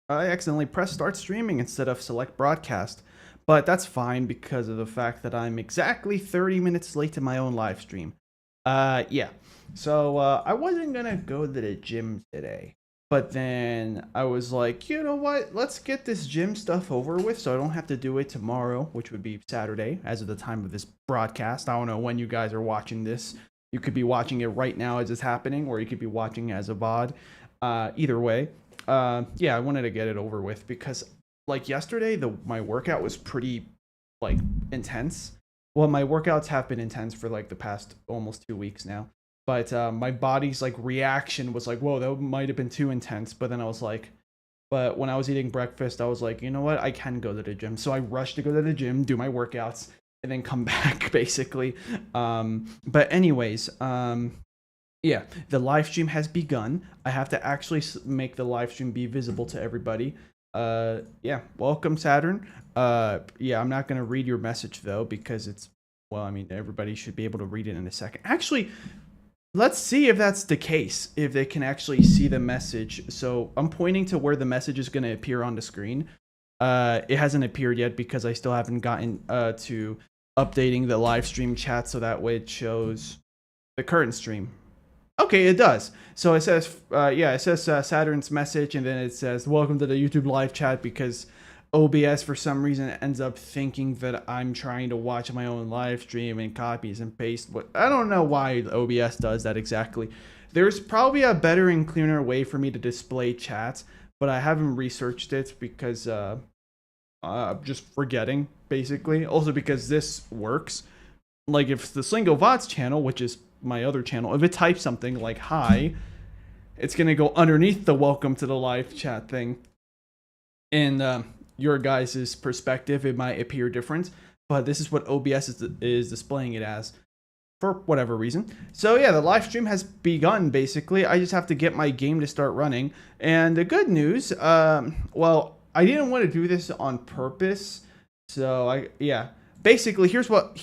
I accidentally pressed start streaming instead of select broadcast. But that's fine because of the fact that I'm exactly 30 minutes late to my own live stream. Yeah. So I wasn't gonna go to the gym today. But then I was like, you know what? Let's get this gym stuff over with so I don't have to do it tomorrow, which would be Saturday as of the time of this broadcast. I don't know when you guys are watching this. You could be watching it right now as it's happening, or you could be watching it as a VOD. Either way, yeah, I wanted to get it over with because like yesterday, my workout was pretty like intense. Well, my workouts have been intense for like the past almost 2 weeks now. But my body's like reaction was like, whoa, that might have been too intense. But then I was like, but when I was eating breakfast, I was like, you know what? I can go to the gym. So I rushed to go to the gym, do my workouts, and then come back basically. But anyways, yeah, the live stream has begun. I have to actually make the live stream be visible to everybody. Yeah, welcome Saturn. Yeah, I'm not gonna read your message though because it's well, I mean, everybody should be able to read it in a second. Actually, let's see if that's the case. If they can actually see the message. So I'm pointing to where the message is gonna appear on the screen. It hasn't appeared yet because I still haven't gotten to updating the live stream chat so that way it shows the current stream. Okay, it does. So it says, yeah, it says Saturn's message, and then it says, "Welcome to the YouTube live chat." Because OBS, for some reason, ends up thinking that I'm trying to watch my own live stream and copies and paste. But I don't know why OBS does that exactly. There's probably a better and cleaner way for me to display chats, but I haven't researched it because I'm just forgetting, basically. Also because this works. Like if the Slingo VODs channel, which is my other channel, if it types something like hi, it's gonna go underneath the welcome to the live chat thing. In your guys' perspective, it might appear different, but this is what OBS is displaying it as for whatever reason. So yeah, the live stream has begun basically. I just have to get my game to start running. And the good news, well, I didn't want to do this on purpose. So yeah, basically here's what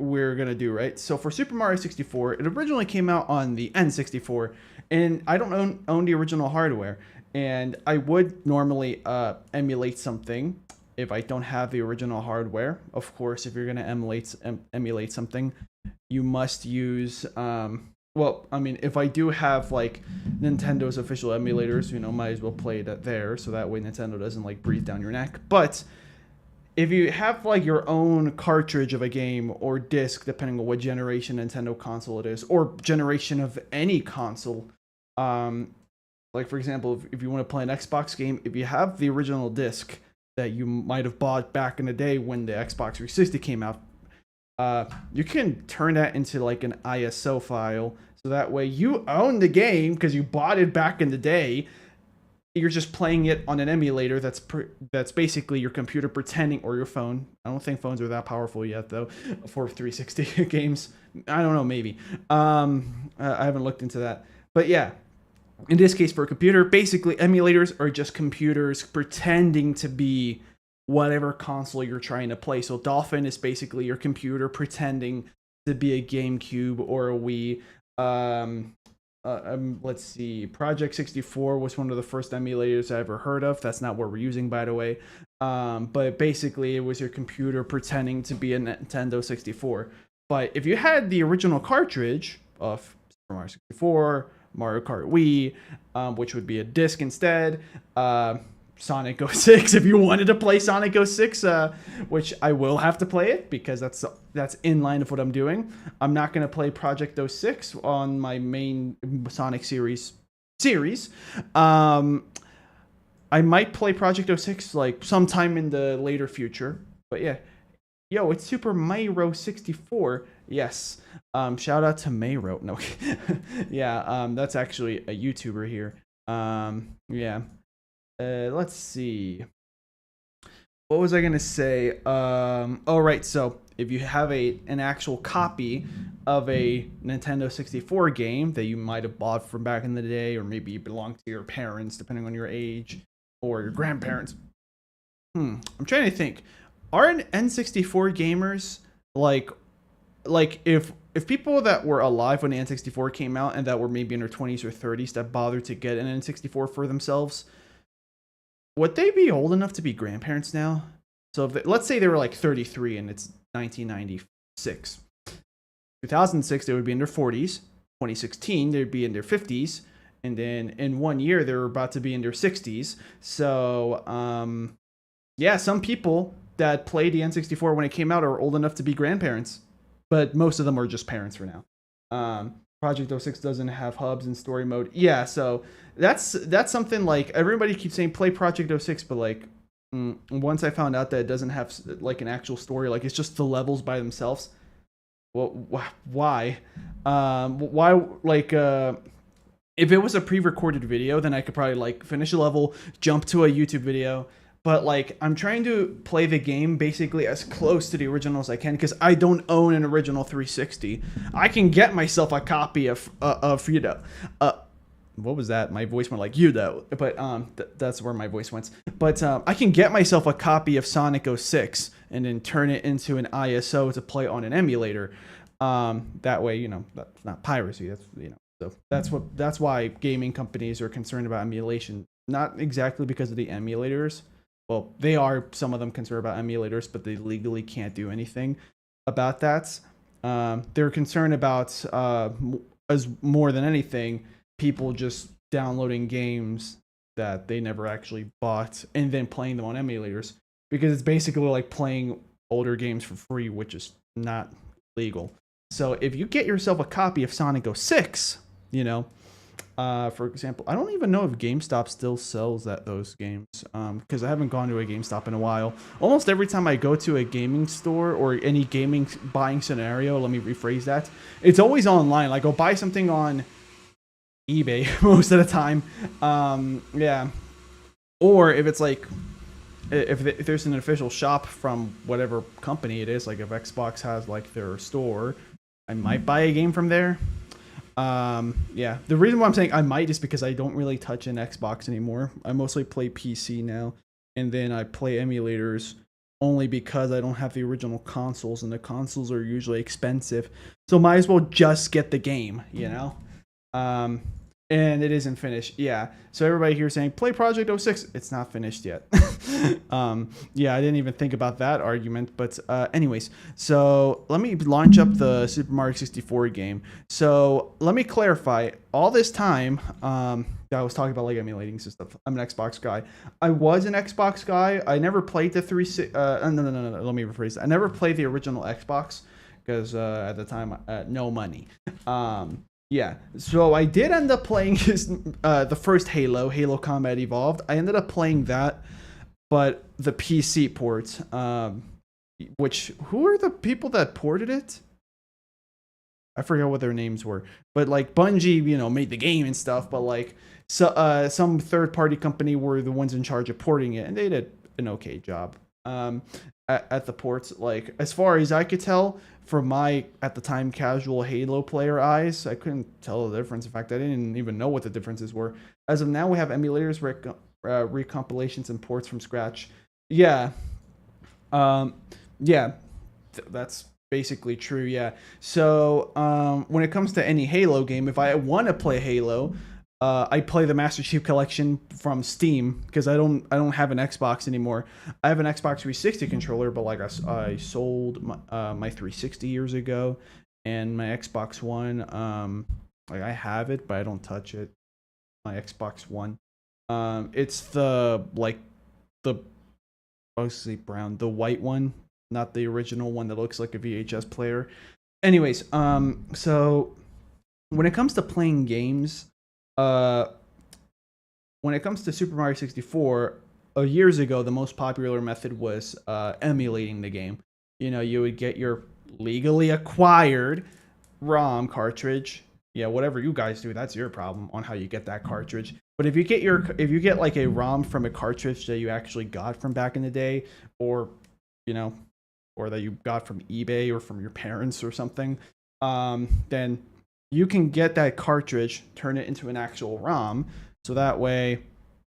we're gonna do, right? So for Super Mario 64, it originally came out on the N64, and I don't own the original hardware, and I would normally emulate something if I don't have the original hardware. Of course, if you're gonna emulate something, you must use well, I mean, if I do have like Nintendo's official emulators, you know, might as well play that there, so that way Nintendo doesn't like breathe down your neck. But if you have like your own cartridge of a game or disc, depending on what generation Nintendo console it is, or generation of any console, like for example, if you want to play an Xbox game, if you have the original disc that you might have bought back in the day when the Xbox 360 came out, you can turn that into like an ISO file, so that way you own the game because you bought it back in the day. You're just playing it on an emulator that's basically your computer pretending, or your phone. I don't think phones are that powerful yet though for 360 games. I don't know, maybe. I haven't looked into that, but yeah. In this case, for a computer, basically emulators are just computers pretending to be whatever console you're trying to play. So Dolphin is basically your computer pretending to be a GameCube or a Wii. Let's see. Project 64 was one of the first emulators I ever heard of. That's not what we're using, by the way. But basically, it was your computer pretending to be a Nintendo 64. But if you had the original cartridge of Super Mario 64, Mario Kart Wii, which would be a disc instead, Sonic 06 if you wanted to play Sonic 06, which I will have to play it because that's in line of what I'm doing. I'm not going to play Project 06 on my main Sonic series. I might play Project 06 like sometime in the later future, but yeah. Yo, it's Super Mario 64. Yes. Shout out to Mayro. No. Yeah, that's actually a YouTuber here. Yeah. Let's see. What was I gonna say? Oh right. So if you have an actual copy of a Nintendo 64 game that you might have bought from back in the day, or maybe it belonged to your parents, depending on your age, or your grandparents. I'm trying to think. Are N64 gamers like if people that were alive when the N64 came out and that were maybe in their 20s or 30s that bothered to get an N64 for themselves, would they be old enough to be grandparents now? So if let's say they were like 33 and it's 1996. 2006, they would be in their 40s. 2016, they'd be in their 50s. And then in 1 year, they're about to be in their 60s. So, yeah, some people that played the N64 when it came out are old enough to be grandparents. But most of them are just parents for now. Project 06 doesn't have hubs and story mode. Yeah, so that's something like everybody keeps saying play Project 06, but like once I found out that it doesn't have like an actual story, like it's just the levels by themselves. Well, why? Why like if it was a pre-recorded video, then I could probably like finish a level, jump to a YouTube video. But like I'm trying to play the game basically as close to the original as I can because I don't own an original 360. I can get myself a copy of you know, what was that? My voice went like you though, but that's where my voice went. But I can get myself a copy of Sonic 06 and then turn it into an ISO to play on an emulator. That way, you know, that's not piracy. That's, you know, so that's why gaming companies are concerned about emulation. Not exactly because of the emulators. Well, they are, some of them concerned about emulators, but they legally can't do anything about that. They're concerned about, as more than anything, people just downloading games that they never actually bought and then playing them on emulators. Because it's basically like playing older games for free, which is not legal. So if you get yourself a copy of Sonic 06, you know, for example, I don't even know if GameStop still sells those games because I haven't gone to a GameStop in a while. Almost every time I go to a gaming store or any gaming buying scenario, let me rephrase that, it's always online. Like I'll buy something on eBay most of the time. Yeah. Or if it's like, if there's an official shop from whatever company it is, like if Xbox has like their store, I might buy a game from there. Yeah, the reason why I'm saying I might is because I don't really touch an Xbox anymore. I mostly play PC now, and then I play emulators only because I don't have the original consoles, and the consoles are usually expensive. So might as well just get the game, you know? And it isn't finished. Yeah. So everybody here saying play Project 06. It's not finished yet. Yeah, I didn't even think about that argument. But anyways, so let me launch up the Super Mario 64 game. So let me clarify. All this time, I was talking about like emulating stuff. I'm an Xbox guy. I was an Xbox guy. I never played the no. Let me rephrase that. I never played the original Xbox because at the time, no money. Yeah, so I did end up playing the first Halo Combat Evolved. I ended up playing that, but the PC port, which, who are the people that ported it? I forget what their names were, but like Bungie, you know, made the game and stuff, but like some third-party company were the ones in charge of porting it, and they did an okay job at the ports. Like, as far as I could tell, from my, at the time, casual Halo player eyes, I couldn't tell the difference. In fact, I didn't even know what the differences were. As of now, we have emulators, recompilations, and ports from scratch. Yeah. Yeah. That's basically true, yeah. So, when it comes to any Halo game, if I want to play Halo, I play the Master Chief Collection from Steam because I don't have an Xbox anymore. I have an Xbox 360 controller, but like I sold my 360 years ago, and my Xbox One, like I have it, but I don't touch it. My Xbox One, it's the mostly brown, the white one, not the original one that looks like a VHS player. Anyways, so when it comes to playing games. When it comes to Super Mario 64, years ago, the most popular method was emulating the game. You know, you would get your legally acquired ROM cartridge. Yeah, whatever you guys do, that's your problem on how you get that cartridge. But if you get like a ROM from a cartridge that you actually got from back in the day, or you know, or that you got from eBay or from your parents or something, then you can get that cartridge, turn it into an actual ROM, so that way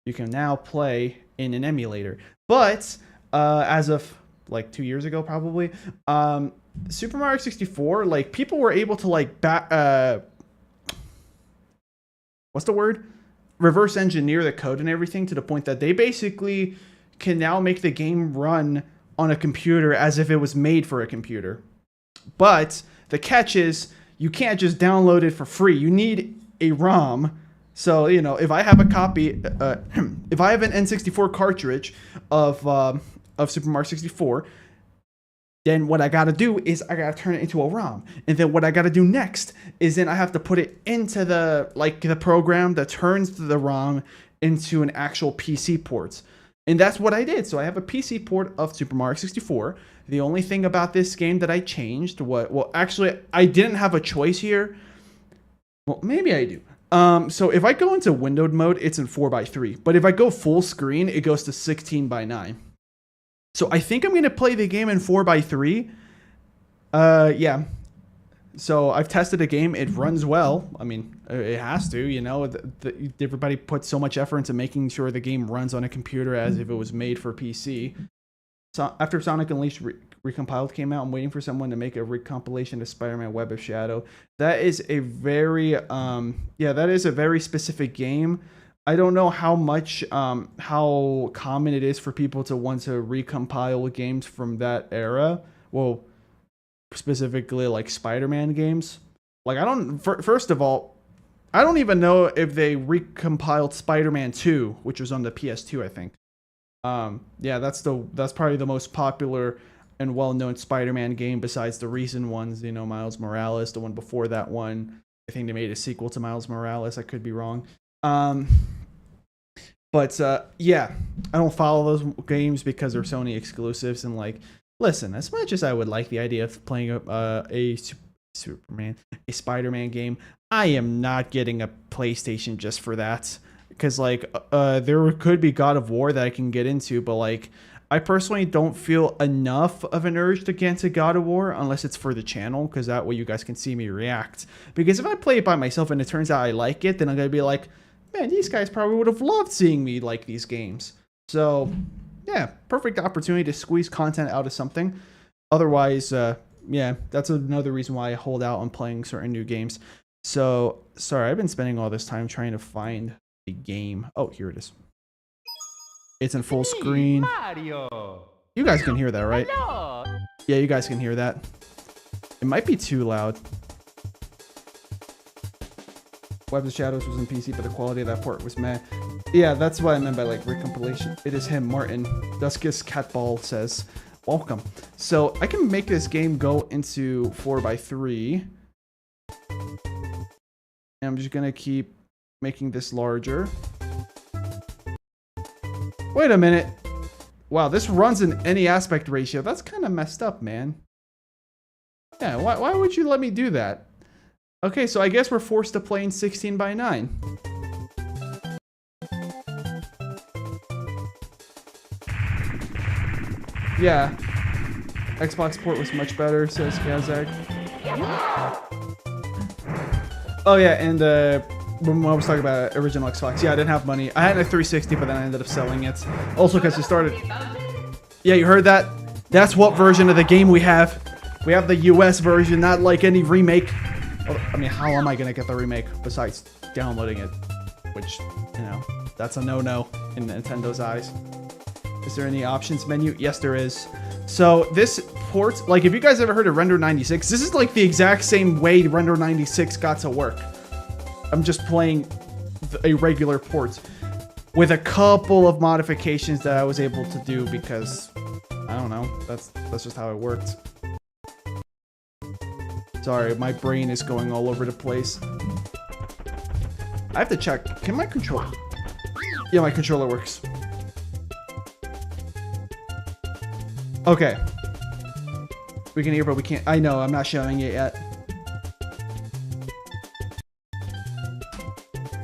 you can now play in an emulator. But as of like 2 years ago, probably, Super Mario 64, like people were able to like what's the word? reverse engineer the code and everything to the point that they basically can now make the game run on a computer as if it was made for a computer. But the catch is you can't just download it for free. You need a ROM. So, you know, if I have a copy, if I have an N64 cartridge of Super Mario 64, then what I got to do is I got to turn it into a ROM. And then what I got to do next is then I have to put it into the program that turns the ROM into an actual PC port. And that's what I did. So I have a PC port of Super Mario 64. The only thing about this game that I changed, well, actually, I didn't have a choice here. Well, maybe I do. So if I go into windowed mode, it's in 4:3. But if I go full screen, it goes to 16:9. So I think I'm going to play the game in 4:3. Yeah. So I've tested the game. It runs well. I mean, it has to, you know. Everybody puts so much effort into making sure the game runs on a computer as if it was made for PC. So after Sonic Unleashed Recompiled came out, I'm waiting for someone to make a recompilation of Spider-Man Web of Shadow. That is a very, that is a very specific game. I don't know how much, how common it is for people to want to recompile games from that era. Well, specifically like Spider-Man games. Like, I don't, first of all, I don't even know if they recompiled Spider-Man 2, which was on the PS2, I think. Yeah, that's probably the most popular and well-known Spider-Man game besides the recent ones, you know, Miles Morales, the one before that one. I think they made a sequel to Miles Morales. I could be wrong. But yeah, I don't follow those games because they're Sony exclusives. And like, listen, as much as I would like the idea of playing a Spider-Man game, I am not getting a PlayStation just for that. Because like, there could be God of War that I can get into, but like, I personally don't feel enough of an urge to get into God of War unless it's for the channel, because that way you guys can see me react. Because if I play it by myself and it turns out I like it, then I'm gonna be like, man, these guys probably would have loved seeing me like these games. So yeah, perfect opportunity to squeeze content out of something. Otherwise, yeah, that's another reason why I hold out on playing certain new games. So sorry, I've been spending all this time trying to find the game. Oh, here it is. It's in full screen. Mario. You guys can hear that, right? Hello. Yeah, you guys can hear that. It might be too loud. Web of Shadows was in PC, but the quality of that port was meh. Yeah, that's what I meant by like recompilation. It is him, Martin. Duskus Catball says, welcome. So I can make this game go into 4:3. And I'm just gonna keep making this larger. Wait a minute. Wow, this runs in any aspect ratio. That's kind of messed up, man. Yeah, why would you let me do that? Okay, so I guess we're forced to play in 16:9. Yeah. Xbox port was much better, says Kazak. Oh yeah, and when I was talking about original Xbox, yeah, I didn't have money. I had a 360, but then I ended up selling it. Also because it started... Yeah, you heard that? That's what version of the game we have. We have the US version, not like any remake. I mean, how am I going to get the remake besides downloading it? Which, you know, that's a no-no in Nintendo's eyes. Is there any options menu? Yes, there is. So this port, like if you guys ever heard of Render 96, this is like the exact same way Render 96 got to work. I'm just playing a regular port with a couple of modifications that I was able to do because, I don't know, that's just how it worked. Sorry, my brain is going all over the place. I have to check. Can my controller... Yeah, my controller works. Okay. We can hear, but we can't... I know, I'm not showing it yet.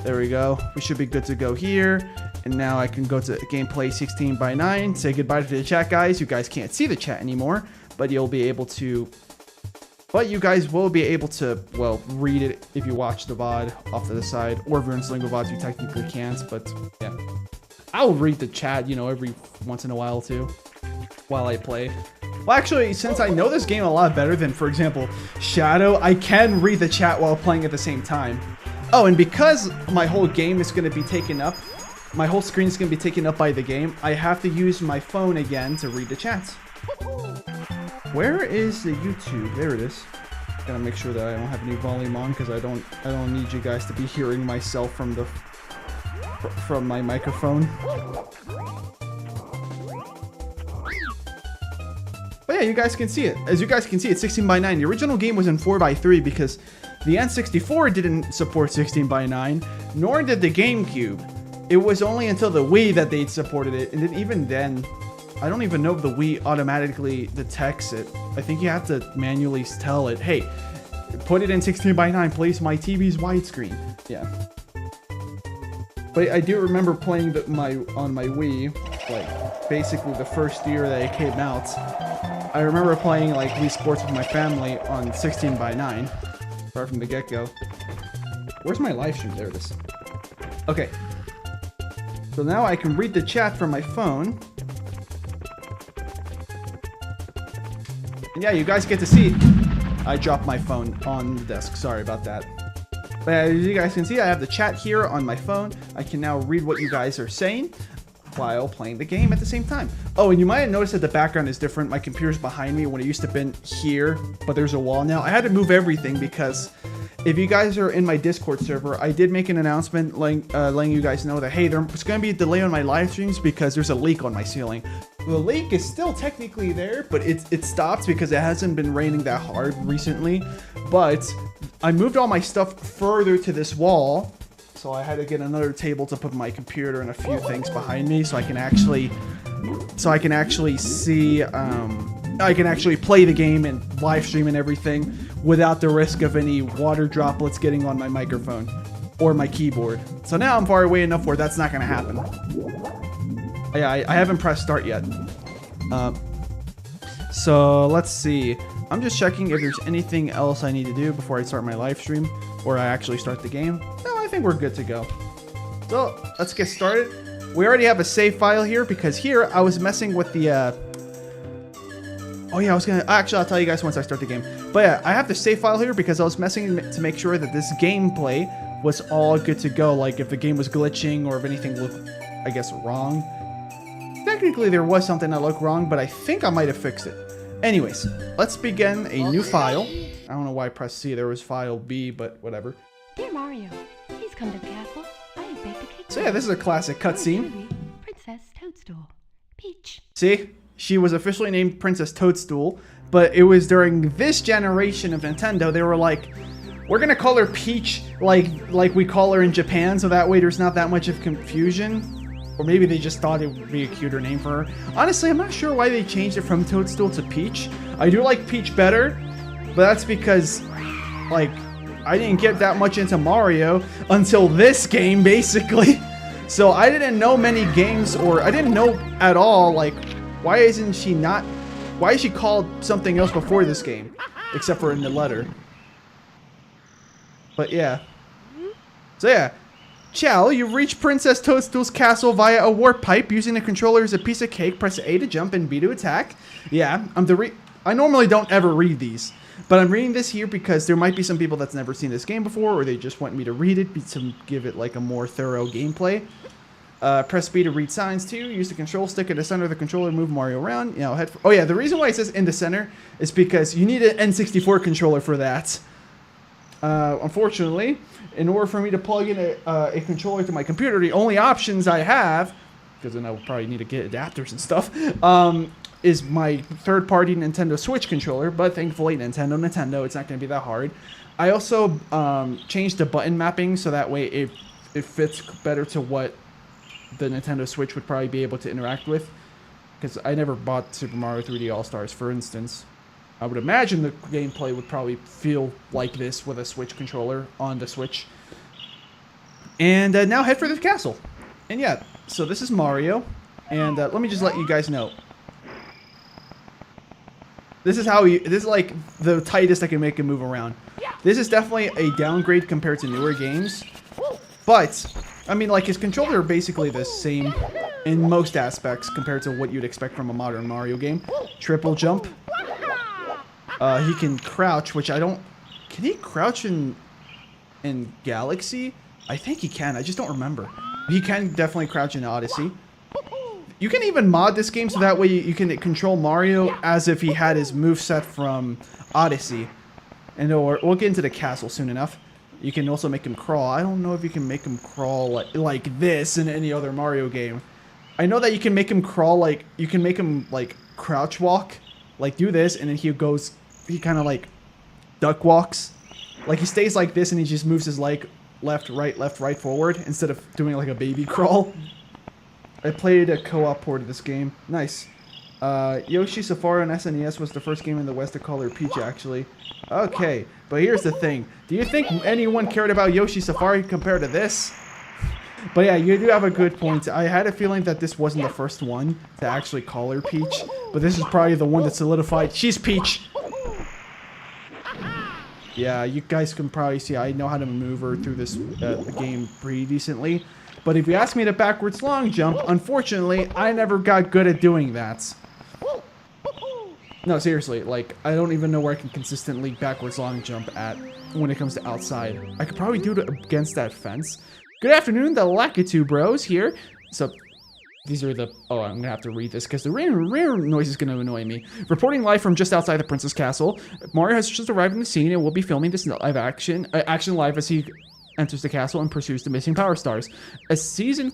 There we go. We should be good to go here. And now I can go to gameplay 16:9. Say goodbye to the chat, guys. You guys can't see the chat anymore, but you'll be able to... But you guys will be able to, well, read it if you watch the VOD off to the side. Or if you're in single VODs, you technically can't, but yeah. I'll read the chat, you know, every once in a while too, while I play. Well, actually, since I know this game a lot better than, for example, Shadow, I can read the chat while playing at the same time. Oh, and because my whole game is going to be taken up, my whole screen is going to be taken up by the game, I have to use my phone again to read the chats. Where is the YouTube? There it is. Gotta make sure that I don't have any volume on because I don't need you guys to be hearing myself from my microphone. But yeah, you guys can see it. As you guys can see, it's 16:9. The original game was in 4:3 because the N64 didn't support 16:9, nor did the GameCube. It was only until the Wii that they supported it, and then even then, I don't even know if the Wii automatically detects it. I think you have to manually tell it, hey, put it in 16:9, please, my TV's widescreen. Yeah. But I do remember playing on my Wii, like, basically the first year that it came out. I remember playing, like, Wii Sports with my family on 16:9, right from the get-go. Where's my live stream? There it is. Okay. So now I can read the chat from my phone. And yeah, you guys get to see. I dropped my phone on the desk. Sorry about that. But as you guys can see, I have the chat here on my phone. I can now read what you guys are saying while playing the game at the same time. Oh, and you might have noticed that the background is different. My computer's behind me when it used to have been here, but there's a wall now. I had to move everything because if you guys are in my Discord server, I did make an announcement letting you guys know that, hey, there's going to be a delay on my live streams because there's a leak on my ceiling. The leak is still technically there, but it stopped because it hasn't been raining that hard recently. But I moved all my stuff further to this wall, so I had to get another table to put my computer and a few things behind me, so I can actually see, I can actually play the game and live stream and everything without the risk of any water droplets getting on my microphone or my keyboard. So now I'm far away enough where that's not going to happen. Yeah, I haven't pressed start yet. So let's see. I'm just checking if there's anything else I need to do before I start my live stream or I actually start the game. No, I think we're good to go. So let's get started. We already have a save file here because here I was messing with the, oh yeah, actually I'll tell you guys once I start the game. But yeah, I have the save file here because I was messing to make sure that this gameplay was all good to go. Like if the game was glitching or if anything looked, I guess, wrong. Technically there was something that looked wrong, but I think I might have fixed it. Anyways, let's begin a new file. I don't know why I pressed C. There was file B, but whatever. Dear Mario, please come to the castle. I have baked a cake. So yeah, this is a classic cutscene. Princess Toadstool. Peach. See? She was officially named Princess Toadstool, but it was during this generation of Nintendo, they were like, we're gonna call her Peach like we call her in Japan, so that way there's not that much of confusion. Or maybe they just thought it would be a cuter name for her. Honestly, I'm not sure why they changed it from Toadstool to Peach. I do like Peach better, but that's because, like, I didn't get that much into Mario until this game, basically. So I didn't know many games, or I didn't know at all, like, why is she called something else before this game? Except for in the letter. But yeah. So yeah. Chow, you've reached Princess Toadstool's castle via a warp pipe. Using the controller as a piece of cake, press A to jump and B to attack. Yeah, I normally don't ever read these, but I'm reading this here because there might be some people that's never seen this game before, or they just want me to read it to give it like a more thorough gameplay. Press B to read signs too. Use the control stick at the center of the controller to move Mario around. You know, oh yeah, the reason why it says in the center is because you need an N64 controller for that. Unfortunately, in order for me to plug in a controller to my computer, the only options I have, because then I'll probably need to get adapters and stuff, is my third-party Nintendo Switch controller. But thankfully, Nintendo, it's not going to be that hard. I also changed the button mapping so that way it fits better to what the Nintendo Switch would probably be able to interact with. Because I never bought Super Mario 3D All-Stars, for instance. I would imagine the gameplay would probably feel like this with a Switch controller on the Switch. And now head for the castle. And yeah, so this is Mario. And let me just let you guys know. This is like the tightest I can make him move around. This is definitely a downgrade compared to newer games. But, I mean, like, his controller are basically the same in most aspects compared to what you'd expect from a modern Mario game. Triple jump. He can crouch, which I don't... Can he crouch in in Galaxy. I think he can. I just don't remember. He can definitely crouch in Odyssey. You can even mod this game so that way you can control Mario as if he had his moveset from Odyssey. And we'll get into the castle soon enough. You can also make him crawl. I don't know if you can make him crawl like this in any other Mario game. I know that you can make him crawl like, you can make him like crouch walk. Like do this and then he kind of like duck walks. Like he stays like this and he just moves his leg left, right, forward instead of doing like a baby crawl. I played a co-op port of this game. Nice. Yoshi Safari on SNES was the first game in the West to call her Peach, actually. Okay, but here's the thing. Do you think anyone cared about Yoshi Safari compared to this? But yeah, you do have a good point. I had a feeling that this wasn't the first one to actually call her Peach, but this is probably the one that solidified. She's Peach! Yeah, you guys can probably see I know how to maneuver through this game pretty decently. But if you ask me to backwards long jump, unfortunately, I never got good at doing that. No, seriously, like, I don't even know where I can consistently backwards long jump at when it comes to outside. I could probably do it against that fence. Good afternoon, the Lakitu Bros here. So, these are the... Oh, I'm gonna have to read this because the rare noise is gonna annoy me. Reporting live from just outside the Princess Castle. Mario has just arrived in the scene and will be filming this live action live as he enters the castle and pursues the missing Power Stars. A seasoned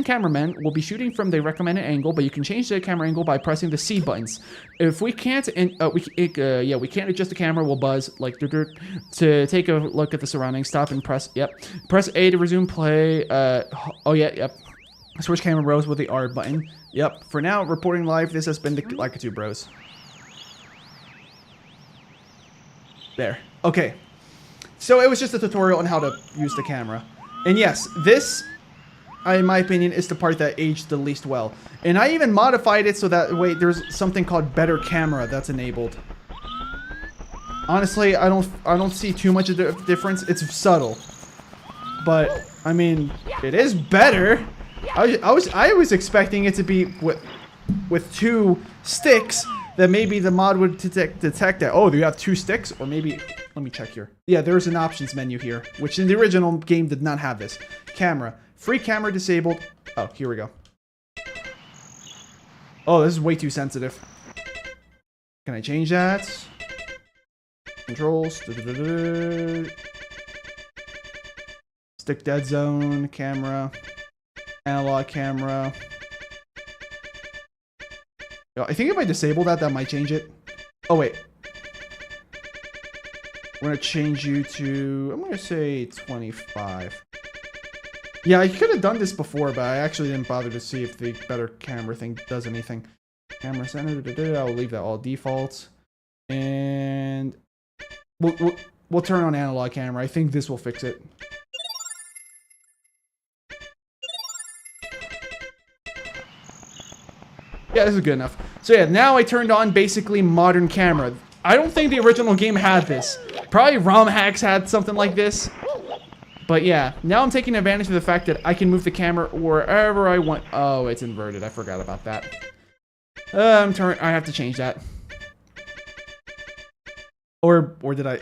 cameraman will be shooting from the recommended angle, but you can change the camera angle by pressing the C buttons. If we can't, we can't adjust the camera, we'll buzz like to take a look at the surroundings. Stop and press. Yep. Press A to resume play. Yep. Switch camera bros with the R button. Yep. For now, reporting live. This has been the Lakitu Bros. There. Okay. So it was just a tutorial on how to use the camera. And yes, this, in my opinion, is the part that aged the least well. And I even modified it so that way there's something called better camera that's enabled. Honestly, I don't see too much of a difference. It's subtle. But I mean, it is better. I was expecting it to be with two sticks that maybe the mod would detect that. Oh, do you have two sticks? Or maybe, let me check here. Yeah, there's an options menu here, which in the original game did not have this. Camera. Free camera disabled. Oh, here we go. Oh, this is way too sensitive. Can I change that? Controls. Stick dead zone. Camera. Analog camera. I think if I disable that, that might change it. Oh, wait. We're going to change you to, I'm going to say 25. Yeah, I could have done this before, but I actually didn't bother to see if the better camera thing does anything. Camera center, I'll leave that all default. And we'll turn on analog camera. I think this will fix it. Yeah, this is good enough. So yeah, now I turned on basically modern camera. I don't think the original game had this. Probably ROM hacks had something like this. But yeah, now I'm taking advantage of the fact that I can move the camera wherever I want. Oh, it's inverted. I forgot about that. I have to change that. Or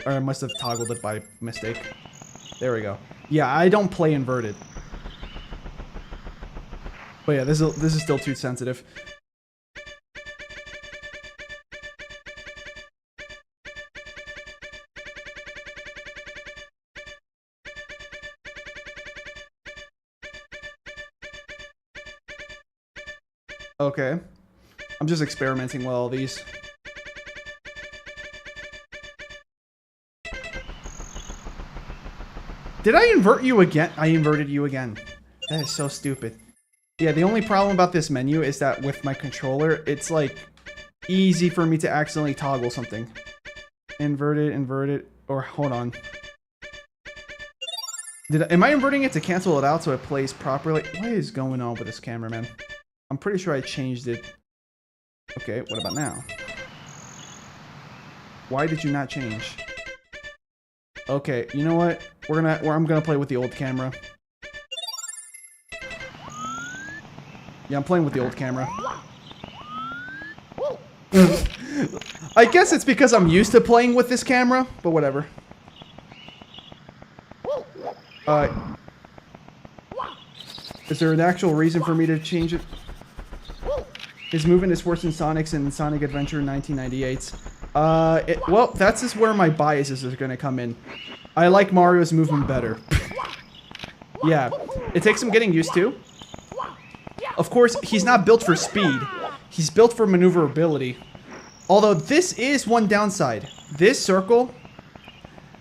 I must have toggled it by mistake. There we go. Yeah, I don't play inverted. But yeah, this is still too sensitive. Okay. I'm just experimenting with all these. Did I invert you again? I inverted you again. That is so stupid. Yeah, the only problem about this menu is that with my controller, it's like easy for me to accidentally toggle something. Inverted, or hold on. Am I inverting it to cancel it out so it plays properly? What is going on with this cameraman? I'm pretty sure I changed it. Okay, what about now? Why did you not change? Okay, you know what? I'm gonna play with the old camera. Yeah, I'm playing with the old camera. I guess it's because I'm used to playing with this camera, but whatever. Is there an actual reason for me to change it? His movement is worse than Sonic's in Sonic Adventure 1998. Well, that's just where my biases are gonna come in. I like Mario's movement better. Yeah, it takes some getting used to. Of course, he's not built for speed. He's built for maneuverability. Although this is one downside. This circle,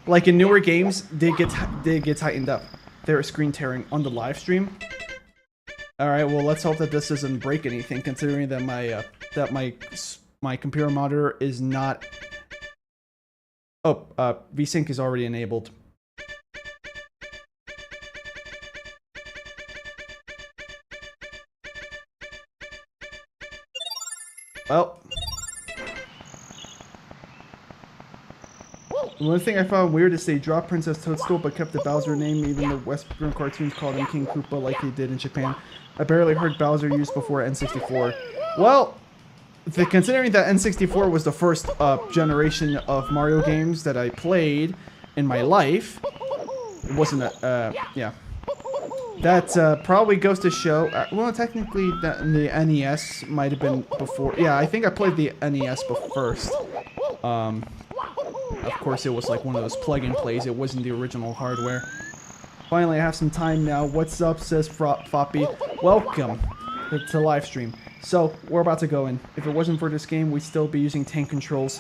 like in newer games, did get tightened up. There is screen tearing on the live stream. All right, well, let's hope that this doesn't break anything, considering that my computer monitor is not. Oh, VSync is already enabled. Well, one thing I found weird is they dropped Princess Toadstool but kept the Bowser name, even the Western cartoons called him King Koopa like they did in Japan. I barely heard Bowser used before N64. Well, considering that N64 was the first generation of Mario games that I played in my life, it wasn't yeah. That probably goes to show. Well, technically, the NES might have been before. Yeah, I think I played the NES first. Of course, it was like one of those plug-and-plays. It wasn't the original hardware. Finally, I have some time now. What's up, says Foppy. Welcome to live stream. So, we're about to go in. If it wasn't for this game, we'd still be using tank controls.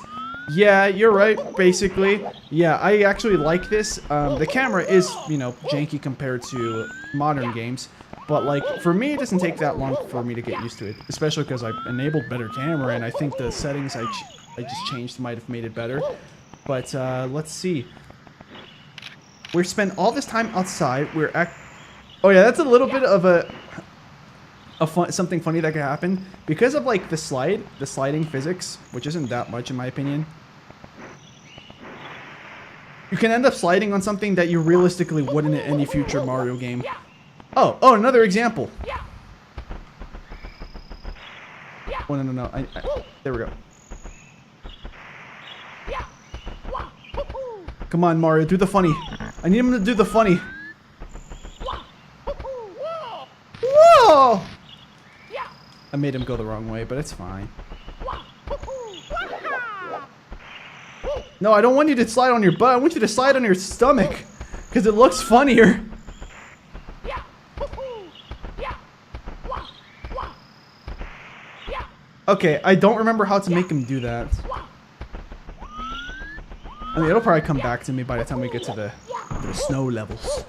Yeah, you're right, basically. Yeah, I actually like this. The camera is, you know, janky compared to modern games. But, like, for me, it doesn't take that long for me to get used to it. Especially because I enabled better camera, and I think the settings I just changed might have made it better. But, let's see. We spent all this time outside. Oh, yeah, that's a little bit of something funny that could happen. Because of, like, the sliding physics, which isn't that much in my opinion. You can end up sliding on something that you realistically wouldn't in any future Mario game. Oh, another example. Oh, no. There we go. Come on, Mario, do the funny. I need him to do the funny. Whoa! I made him go the wrong way, but it's fine. No, I don't want you to slide on your butt. I want you to slide on your stomach. Because it looks funnier. Okay, I don't remember how to make him do that. I mean, it'll probably come back to me by the time we get to the snow levels.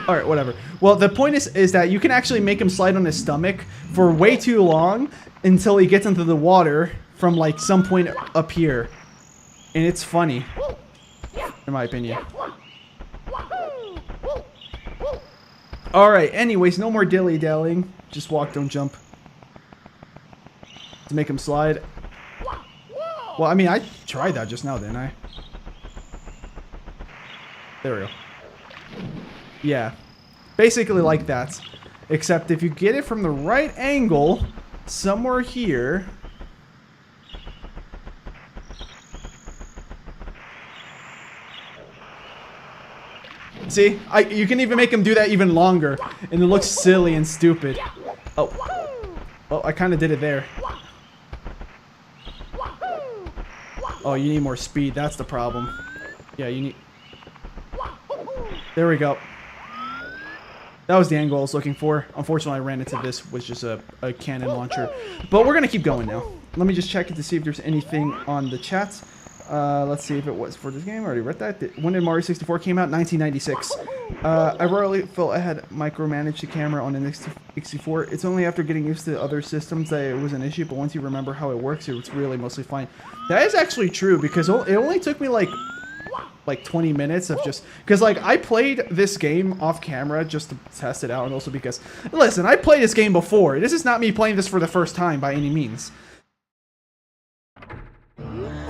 Alright, whatever. Well, the point is that you can actually make him slide on his stomach for way too long until he gets into the water from, like, some point up here. And it's funny, in my opinion. Alright, anyways, no more dilly-dallying. Just walk, don't jump. To make him slide. Well, I mean, I tried that just now, didn't I? There we go. Yeah. Basically like that. Except if you get it from the right angle, somewhere here... See? You can even make him do that even longer. And it looks silly and stupid. Oh. Well, I kind of did it there. Oh, you need more speed. That's the problem. Yeah, you need... There we go. That was the angle I was looking for. Unfortunately, I ran into this, which is a cannon launcher. But we're going to keep going now. Let me just check it to see if there's anything on the chat. Let's see if it was for this game. I already read that. When did Mario 64 came out? 1996. I rarely felt I had micromanaged the camera on an N64. It's only after getting used to other systems that it was an issue, but once you remember how it works, it's really mostly fine. That is actually true, because it only took me like 20 minutes of just... Because, like, I played this game off camera just to test it out, and also because... Listen, I played this game before. This is not me playing this for the first time by any means.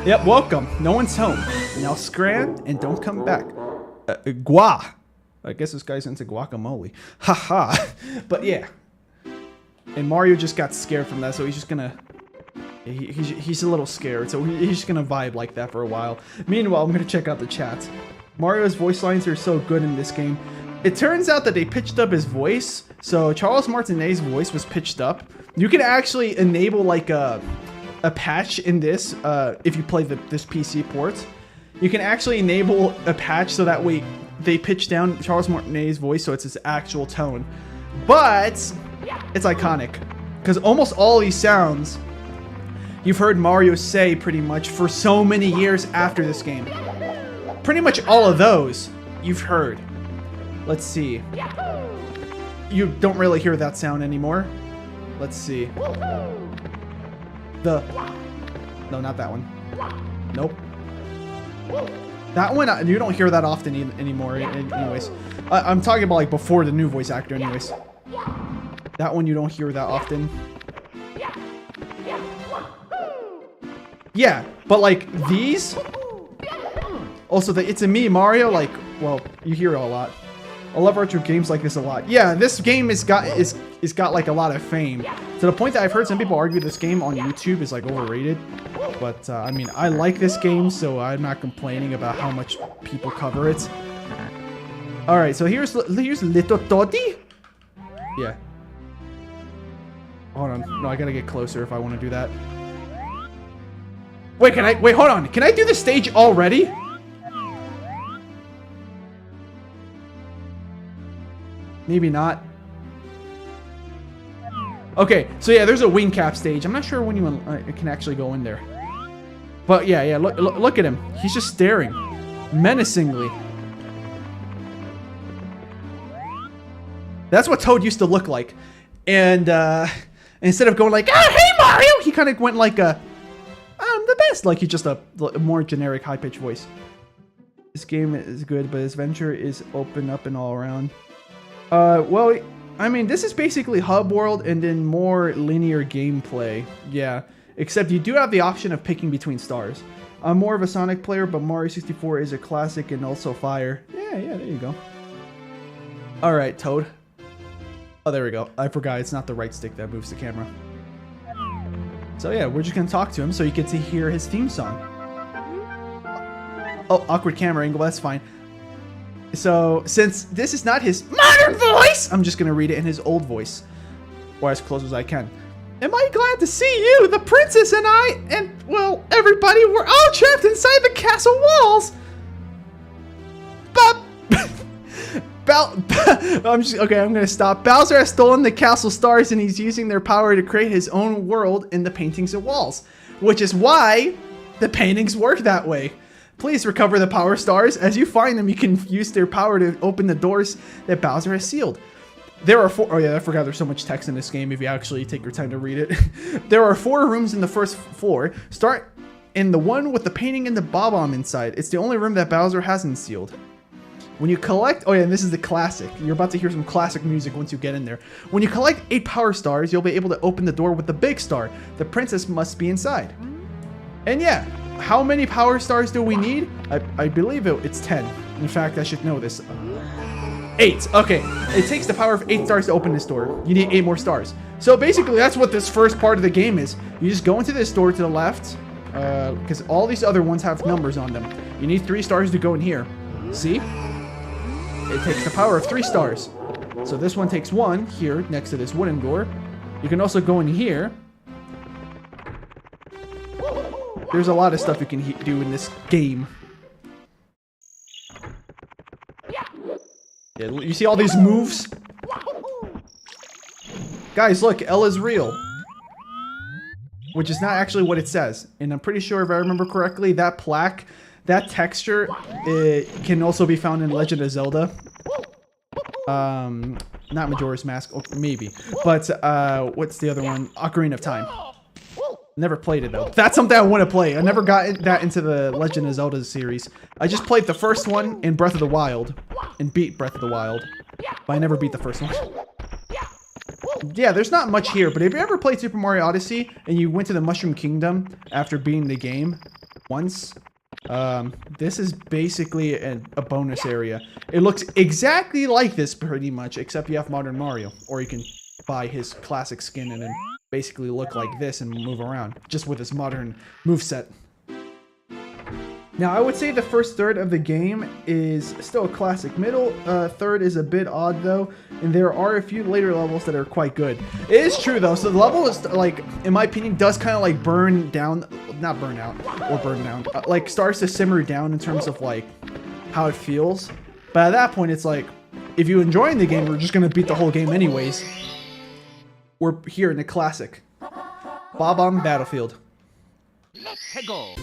Yep, welcome. No one's home. Now scram and don't come back. Gua. I guess this guy's into guacamole. Haha. But yeah. And Mario just got scared from that, so he's just gonna He's a little scared, so he's just gonna vibe like that for a while. Meanwhile, I'm gonna check out the chat. Mario's voice lines are so good in this game. It turns out that they pitched up his voice, so Charles Martinet's voice was pitched up. You can actually enable like a patch in this if you play this PC port. You can actually enable a patch so that way they pitch down Charles Martinet's voice so it's his actual tone. But it's iconic because almost all these sounds you've heard Mario say pretty much for so many years after this game. Pretty much all of those you've heard. Let's see. You don't really hear that sound anymore. Let's see. No, not that one. Nope. That one, you don't hear that often anymore anyways. I'm talking about like before the new voice actor anyways. That one you don't hear that often. Yeah, but like these... Also, the It's a Me Mario, like, well, you hear it a lot. I love retro games like this a lot. Yeah, this game has got like a lot of fame to the point that I've heard some people argue this game on YouTube is like overrated. But I mean, I like this game, so I'm not complaining about how much people cover it. All right, so here's Little Toddy. Yeah. Hold on, no, I gotta get closer if I want to do that. Wait, wait, hold on. Can I do the stage already? Maybe not. Okay, so yeah, there's a wing cap stage. I'm not sure when you can actually go in there. But yeah, look at him. He's just staring menacingly. That's what Toad used to look like. And instead of going like, "Ah, hey Mario," he kind of went like I'm the best. Like he's just a more generic high-pitched voice. This game is good, but his venture is open up and all around. Well, I mean, this is basically hub world and then more linear gameplay. Yeah, except you do have the option of picking between stars. I'm more of a Sonic player, but Mario 64 is a classic and also fire. Yeah, there you go. All right, Toad. Oh, there we go. I forgot it's not the right stick that moves the camera. So yeah, we're just gonna talk to him so you get to hear his theme song. Oh, awkward camera angle, that's fine. So, since this is not his modern voice, I'm just gonna read it in his old voice. Or as close as I can. Am I glad to see you? The princess and I, and, well, everybody, we're all trapped inside the castle walls! Okay, I'm gonna stop. Bowser has stolen the castle stars and he's using their power to create his own world in the paintings and walls. Which is why the paintings work that way. Please recover the power stars. As you find them, you can use their power to open the doors that Bowser has sealed. There are 4... Oh yeah, I forgot there's so much text in this game if you actually take your time to read it. There are 4 rooms in the first floor. Start in the one with the painting and the bob-omb inside. It's the only room that Bowser hasn't sealed. When you collect... Oh yeah, and this is the classic. You're about to hear some classic music once you get in there. When you collect 8 power stars, you'll be able to open the door with the big star. The princess must be inside. And yeah, how many power stars do we need? I believe it's 10. In fact, I should know this. 8. Okay. It takes the power of 8 stars to open this door. You need 8 more stars. So basically, that's what this first part of the game is. You just go into this door to the left, because all these other ones have numbers on them. You need 3 stars to go in here. See? It takes the power of 3 stars. So this one takes 1 here next to this wooden door. You can also go in here. There's a lot of stuff you can do in this game. Yeah, you see all these moves? Guys, look, L is real. Which is not actually what it says. And I'm pretty sure if I remember correctly, that plaque, that texture, it can also be found in Legend of Zelda. Not Majora's Mask, maybe. But, what's the other one? Ocarina of Time. Never played it though. That's something I want to play. I never got that into the Legend of Zelda series. I just played the first one in Breath of the Wild and beat Breath of the Wild, but I never beat the first one. Yeah, there's not much here, but if you ever played Super Mario Odyssey and you went to the Mushroom Kingdom after beating the game once, this is basically a bonus area. It looks exactly like this pretty much, except you have Modern Mario, or you can buy his classic skin and then basically look like this and move around, just with this modern moveset. Now, I would say the first third of the game is still a classic. Middle third is a bit odd, though, and there are a few later levels that are quite good. It is true, though, so the level is, like, in my opinion, does kind of, like, burn down, not burn out, or burn down, like, starts to simmer down in terms of, like, how it feels. But at that point, it's like, if you're enjoying the game, we're just going to beat the whole game anyways. We're here in the classic. Bob-omb Battlefield. Let's go.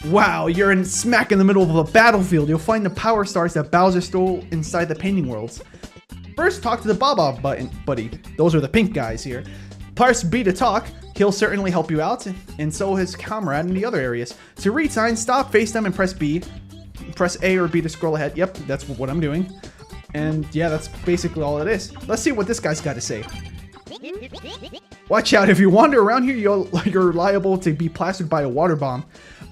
Wow, you're in smack in the middle of a battlefield. You'll find the power stars that Bowser stole inside the painting worlds. First, talk to the bob-omb buddy. Those are the pink guys here. Press B to talk. He'll certainly help you out, and so his comrade in the other areas. To read signs, stop, face them, and press B. Press A or B to scroll ahead. Yep, that's what I'm doing. And yeah, that's basically all it is. Let's see what this guy's got to say. Watch out, if you wander around here, you're liable to be plastered by a water bomb.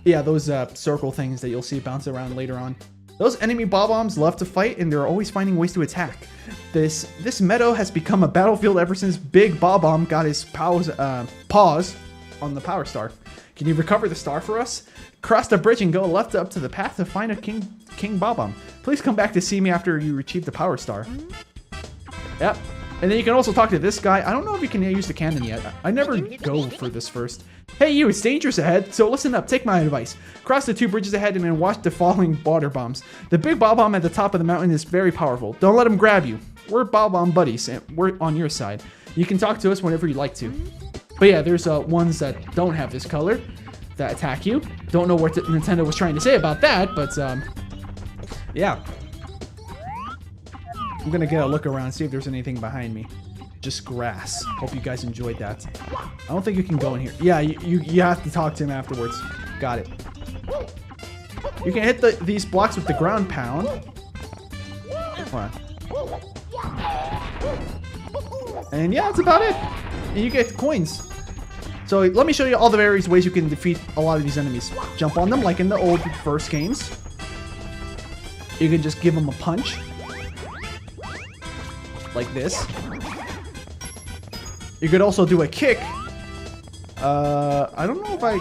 Yeah, those circle things that you'll see bounce around later on. Those enemy bob-ombs love to fight, and they're always finding ways to attack. This meadow has become a battlefield ever since Big Bob-omb got his paws on the power star. Can you recover the star for us? Cross the bridge and go left up to the path to find a King Bob-omb. Please come back to see me after you retrieve the power star. Yep. And then you can also talk to this guy. I don't know if you can use the cannon yet. I never go for this first. Hey you, it's dangerous ahead, so listen up, take my advice. Cross the 2 bridges ahead and then watch the falling water bombs. The big bob-omb at the top of the mountain is very powerful. Don't let him grab you. We're bob-omb buddies, and we're on your side. You can talk to us whenever you'd like to. But yeah, there's ones that don't have this color that attack you. Don't know what Nintendo was trying to say about that, but yeah. I'm gonna get a look around, see if there's anything behind me. Just grass. Hope you guys enjoyed that. I don't think you can go in here. Yeah, you have to talk to him afterwards. Got it. You can hit these blocks with the ground pound. Hold on. And yeah, that's about it. And you get coins. So let me show you all the various ways you can defeat a lot of these enemies. Jump on them like in the old first games. You can just give them a punch. Like this. You could also do a kick. I don't know if I...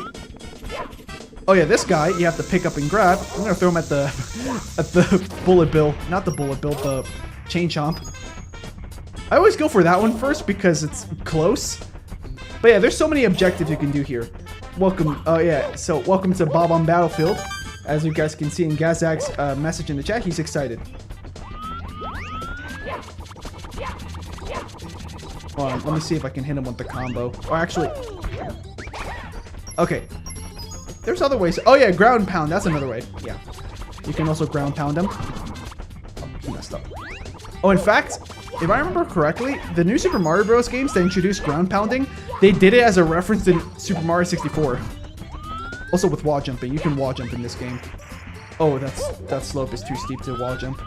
Oh yeah, this guy you have to pick up and grab. I'm gonna throw him at the bullet bill. Not the bullet bill, the chain chomp. I always go for that one first because it's close. But yeah, there's so many objectives you can do here. Welcome, oh yeah, so welcome to Bob-omb Battlefield. As you guys can see in Gazag's message in the chat, he's excited. Hold on, let me see if I can hit him with the combo. Or actually... Okay. There's other ways. Oh yeah, ground pound. That's another way. Yeah. You can also ground pound him. Oh, he messed up. Oh, in fact, if I remember correctly, the new Super Mario Bros. Games that introduced ground pounding, they did it as a reference to Super Mario 64. Also with wall jumping. You can wall jump in this game. Oh, that slope is too steep to wall jump.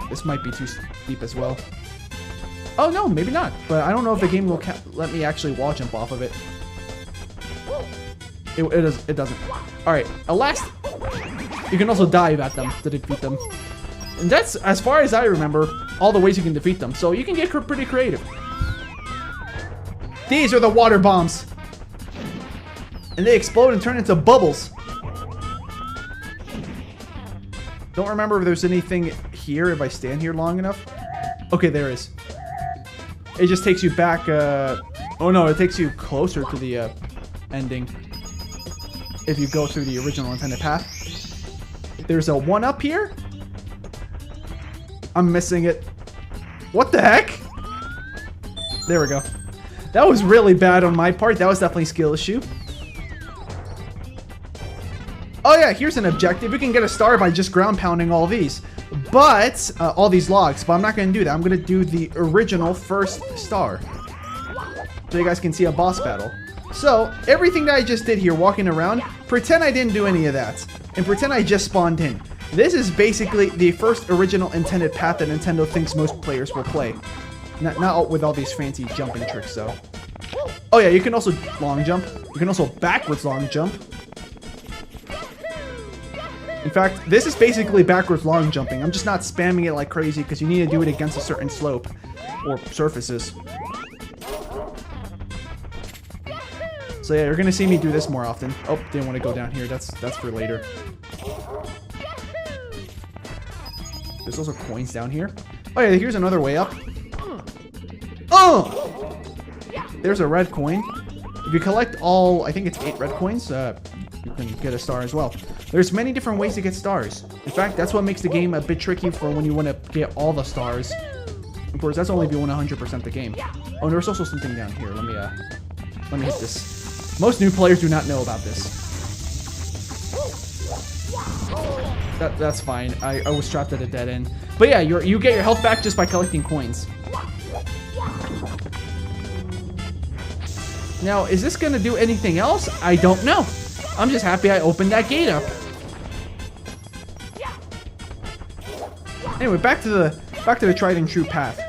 This might be too steep as well. Oh no, maybe not. But I don't know if the game will let me actually wall jump off of it. It doesn't. Alright, last... You can also dive at them to defeat them. And that's, as far as I remember, all the ways you can defeat them. So you can get pretty creative. These are the water bombs. And they explode and turn into bubbles. Don't remember if there's anything here if I stand here long enough. Okay, there is. It just takes you back, oh no, it takes you closer to the ending. If you go through the original intended path. There's a 1-up here. I'm missing it. What the heck? There we go. That was really bad on my part. That was definitely a skill issue. Oh yeah, here's an objective. You can get a star by just ground pounding all these. But, all these logs. But I'm not going to do that. I'm going to do the original first star. So you guys can see a boss battle. So, everything that I just did here, walking around, pretend I didn't do any of that. And pretend I just spawned in. This is basically the first original intended path that Nintendo thinks most players will play. Not with all these fancy jumping tricks, though. Oh yeah, you can also long jump. You can also backwards long jump. In fact, this is basically backwards long jumping. I'm just not spamming it like crazy because you need to do it against a certain slope or surfaces. So yeah, you're gonna see me do this more often. Oh, didn't want to go down here. That's for later. There's also coins down here. Oh yeah, here's another way up. Oh! There's a red coin. If you collect all, I think it's 8 red coins, you can get a star as well. There's many different ways to get stars. In fact, that's what makes the game a bit tricky for when you want to get all the stars. Of course, that's only if you want 100% the game. Oh, there's also something down here. Let me hit this. Most new players do not know about this. That's fine. I was trapped at a dead end. But yeah, you get your health back just by collecting coins. Now, is this gonna do anything else? I don't know. I'm just happy I opened that gate up. Anyway, back to the tried and true path.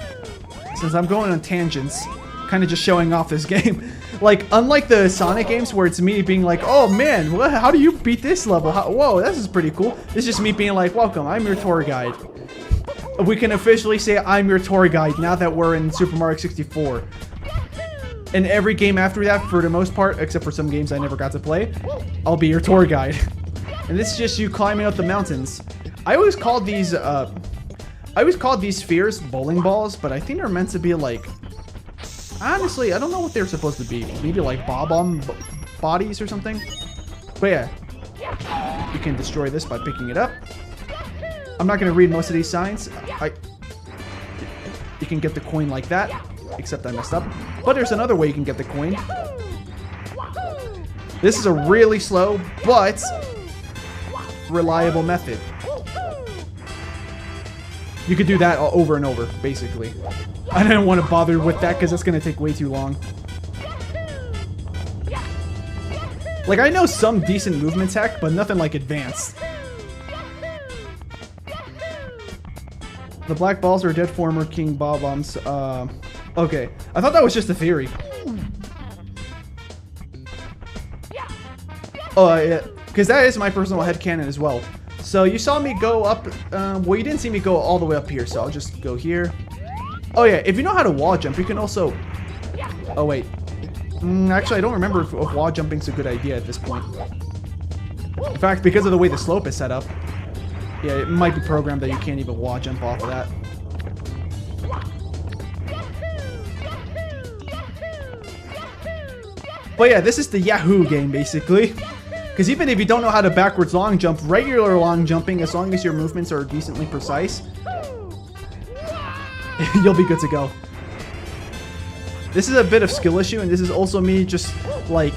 Since I'm going on tangents, kind of just showing off this game. Like, unlike the Sonic games where it's me being like, oh man, how do you beat this level? Whoa, this is pretty cool. This is just me being like, welcome, I'm your tour guide. We can officially say I'm your tour guide now that we're in Super Mario 64. In every game after that, for the most part, except for some games I never got to play, I'll be your tour guide. And this is just you climbing up the mountains. I always called these spheres bowling balls, but I think they're meant to be like, honestly, I don't know what they're supposed to be. Maybe like bob-omb bodies or something. But yeah, you can destroy this by picking it up. I'm not going to read most of these signs. You can get the coin like that, except I messed up. But there's another way you can get the coin. This is a really slow, but reliable method. You could do that over and over, basically. I didn't want to bother with that because that's going to take way too long. Like, I know some decent movement tech, but nothing like advanced. The black balls are dead former King bob-ombs. Okay. I thought that was just a theory. Oh, yeah. Because that is my personal headcanon as well. So you saw me go up, well, you didn't see me go all the way up here, so I'll just go here. Oh yeah, if you know how to wall jump, you can also, oh wait, actually I don't remember if wall jumping's a good idea at this point. In fact, because of the way the slope is set up, yeah, it might be programmed that you can't even wall jump off of that. But yeah, this is the Yahoo game, basically. Because even if you don't know how to backwards long jump, regular long jumping, as long as your movements are decently precise, you'll be good to go. This is a bit of skill issue, and this is also me just, like,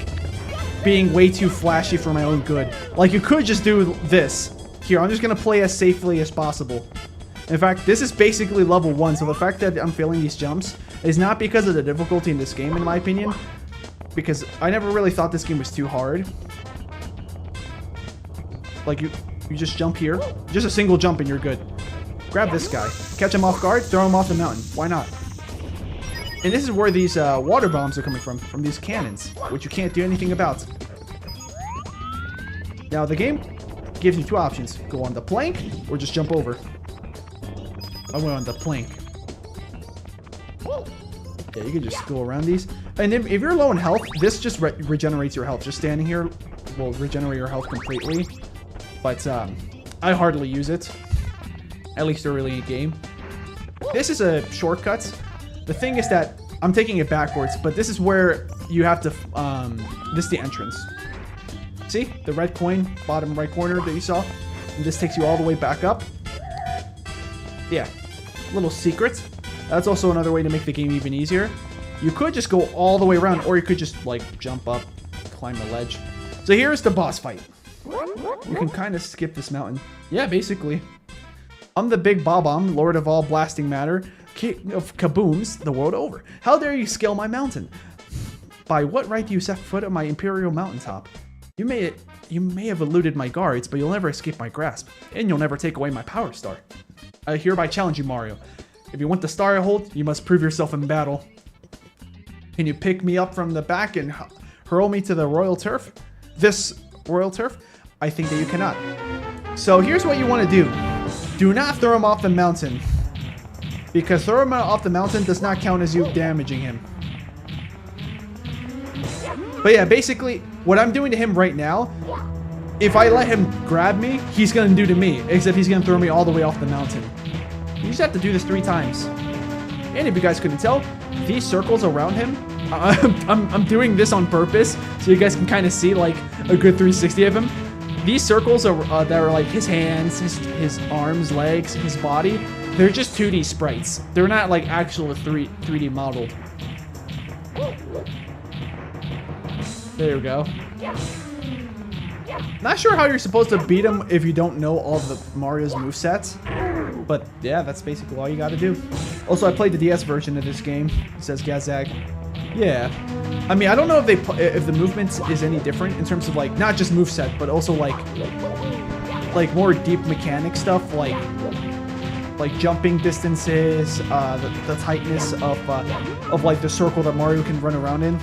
being way too flashy for my own good. Like, you could just do this. Here, I'm just going to play as safely as possible. In fact, this is basically level 1, so the fact that I'm failing these jumps is not because of the difficulty in this game, in my opinion. Because I never really thought this game was too hard. Like, you just jump here. Just a single jump and you're good. Grab this guy. Catch him off guard, throw him off the mountain. Why not? And this is where these water bombs are coming from these cannons, which you can't do anything about. Now, the game gives you two options. Go on the plank, or just jump over. I went on the plank. Yeah, you can just go around these. And if you're low in health, this just regenerates your health. Just standing here will regenerate your health completely. But I hardly use it. At least early in the game. This is a shortcut. The thing is that I'm taking it backwards, but this is where you have to, this is the entrance. See? The red coin, bottom right corner that you saw? And this takes you all the way back up. Yeah. Little secret. That's also another way to make the game even easier. You could just go all the way around, or you could just, like, jump up, climb the ledge. So here's the boss fight. You can kind of skip this mountain. Yeah, basically. I'm the big bob-omb, lord of all blasting matter, king of kabooms the world over. How dare you scale my mountain? By what right do you set foot on my imperial mountaintop? You may have eluded my guards, but you'll never escape my grasp, and you'll never take away my power star. I hereby challenge you, Mario. If you want the star I hold, you must prove yourself in battle. Can you pick me up from the back and hurl me to the royal turf? This royal turf? I think that you cannot. So here's what you want to do. Do not throw him off the mountain. Because throwing him off the mountain does not count as you damaging him. But yeah, basically, what I'm doing to him right now, if I let him grab me, he's gonna do to me, except he's gonna throw me all the way off the mountain. You just have to do this 3 times. And if you guys couldn't tell, these circles around him, I'm doing this on purpose so you guys can kind of see like a good 360 of him. These circles are that are like his hands, his arms, legs, his body. They're just 2D sprites. They're not like actual 3D modeled. There we go. Not sure how you're supposed to beat him if you don't know all of the Mario's movesets. But yeah, that's basically all you gotta do. Also, I played the DS version of this game. It says Gazag. Yeah. I mean, I don't know if if the movement is any different in terms of like, not just moveset, but also like more deep mechanic stuff, like jumping distances, the tightness of like the circle that Mario can run around in.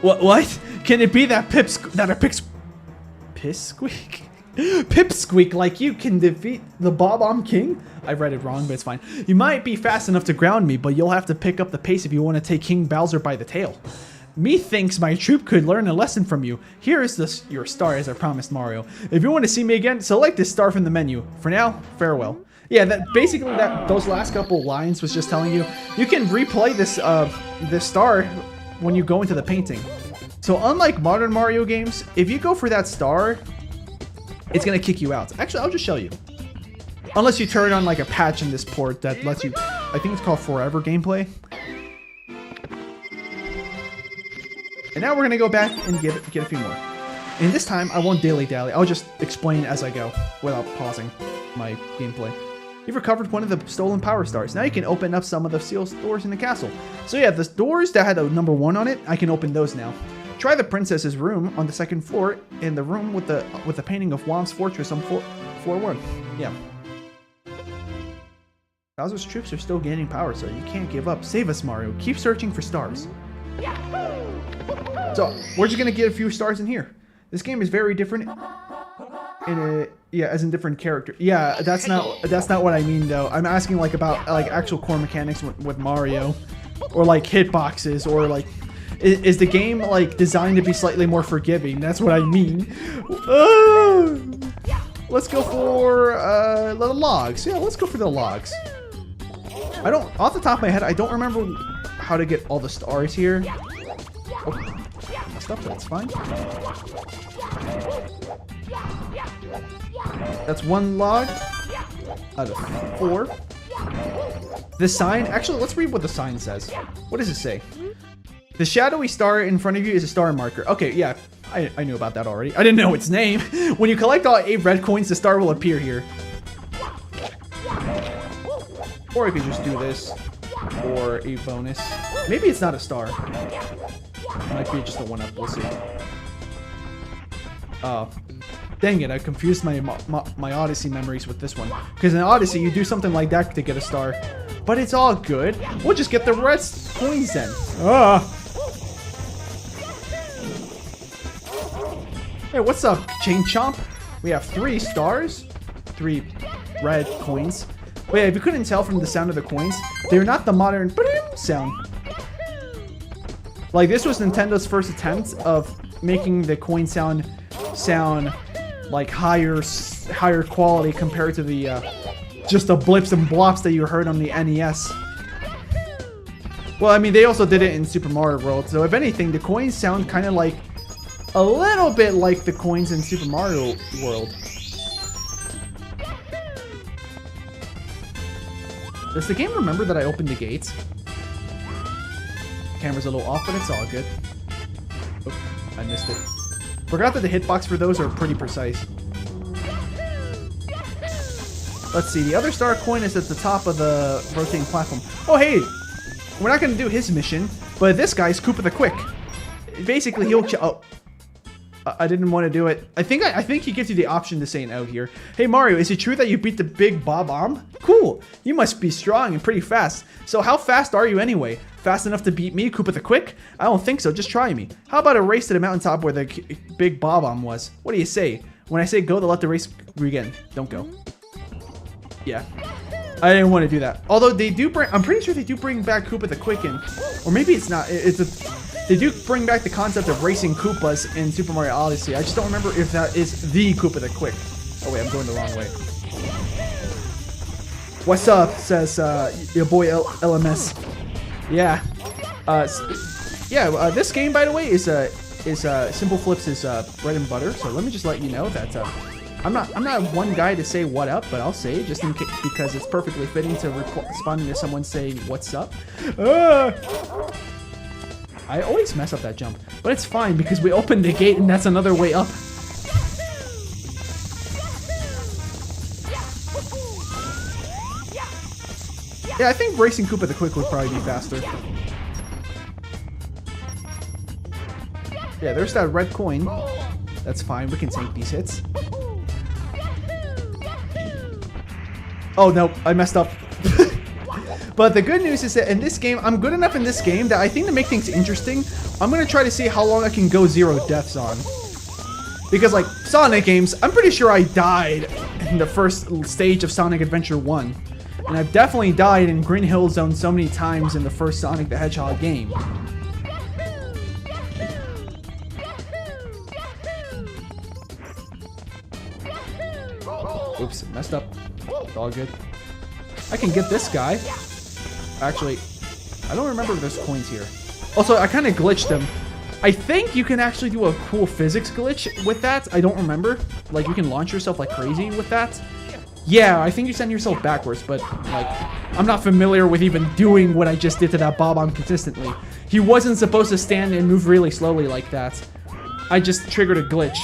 What? Can it be that Pipsqueak like you can defeat the bob-omb king? I read it wrong, but it's fine. You might be fast enough to ground me, but you'll have to pick up the pace if you want to take King Bowser by the tail. Methinks my troop could learn a lesson from you. Here is your star, as I promised Mario. If you want to see me again, select this star from the menu. For now, farewell. Yeah, those last couple lines was just telling you you can replay this star when you go into the painting. So unlike modern Mario games, if you go for that star, it's gonna kick you out. Actually, I'll just show you. Unless you turn on like a patch in this port that lets you, I think it's called Forever Gameplay. And now we're gonna go back and get a few more. And this time I won't dilly-dally. I'll just explain as I go without pausing my gameplay. You've recovered one of the stolen power stars. Now you can open up some of the sealed doors in the castle. So yeah, the doors that had a number 1 on it, I can open those now. Try the princess's room on the 2nd floor in the room with the painting of Womb's fortress on floor 1. Yeah. Bowser's troops are still gaining power, so you can't give up. Save us, Mario. Keep searching for stars. So we're just gonna get a few stars in here. This game is very different. As in different character. Yeah, that's not what I mean though. I'm asking like about like actual core mechanics with Mario, or like hitboxes, or like is the game like designed to be slightly more forgiving? That's what I mean. Let's go for the logs. Yeah, let's go for the logs. Off the top of my head, I don't remember how to get all the stars here. Oh, messed up, that's fine. That's 1 log out of 4. The sign, actually, let's read what the sign says. What does it say? The shadowy star in front of you is a star marker. Okay, yeah, I knew about that already. I didn't know its name. When you collect all 8 red coins, the star will appear here. Or I could just do this for a bonus. Maybe it's not a star. It might be just a 1-up, we'll see. Oh. Dang it, I confused my Odyssey memories with this one. Because in Odyssey, you do something like that to get a star. But it's all good. We'll just get the rest coins then. Hey, what's up, Chain Chomp? We have 3 stars. 3 red coins. But yeah, if you couldn't tell from the sound of the coins, they're not the modern sound. Like, this was Nintendo's first attempt of making the coin sound like higher quality compared to the just the blips and blops that you heard on the NES. Well, I mean, they also did it in Super Mario World, so if anything, the coins sound kind of like a little bit like the coins in Super Mario World. Does the game remember that I opened the gates? Camera's a little off, but it's all good. Oh, I missed it. Forgot that the hitbox for those are pretty precise. Let's see, the other star coin is at the top of the rotating platform. Oh, hey! We're not gonna do his mission, but this guy's Koopa the Quick. Basically, he'll I didn't want to do it. I think he gives you the option to say no here. Hey Mario, is it true that you beat the big bob-omb? Cool. You must be strong and pretty fast. So how fast are you anyway? Fast enough to beat me, Koopa the Quick? I don't think so. Just try me. How about a race to the mountaintop where the big bob-omb was? What do you say? When I say go, to let the race begin. Don't go. Yeah. I didn't want to do that. Although they do bring, I'm pretty sure they do bring back Koopa the Quicken. Or maybe it's not. They do bring back the concept of racing Koopas in Super Mario Odyssey. I just don't remember if that is the Koopa the Quick. Oh wait, I'm going the wrong way. What's up, says your boy LMS. Yeah. This game, by the way, is Simple Flips is bread and butter. So let me just let you know that I'm not one guy to say what up, but I'll say it just in case, because it's perfectly fitting to responding to someone saying what's up. I always mess up that jump, but it's fine because we opened the gate and that's another way up. Yeah, I think racing Koopa the Quick would probably be faster. Yeah, there's that red coin. That's fine, we can tank these hits. Oh no, I messed up. But the good news is that in this game, I'm good enough in this game that I think to make things interesting, I'm going to try to see how long I can go 0 deaths on. Because like Sonic games, I'm pretty sure I died in the first stage of Sonic Adventure 1. And I've definitely died in Green Hill Zone so many times in the first Sonic the Hedgehog game. Oops, messed up. It's all good. I can get this guy. Actually, I don't remember if there's coins here. Also, I kind of glitched them. I think you can actually do a cool physics glitch with that. I don't remember. Like, you can launch yourself like crazy with that. Yeah, I think you send yourself backwards, but, like, I'm not familiar with even doing what I just did to that bob-omb consistently. He wasn't supposed to stand and move really slowly like that. I just triggered a glitch.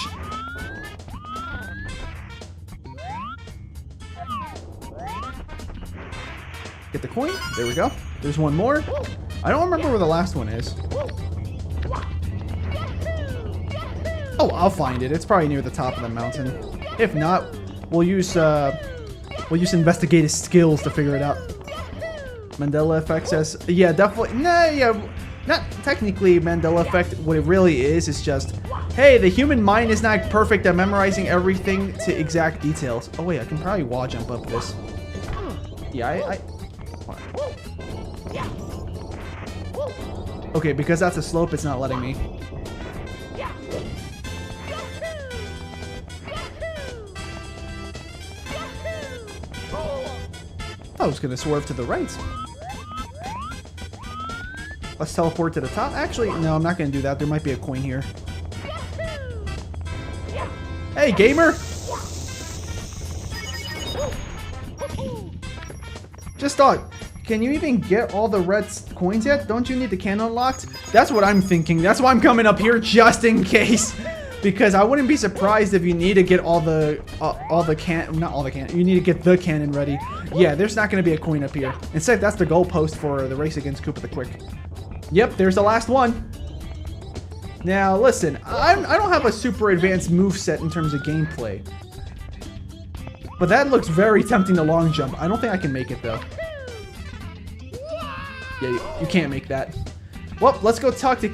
Get the coin. There we go. There's one more. I don't remember where the last one is. Oh, I'll find it. It's probably near the top of the mountain. If not, we'll use investigative skills to figure it out. Mandela effect says, yeah, definitely. Nah, yeah, not technically Mandela effect. What it really is just, hey, the human mind is not perfect at memorizing everything to exact details. Oh wait, I can probably wall jump up this. Yeah, okay, because that's a slope, it's not letting me. I was gonna swerve to the right. Let's teleport to the top. Actually, no, I'm not gonna do that. There might be a coin here. Hey, gamer! Just thought, can you even get all the red coins yet? Don't you need the cannon unlocked? That's what I'm thinking. That's why I'm coming up here just in case. Because I wouldn't be surprised if you need to get not all the cannon, you need to get the cannon ready. Yeah, there's not going to be a coin up here. Instead, that's the goalpost for the race against Koopa the Quick. Yep, there's the last one. Now, listen, I don't have a super advanced moveset in terms of gameplay. But that looks very tempting to long jump. I don't think I can make it, though. Yeah, you can't make that. Well, let's go talk to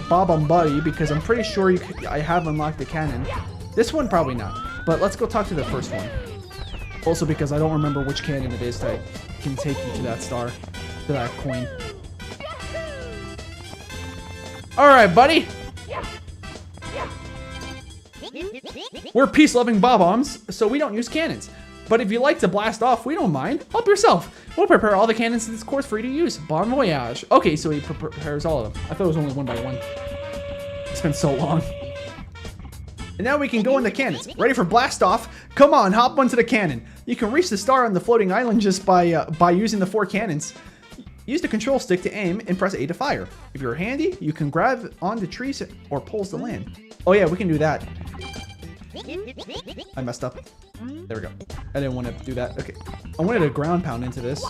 bob-omb because I'm pretty sure I have unlocked the cannon. This one, probably not. But let's go talk to the first one. Also because I don't remember which cannon it is that can take you to that star, to that coin. Alright, buddy. We're peace-loving bob-ombs, so we don't use cannons. But if you like to blast off, we don't mind. Help yourself. We'll prepare all the cannons in this course for you to use. Bon voyage. Okay, so he prepares all of them. I thought it was only one by one. It's been so long. And now we can go in the cannons. Ready for blast off? Come on, hop onto the cannon. You can reach the star on the floating island just by using the 4 cannons. Use the control stick to aim and press A to fire. If you're handy, you can grab onto trees or poles to land. Oh yeah, we can do that. I messed up. There we go. I didn't want to do that. Okay. I wanted to ground pound into this.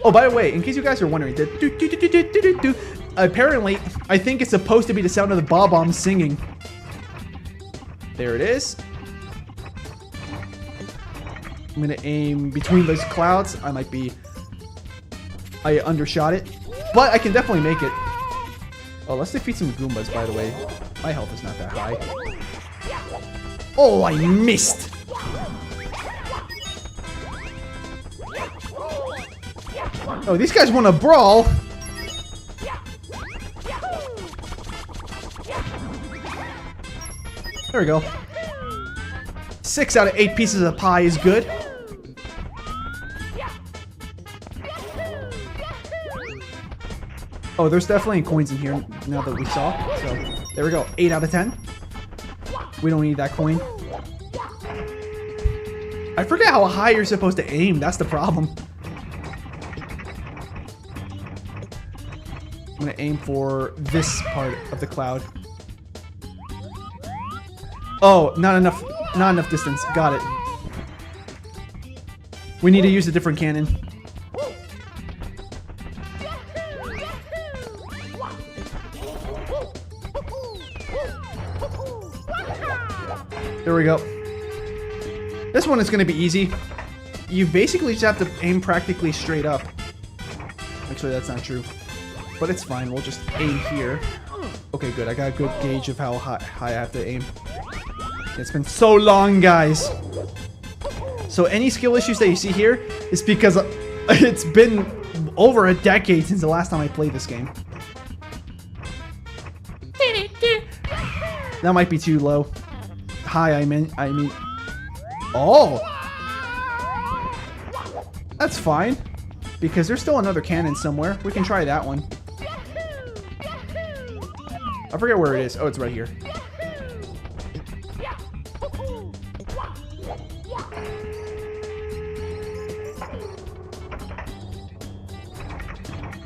Oh, by the way, in case you guys are wondering, apparently, I think it's supposed to be the sound of the bob-omb singing. There it is. I'm going to aim between those clouds. I undershot it, but I can definitely make it. Oh, let's defeat some Goombas, by the way. My health is not that high. Oh, I missed. Oh, these guys want to brawl. There we go. 6 out of 8 pieces of pie is good. Oh, there's definitely coins in here now that we saw. So, there we go. 8 out of 10. We don't need that coin. I forget how high you're supposed to aim. That's the problem. I'm going to aim for this part of the cloud. Oh, not enough distance. Got it. We need to use a different cannon. There we go. This one is going to be easy. You basically just have to aim practically straight up. Actually, that's not true. But it's fine. We'll just aim here. Okay, good. I got a good gauge of how high I have to aim. It's been so long, guys. So any skill issues that you see here is because it's been over a decade since the last time I played this game. That might be too low. High, I mean. Oh! That's fine. Because there's still another cannon somewhere. We can try that one. I forget where it is. Oh, it's right here.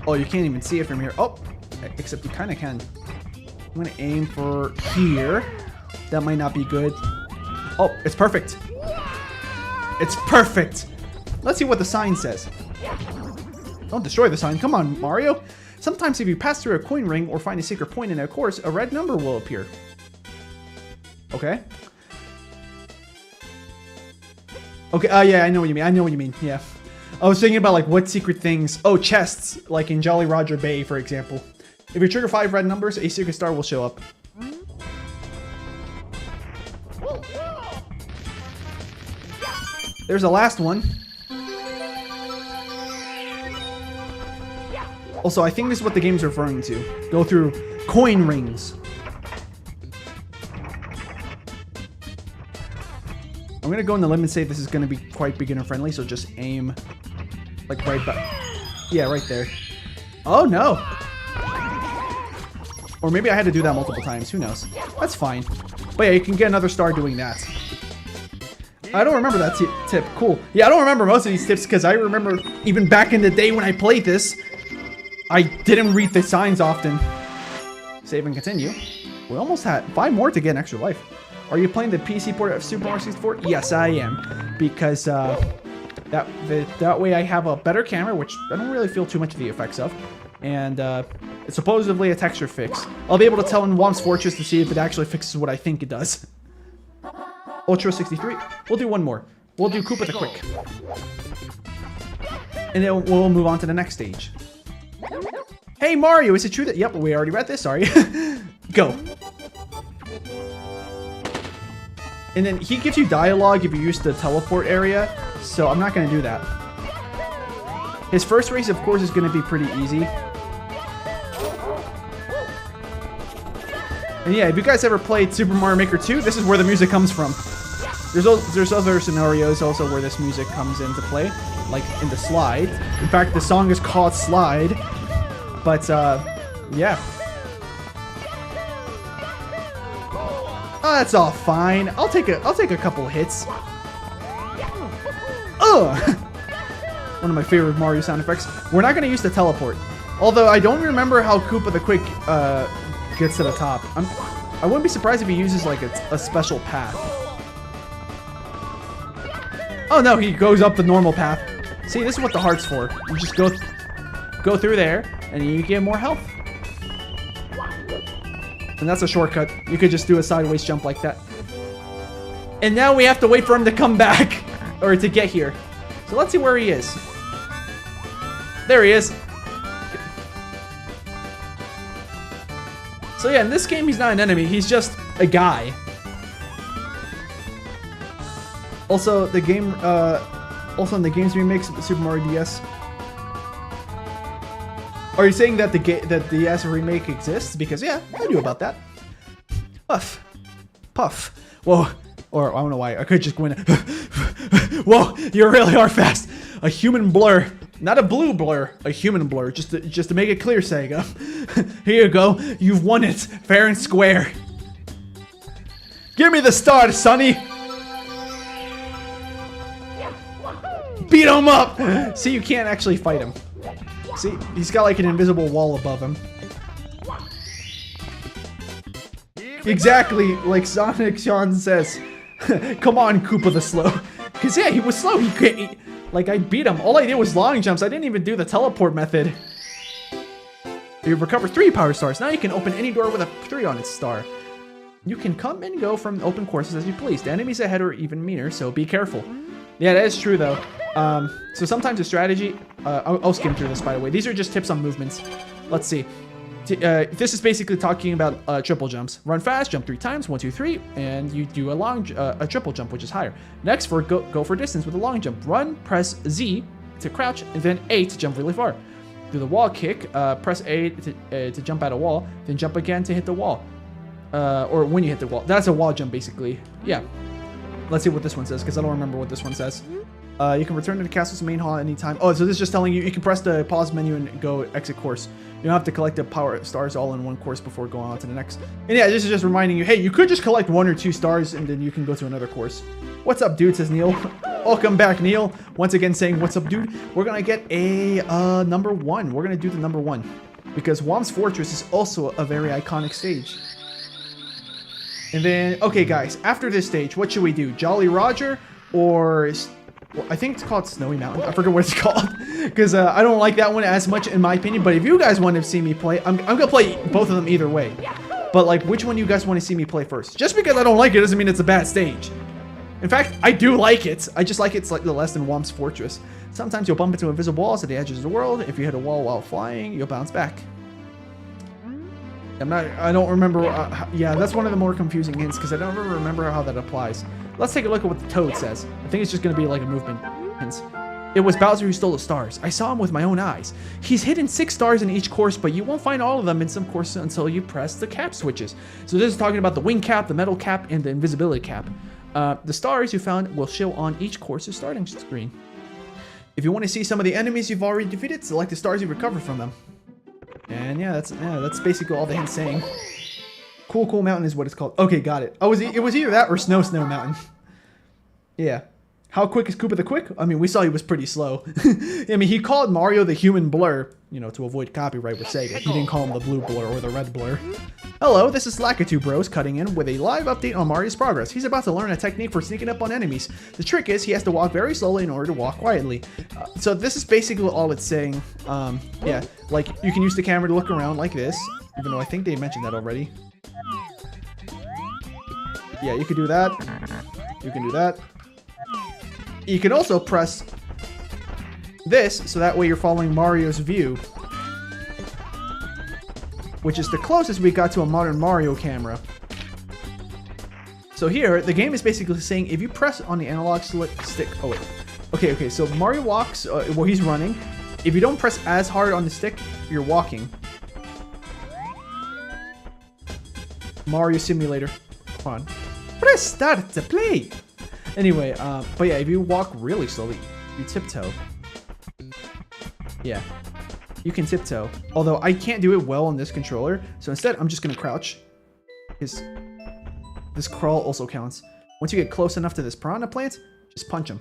Oh, you can't even see it from here. Oh, except you kind of can. I'm going to aim for here. That might not be good. Oh, it's perfect. It's perfect. Let's see what the sign says. Don't destroy the sign. Come on, Mario. Sometimes if you pass through a coin ring or find a secret point in a course, a red number will appear. Okay. Okay, yeah, I know what you mean. I know what you mean. Yeah. I was thinking about like what secret things. Oh, chests, like in Jolly Roger Bay, for example. If you trigger 5 red numbers, a secret star will show up. There's the last one. Also, I think this is what the game's referring to. Go through coin rings. I'm gonna go on the limb and say this is gonna be quite beginner friendly, so just aim like right back. Yeah, right there. Oh no! Or maybe I had to do that multiple times, who knows. That's fine. But yeah, you can get another star doing that. I don't remember that tip. Cool. Yeah, I don't remember most of these tips because I remember even back in the day when I played this, I didn't read the signs often. Save and continue. We almost had 5 more to get an extra life. Are you playing the PC port of Super Mario 64? Yes, I am. Because that way I have a better camera, which I don't really feel too much of the effects of. And it's supposedly a texture fix. I'll be able to tell in Womp's Fortress to see if it actually fixes what I think it does. Ultra 63. We'll do one more. We'll do Koopa the Quick. And then we'll move on to the next stage. Hey Mario, is it true that... Yep, we already read this, sorry. Go. And then he gives you dialogue if you use the teleport area, so I'm not going to do that. His first race, of course, is going to be pretty easy. And yeah, if you guys ever played Super Mario Maker 2, this is where the music comes from. There's other scenarios also where this music comes into play, like in the slide. In fact, the song is called Slide. But yeah. Oh, that's all fine. I'll take a couple hits. Ugh. One of my favorite Mario sound effects. We're not gonna use the teleport. Although I don't remember how Koopa the Quick gets to the top. I wouldn't be surprised if he uses like a special path. Oh no, he goes up the normal path. See, this is what the heart's for. You just go through there, and you get more health. And that's a shortcut. You could just do a sideways jump like that. And now we have to wait for him to come back, or to get here. So let's see where he is. There he is. So yeah, in this game, he's not an enemy. He's just a guy. Also, the game, also in the games remakes of the Super Mario DS, Are you saying that the as remake exists? Because yeah, I knew about that. Puff. Puff. Whoa. Or I don't know why. I could just go in. Whoa, you really are fast. A human blur. Not a blue blur, a human blur. Just to make it clear, Sega. Here you go. You've won it. Fair and square. Give me the star, Sonny. Beat him up. See, you can't actually fight him. See, he's got like an invisible wall above him. Exactly, like Sonic Sean says. Come on, Koopa the Slow. Because yeah, he was slow. Like, I beat him. All I did was long jumps. I didn't even do the teleport method. You've recovered 3 power stars. Now you can open any door with a 3 on its star. You can come and go from open courses as you please. The enemies ahead are even meaner, so be careful. Yeah, that is true, though. So sometimes the strategy... I'll skim through this, by the way. These are just tips on movements. Let's see. This is basically talking about triple jumps. Run fast, jump 3 times, 1, 2, 3, and you do a triple jump, which is higher. Next, for go for distance with a long jump. Run, press Z to crouch, and then A to jump really far. Do the wall kick, press A to jump at a wall, then jump again to hit the wall. Or when you hit the wall. That's a wall jump, basically. Yeah. Let's see what this one says, because I don't remember what this one says. You can return to the castle's main hall anytime. Oh, so this is just telling you, you can press the pause menu and go exit course. You don't have to collect the power stars all in one course before going on to the next. And yeah, this is just reminding you, hey, you could just collect 1 or 2 stars and then you can go to another course. What's up, dude, says Neil. Welcome back, Neil. Once again saying, what's up, dude? We're going to get a number 1. We're going to do the number 1. Because Womb's Fortress is also a very iconic stage. And then, okay, guys, after this stage, what should we do? Jolly Roger or... Well, I think it's called Snowy Mountain. I forget what it's called because I don't like that one as much in my opinion. But if you guys want to see me play, I'm gonna play both of them either way. But like, which one you guys want to see me play first? Just because I don't like it doesn't mean it's a bad stage. In fact, I do like it. I just like it's like the less than Womb's Fortress. Sometimes you'll bump into invisible walls at the edges of the world. If you hit a wall while flying, you'll bounce back. I don't remember. Yeah, that's one of the more confusing hints because I don't ever remember how that applies. Let's take a look at what the toad says. I think it's just going to be like a movement hints. It was Bowser who stole the stars. I saw him with my own eyes. He's hidden 6 stars in each course, but you won't find all of them in some courses until you press the cap switches. So this is talking about the wing cap, the metal cap, and the invisibility cap. The stars you found will show on each course's starting screen. If you want to see some of the enemies you've already defeated, select the stars you recovered from them. And yeah, that's basically all the hint's saying. Cool Mountain is what it's called. Okay, got it. Oh, it was either that or Snow Mountain. Yeah. How quick is Koopa the Quick? I mean, we saw he was pretty slow. I mean, he called Mario the human blur, you know, to avoid copyright with Sega. He didn't call him the blue blur or the red blur. Hello, this is Lakitu Bros cutting in with a live update on Mario's progress. He's about to learn a technique for sneaking up on enemies. The trick is he has to walk very slowly in order to walk quietly. So this is basically all it's saying. Yeah, like you can use the camera to look around like this, even though I think they mentioned that already. Yeah, you can do that. You can do that. You can also press this, so that way you're following Mario's view. Which is the closest we got to a modern Mario camera. So here, the game is basically saying if you press on the analog stick... Oh, wait. Okay, so Mario walks, well, he's running. If you don't press as hard on the stick, you're walking. Mario Simulator. Come on. Press start to play! Anyway, but yeah, if you walk really slowly, you tiptoe. Yeah, you can tiptoe. Although I can't do it well on this controller, so instead I'm just gonna crouch. Because this crawl also counts. Once you get close enough to this piranha plant, just punch him.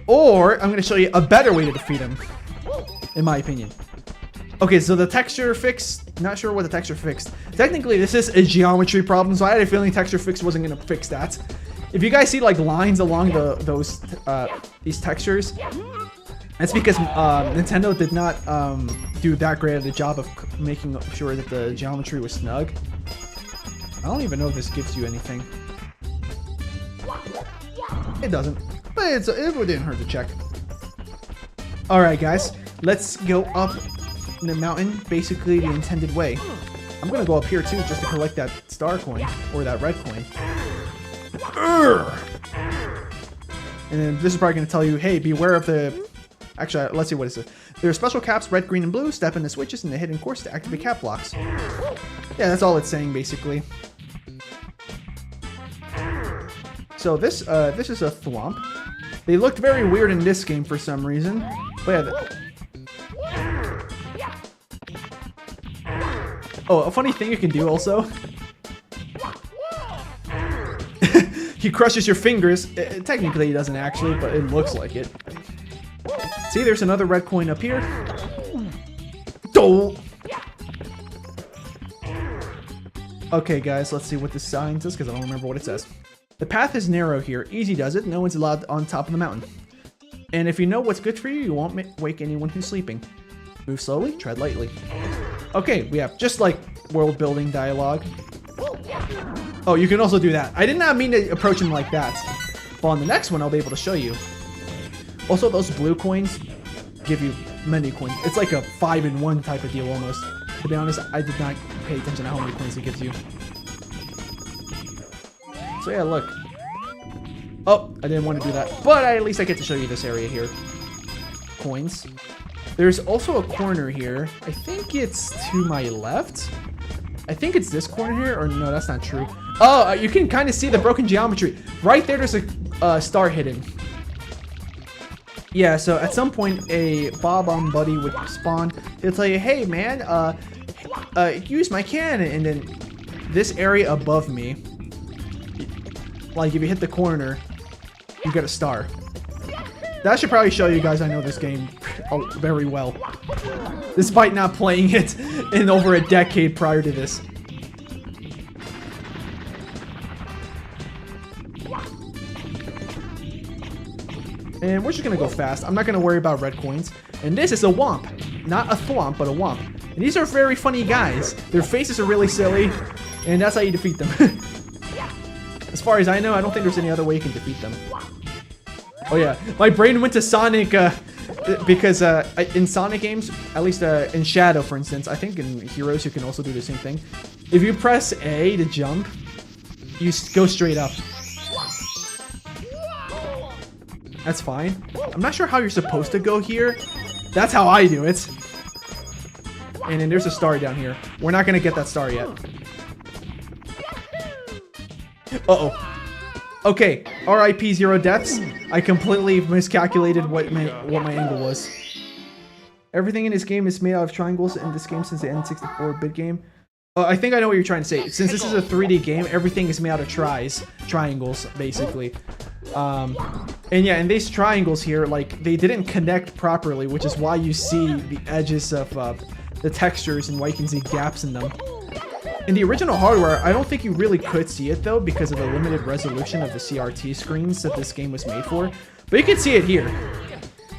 Or I'm gonna show you a better way to defeat him, in my opinion. Okay, so the texture fix, not sure what the texture fixed. Technically, this is a geometry problem, so I had a feeling texture fix wasn't gonna fix that. If you guys see like lines along these textures, that's because Nintendo did not do that great of a job of making sure that the geometry was snug. I don't even know if this gives you anything. It doesn't, but it didn't hurt to check. All right, guys, let's go up the mountain, basically the intended way. I'm gonna go up here too, just to collect that star coin or that red coin. And then this is probably going to tell you, hey, beware of the Actually, let's see what it is. There are special caps, red, green, and blue. Step in the switches in the hidden course to activate cap blocks. Yeah, that's all it's saying, basically. So this is a thwomp. They looked very weird in this game for some reason. But yeah. Oh, a funny thing you can do also. He crushes your fingers. Technically, he doesn't actually, but it looks like it. See, there's another red coin up here. Oh. Okay, guys, let's see what this sign says, because I don't remember what it says. The path is narrow here. Easy does it. No one's allowed on top of the mountain. And if you know what's good for you, you won't wake anyone who's sleeping. Move slowly, tread lightly. Okay, we have just like world building dialogue. Oh, you can also do that. I did not mean to approach him like that. But on the next one, I'll be able to show you. Also, those blue coins give you many coins. It's like a 5-in-1 type of deal almost. To be honest, I did not pay attention to how many coins it gives you. So yeah, look. Oh, I didn't want to do that. But at least I get to show you this area here. Coins. There's also a corner here. I think it's to my left. I think it's this corner here. Or no, that's not true. Oh, you can kind of see the broken geometry. Right there's a star hidden. Yeah, so at some point, a bob-omb buddy would spawn. He'll tell you, hey, man, use my cannon. And then this area above me, like if you hit the corner, you get a star. That should probably show you guys I know this game very well, despite not playing it in over a decade prior to this. And we're just gonna go fast. I'm not gonna worry about red coins. And this is a womp. Not a thwomp, but a womp. And these are very funny guys. Their faces are really silly, and that's how you defeat them. As far as I know, I don't think there's any other way you can defeat them. Oh yeah, my brain went to Sonic because in Sonic games, at least in Shadow, for instance, I think in Heroes you can also do the same thing. If you press A to jump, you go straight up. That's fine. I'm not sure how you're supposed to go here. That's how I do it. And then there's a star down here. We're not gonna get that star yet. Uh-oh. Okay, RIP 0 deaths. I completely miscalculated what my angle was. Everything in this game is made out of triangles in this game since the N64-bit game. I think I know what you're trying to say. Since this is a 3D game, everything is made out of triangles, basically. And yeah, and these triangles here, like, they didn't connect properly, which is why you see the edges of the textures and why you can see gaps in them. In the original hardware, I don't think you really could see it though because of the limited resolution of the CRT screens that this game was made for. But you can see it here.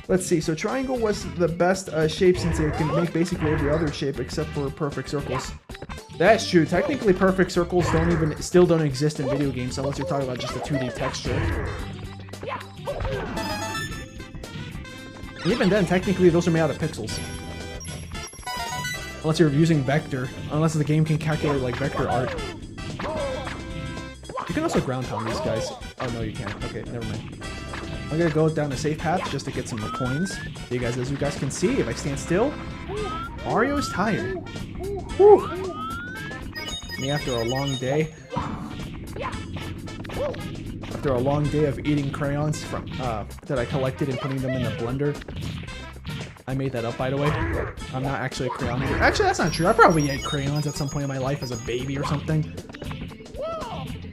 Let's see, so triangle was the best shape since it can make basically every other shape except for perfect circles. That's true. Technically, perfect circles still don't exist in video games unless you're talking about just a 2D texture. And even then, technically, those are made out of pixels. Unless you're using vector. Unless the game can calculate like vector art. You can also ground pound these guys. Oh no, you can't. Okay, never mind. I'm gonna go down a safe path just to get some coins. You guys, as you guys can see, if I stand still, Mario is tired. Whew. Me after a long day. After a long day of eating crayons from that I collected and putting them in the blender. I made that up, by the way. I'm not actually a crayon eater. Actually, that's not true. I probably ate crayons at some point in my life as a baby or something.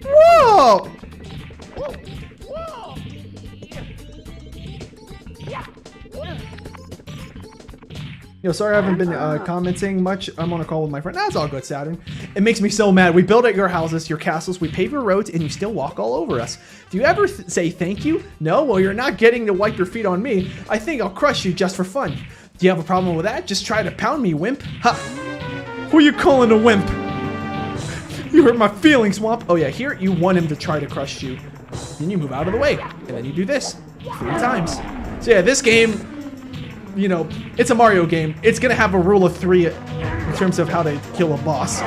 Whoa! Yo, sorry I haven't been commenting much. I'm on a call with my friend. That's all good, Saturn. It makes me so mad. We build at your houses, your castles, we pave your roads, and you still walk all over us. Do you ever say thank you? No? Well, you're not getting to wipe your feet on me. I think I'll crush you just for fun. Do you have a problem with that? Just try to pound me, wimp. Ha! Who you calling a wimp? You hurt my feelings, Womp. Oh yeah, here you want him to try to crush you. Then you move out of the way, and then you do this 3 times. So yeah, this game, you know, it's a Mario game. It's gonna have a rule of 3 in terms of how to kill a boss.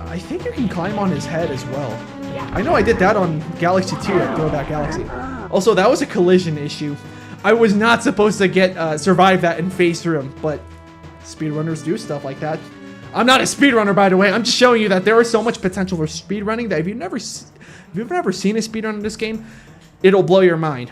I think you can climb on his head as well. I know I did that on Galaxy 2 at Throwback Galaxy. Also, that was a collision issue. I was not supposed to get survive that and phase through him, but speedrunners do stuff like that. I'm not a speedrunner, by the way. I'm just showing you that there is so much potential for speedrunning that if you've never seen a speedrun in this game, it'll blow your mind.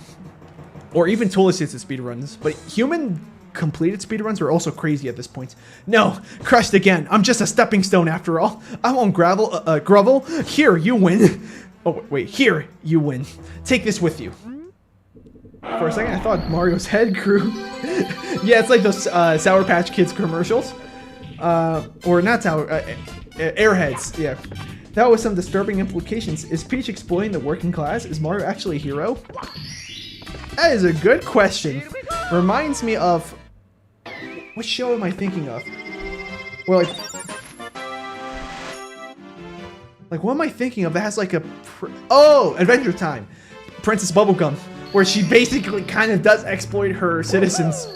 Or even tool-assisted speedruns. But human completed speedruns are also crazy at this point. No, crushed again. I'm just a stepping stone after all. I won't grovel. Here, you win. Oh, wait, here, you win. Take this with you. For a second, I thought Mario's head grew. Yeah, it's like those Sour Patch Kids commercials. Or not Sour, Airheads, yeah. That was some disturbing implications. Is Peach exploiting the working class? Is Mario actually a hero? That is a good question. Reminds me of... What show am I thinking of? Well, like what am I thinking of that has like a... Oh! Adventure Time! Princess Bubblegum. Where she basically kind of does exploit her citizens.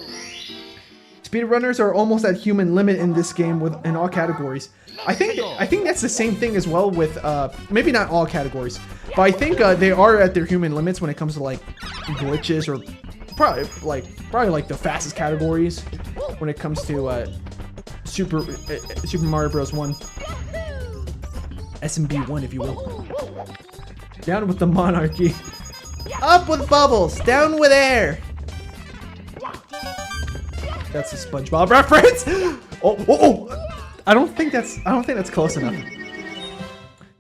Speedrunners are almost at human limit in this game in all categories. I think that's the same thing as well with maybe not all categories, but I think they are at their human limits when it comes to like glitches or probably like the fastest categories when it comes to Super Mario Bros. 1, SMB 1 if you will. Down with the monarchy, up with bubbles, down with air. That's a SpongeBob reference. Oh! I don't think that's close enough.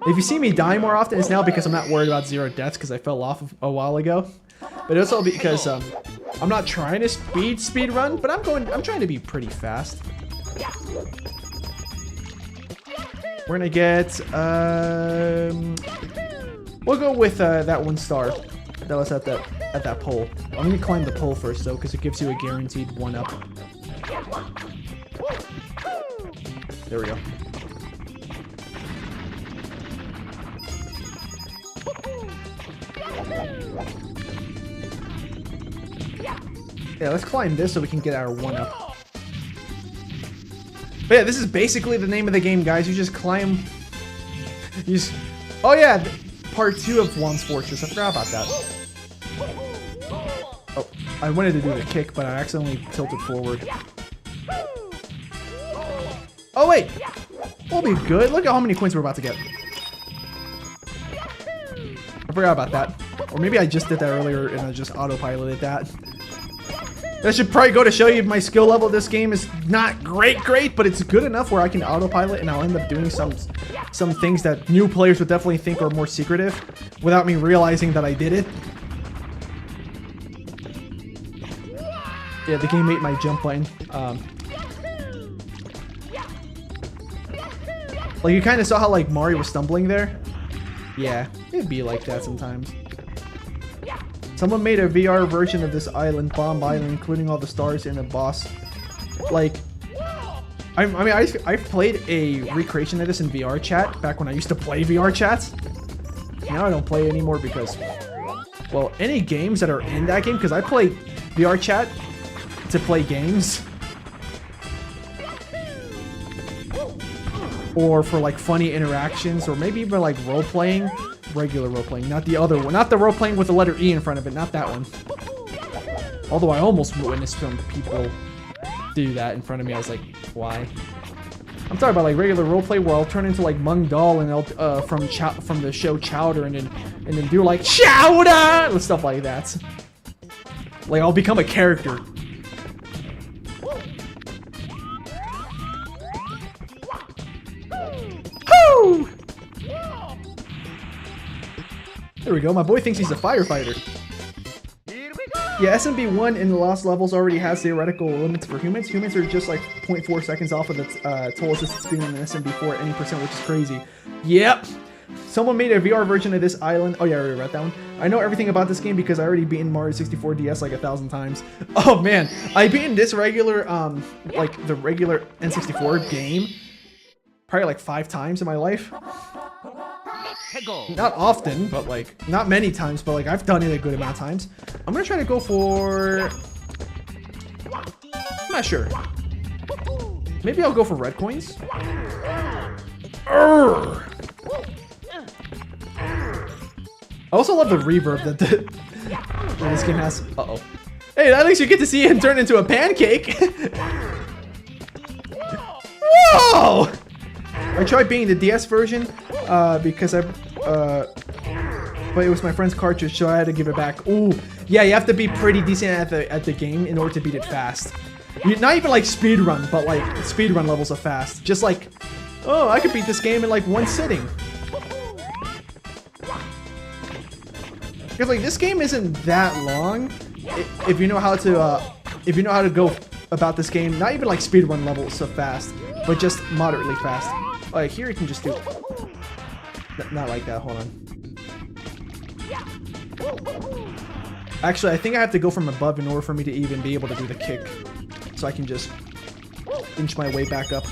If you see me die more often, it's now because I'm not worried about 0 deaths because I fell off a while ago. But it's all because I'm not trying to speed run, but I'm trying to be pretty fast. We're gonna get we'll go with that 1 star that was at that pole. I'm gonna climb the pole first though, because it gives you a guaranteed 1-up. There we go. Yeah, let's climb this so we can get our 1-up. But yeah, this is basically the name of the game, guys. You just climb. Oh yeah, part 2 of Juan's Fortress. I forgot about that. Oh, I wanted to do the kick, but I accidentally tilted forward. Oh wait, we'll be good. Look at how many coins we're about to get. I forgot about that. Or maybe I just did that earlier and I just autopiloted that. That should probably go to show you my skill level. This game is not great, but it's good enough where I can autopilot and I'll end up doing some things that new players would definitely think are more secretive without me realizing that I did it. Yeah, the game ate my jump button. Like you kind of saw how like Mario was stumbling there. Yeah, it'd be like that sometimes. Someone made a VR version of this island, Bomb Island, including all the stars and a boss. Like, I played a recreation of this in VR chat back when I used to play VR chats. Now I don't play it anymore because, well, any games that are in that game, because I play VR chat to play games. Or for like funny interactions, or maybe even like role-playing. Regular role-playing, not the other one. Not the role-playing with the letter E in front of it, not that one. Although I almost witnessed some people do that in front of me. I was like, why? I'm talking about like regular roleplay where I'll turn into like Mung Doll and I'll from the show Chowder and then do like Chowder and stuff like that. Like I'll become a character. Woo! There we go. My boy thinks he's a firefighter. Yeah, SMB1 in the lost levels already has theoretical limits for humans. Humans are just like 0.4 seconds off of the total assisted speed in SMB4 at any percent, which is crazy. Yep. Someone made a VR version of this island. Oh yeah, I already read that one. I know everything about this game because I already beaten Mario 64 DS like 1,000 times. Oh man, I beaten this regular, like the regular N64 game probably like 5 times in my life. Not often, but like, not many times, but like I've done it a good amount of times. I'm gonna try to go for... I'm not sure. Maybe I'll go for red coins. Urgh. I also love the reverb that this game has. Uh-oh. Hey, at least you get to see him turn into a pancake. Whoa! I tried being the DS version because but it was my friend's cartridge, so I had to give it back. Ooh, yeah, you have to be pretty decent at the game in order to beat it fast. Not even like speed run, but like speed run levels of fast. Just like, oh, I could beat this game in like one sitting. Because like this game isn't that long if you know how to go about this game. Not even like speed run levels of fast, but just moderately fast. Like here you can just do not like that. Hold on. Actually, I think I have to go from above in order for me to even be able to do the kick. So I can just inch my way back up.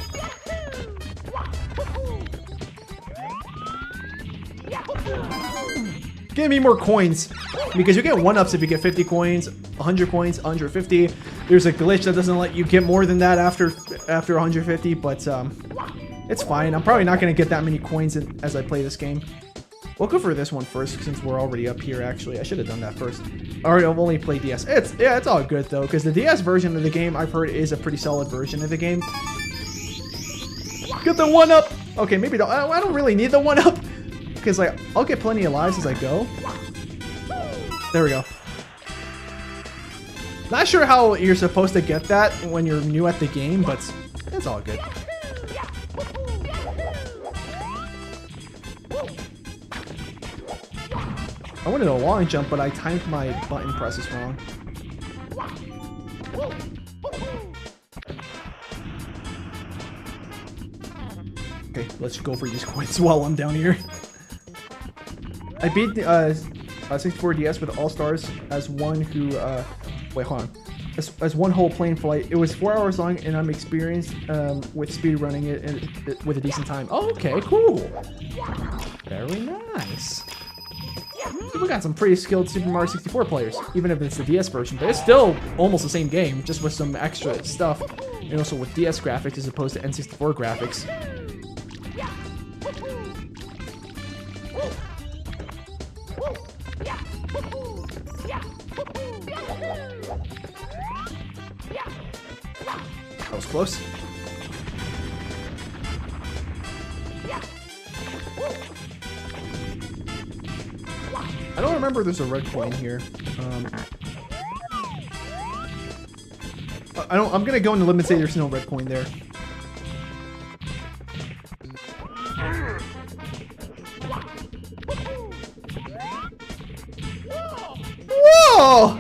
Give me more coins, because you get 1-ups if you get 50 coins, 100 coins, 150. There's a glitch that doesn't let you get more than that after 150, but it's fine. I'm probably not going to get that many coins as I play this game. We'll go for this one first, since we're already up here, actually. I should have done that first. Alright, I've only played DS. It's all good, though, because the DS version of the game, I've heard, is a pretty solid version of the game. Get the 1-up! Okay, maybe I don't really need the 1-up, because like, I'll get plenty of lives as I go. There we go. Not sure how you're supposed to get that when you're new at the game, but it's all good. I wanted a long jump, but I timed my button presses wrong. Okay, let's go for these coins while I'm down here. I beat the 64 DS with All Stars as one who wait, hold on. As one whole plane flight. It was 4 hours long, and I'm experienced with speed running it with a decent time. Oh, okay, cool. Very nice. So we got some pretty skilled Super Mario 64 players, even if it's the DS version, but it's still almost the same game, just with some extra stuff, and also with DS graphics as opposed to N64 graphics. That was close. I don't remember there's a red coin here. I'm gonna go in the limit and say there's no red coin there. Whoa!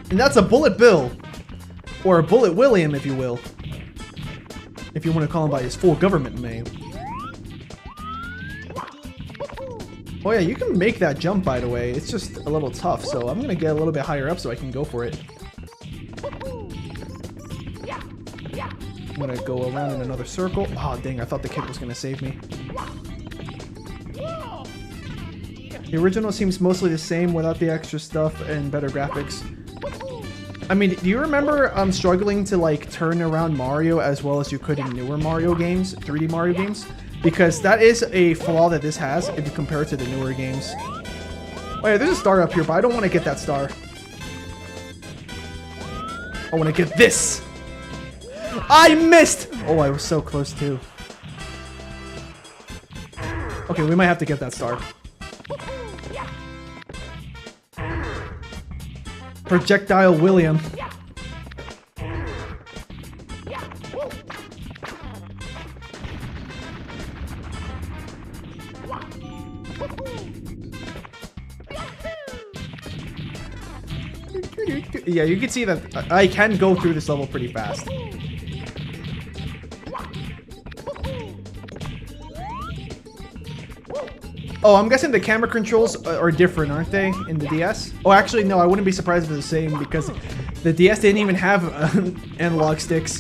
And that's a Bullet Bill. Or a Bullet William, if you will. If you want to call him by his full government name. Oh yeah, you can make that jump, by the way. It's just a little tough, so I'm gonna get a little bit higher up so I can go for it. I'm gonna go around in another circle. Oh dang, I thought the kick was gonna save me. The original seems mostly the same without the extra stuff and better graphics. I mean, do you remember struggling to like turn around Mario as well as you could in newer Mario games, 3D Mario games? Because that is a flaw that this has if you compare it to the newer games. Oh yeah, there's a star up here, but I don't want to get that star. I want to get this! I missed! Oh, I was so close too. Okay, we might have to get that star. Projectile William. Yeah, you can see that I can go through this level pretty fast. Oh, I'm guessing the camera controls are different, aren't they, in the DS? Oh, actually, no, I wouldn't be surprised if they're the same because the DS didn't even have analog sticks.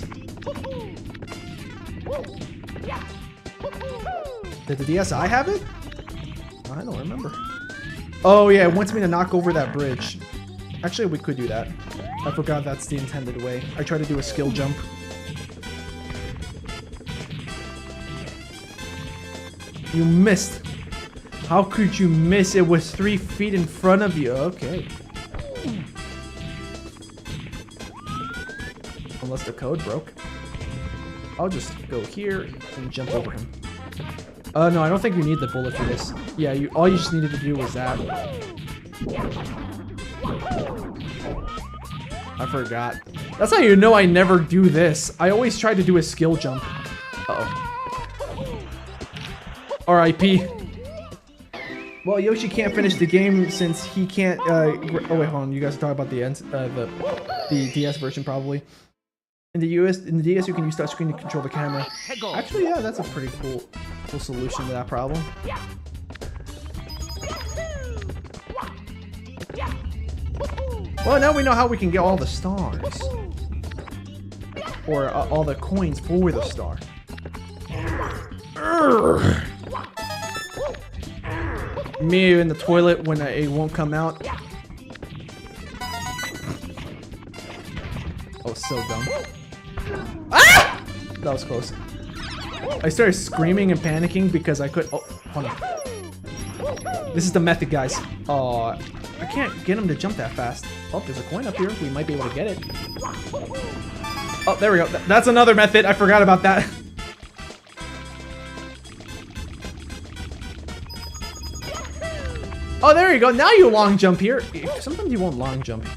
Did the DSi have it? I don't remember. Oh, yeah, it wants me to knock over that bridge. Actually, we could do that. I forgot that's the intended way. I tried to do a skill jump. You missed. How could you miss? It was 3 feet in front of you. Okay. Unless the code broke. I'll just go here and jump over him. No, I don't think you need the bullet for this. Yeah, all you just needed to do was that. I forgot. That's how you know I never do this. I always try to do a skill jump. Uh-oh. R.I.P. Well, Yoshi can't finish the game since he can't, oh wait, hold on. You guys are talking about the DS version probably. In the DS, you can use touchscreen to control the camera. Actually, yeah, that's a pretty cool solution to that problem. Well, now we know how we can get all the stars. Or all the coins for the star. Urgh. Me in the toilet when it won't come out. Oh, so dumb. Ah! That was close. I started screaming and panicking because I could. Oh, hold on. This is the method, guys. Oh, I can't get him to jump that fast. Oh, there's a coin up here. We might be able to get it. Oh, there we go. That's another method. I forgot about that. Oh, there you go. Now you long jump here. Sometimes you won't long jump.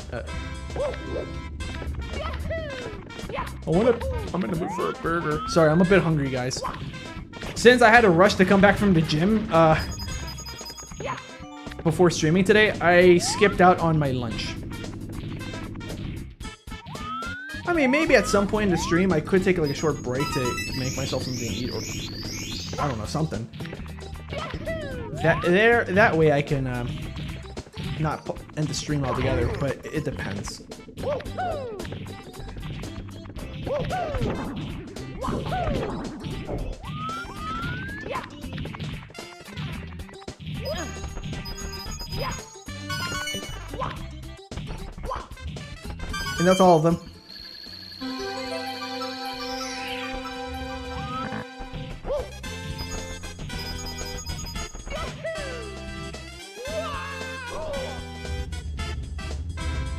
I'm in the mood for a burger. Sorry, I'm a bit hungry, guys. Since I had to rush to come back from the gym before streaming today, I skipped out on my lunch. I mean, maybe at some point in the stream, I could take like a short break to make myself something to eat, or I don't know, something. That way I can not end the stream altogether, but it depends. And that's all of them.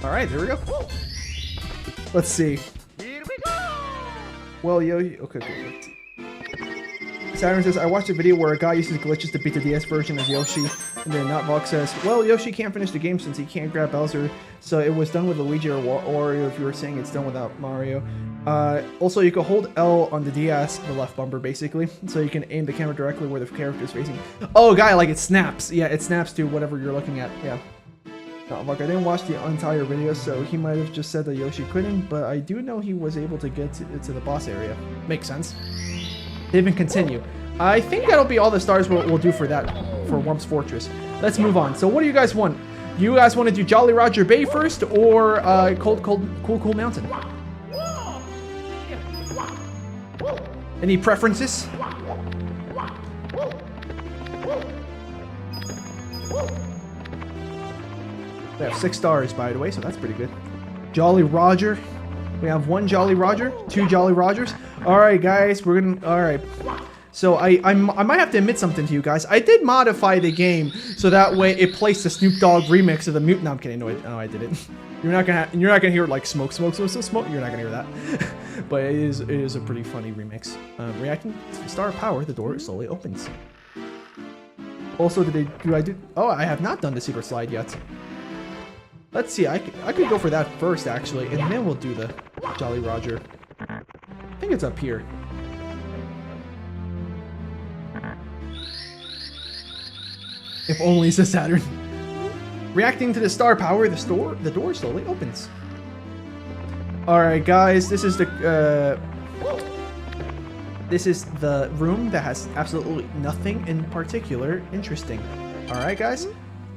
All right, there we go. Let's see. Here we go! Well, okay, good. Saturn says, I watched a video where a guy uses glitches to beat the DS version of Yoshi, and then Notbox says, well, Yoshi can't finish the game since he can't grab Bowser, so it was done with Luigi or Wario if you were saying it's done without Mario. Also, you can hold L on the DS, the left bumper, basically, so you can aim the camera directly where the character is facing. Oh, guy, like it snaps. Yeah, it snaps to whatever you're looking at, yeah. Look, I didn't watch the entire video, so he might have just said that Yoshi couldn't, but I do know he was able to get to the boss area. Makes sense. Even continue. I think that'll be all the stars we'll do for that, for Wump's Fortress. Let's move on. So what do you guys want? You guys want to do Jolly Roger Bay first, or Cool Mountain? Any preferences? We have 6 stars, by the way, so that's pretty good. Jolly Roger. We have 1 Jolly Roger, 2 Jolly Rogers. All right, guys, we're gonna. All right. So I might have to admit something to you guys. I did modify the game so that way it plays the Snoop Dogg remix of the Mute. No, I'm kidding. No, I didn't. You're not gonna hear it like smoke. You're not gonna hear that. But it is a pretty funny remix. Reacting to the star of power, the door slowly opens. Also, Oh, I have not done the secret slide yet. Let's see, I could go for that first, actually, and then we'll do the Jolly Roger. I think it's up here. If only, says Saturn. Reacting to the star power, the door slowly opens. Alright, guys, this is the room that has absolutely nothing in particular interesting. Alright, guys?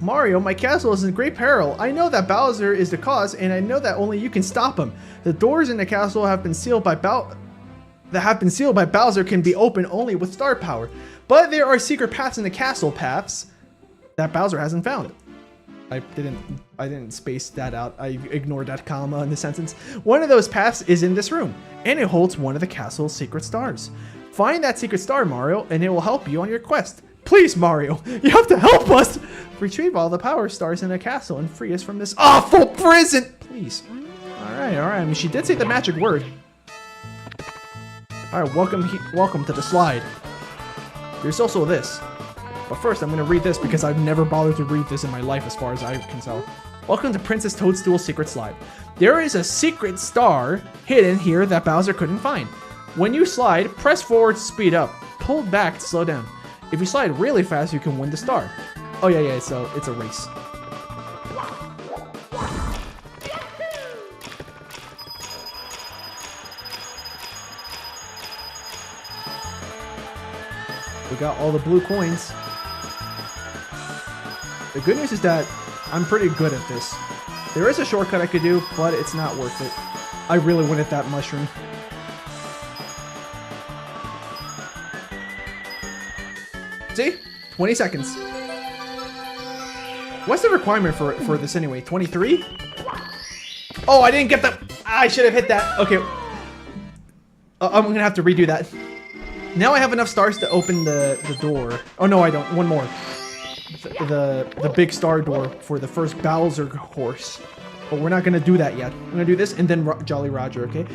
Mario, my castle is in great peril. I know that Bowser is the cause, and I know that only you can stop him. The doors in the castle have been sealed by Bowser can be opened only with star power. But there are secret paths in the castle paths that Bowser hasn't found. I didn't space that out. I ignored that comma in the sentence. One of those paths is in this room, and it holds one of the castle's secret stars. Find that secret star, Mario, and it will help you on your quest. Please, Mario, you have to help us! Retrieve all the power stars in the castle and free us from this awful prison, please. All right. I mean, she did say the magic word. All right, welcome to the slide. There's also this. But first, I'm going to read this because I've never bothered to read this in my life as far as I can tell. Welcome to Princess Toadstool's secret slide. There is a secret star hidden here that Bowser couldn't find. When you slide, press forward to speed up. Pull back to slow down. If you slide really fast, you can win the star. Oh yeah, so it's a race. We got all the blue coins. The good news is that I'm pretty good at this. There is a shortcut I could do, but it's not worth it. I really wanted that mushroom. See? 20 seconds. What's the requirement for this anyway? 23? Oh, I didn't get the... I should have hit that. Okay. I'm going to have to redo that. Now I have enough stars to open the door. Oh, no, I don't. One more. The big star door for the first Bowser horse. But we're not going to do that yet. I'm going to do this and then Jolly Roger, okay?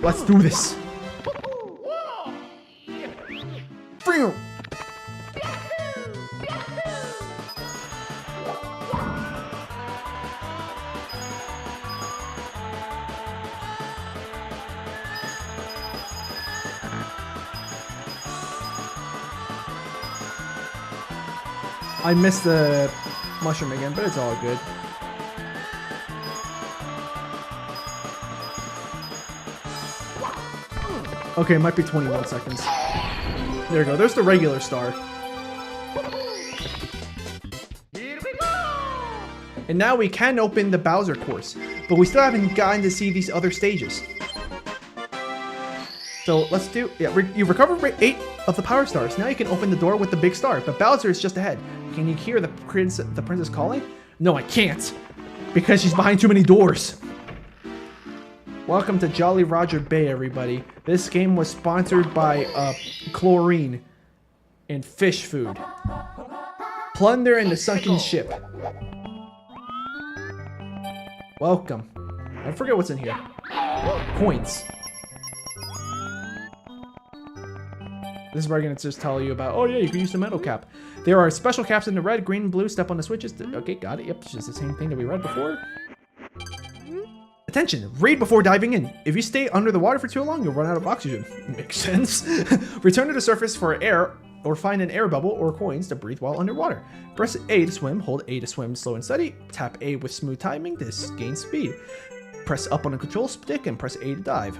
Let's do this. Frew! I missed the mushroom again, but it's all good. Okay, it might be 21 seconds. There we go. There's the regular star. And now we can open the Bowser course, but we still haven't gotten to see these other stages. So let's do, you recovered 8 of the power stars. Now you can open the door with the big star, but Bowser is just ahead. Can you hear the princess calling? No, I can't, because she's behind too many doors. Welcome to Jolly Roger Bay, everybody. This game was sponsored by chlorine and fish food. Plunder in the sunken ship. Welcome. I forget what's in here. Coins. This is where I'm going to just tell you about, oh yeah, you can use the metal cap. There are special caps in the red, green, blue. Step on the switches. Okay, got it. Yep, it's just the same thing that we read before. Attention, read before diving in. If you stay under the water for too long, you'll run out of oxygen. Makes sense. Return to the surface for air, or find an air bubble or coins to breathe while underwater. Press A to swim, hold A to swim slow and steady. Tap A with smooth timing to gain speed. Press up on the control stick and press A to dive.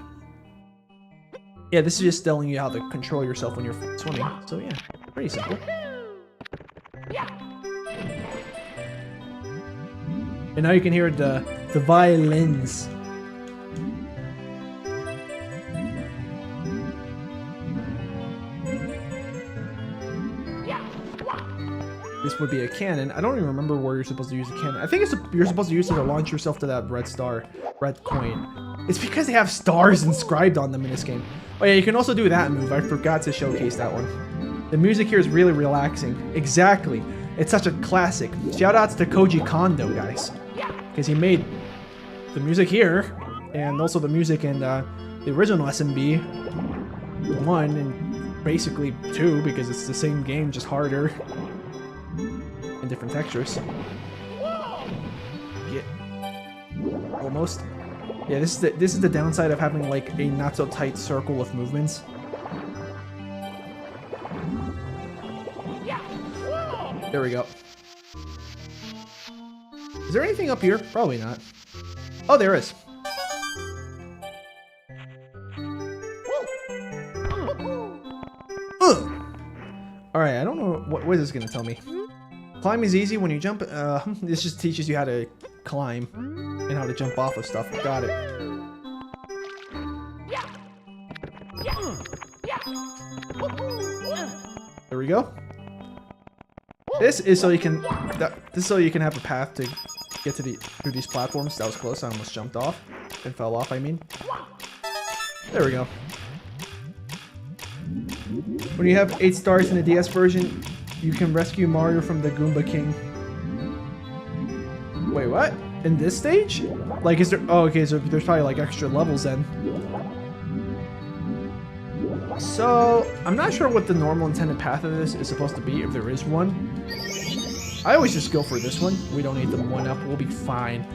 Yeah, this is just telling you how to control yourself when you're swimming. So yeah, pretty simple. And now you can hear the violins. This would be a cannon. I don't even remember where you're supposed to use a cannon. I think you're supposed to use it to launch yourself to that red star, red coin. It's because they have stars inscribed on them in this game. Oh yeah, you can also do that move. I forgot to showcase that one. The music here is really relaxing. Exactly. It's such a classic. Shoutouts to Koji Kondo, guys. Because he made the music here, and also the music in the original SMB 1 and basically 2, because it's the same game, just harder and different textures. Yeah, almost. Yeah, this is the downside of having like a not so tight circle of movements. There we go. Is there anything up here? Probably not. Oh, there is. Alright, I don't know what is this gonna tell me. Climb is easy when you jump. This just teaches you how to climb and how to jump off of stuff. Got it. There we go. This is so you can. This is so you can have a path to get to through these platforms. That was close. I almost jumped off and fell off. I mean. There we go. When you have 8 stars in the DS version, You can rescue Mario from the Goomba King. Wait, what? In this stage? Like, is there... Oh, okay, so there's probably, like, extra levels then. So, I'm not sure what the normal intended path of this is supposed to be, if there is one. I always just go for this one. We don't need the 1-up. We'll be fine.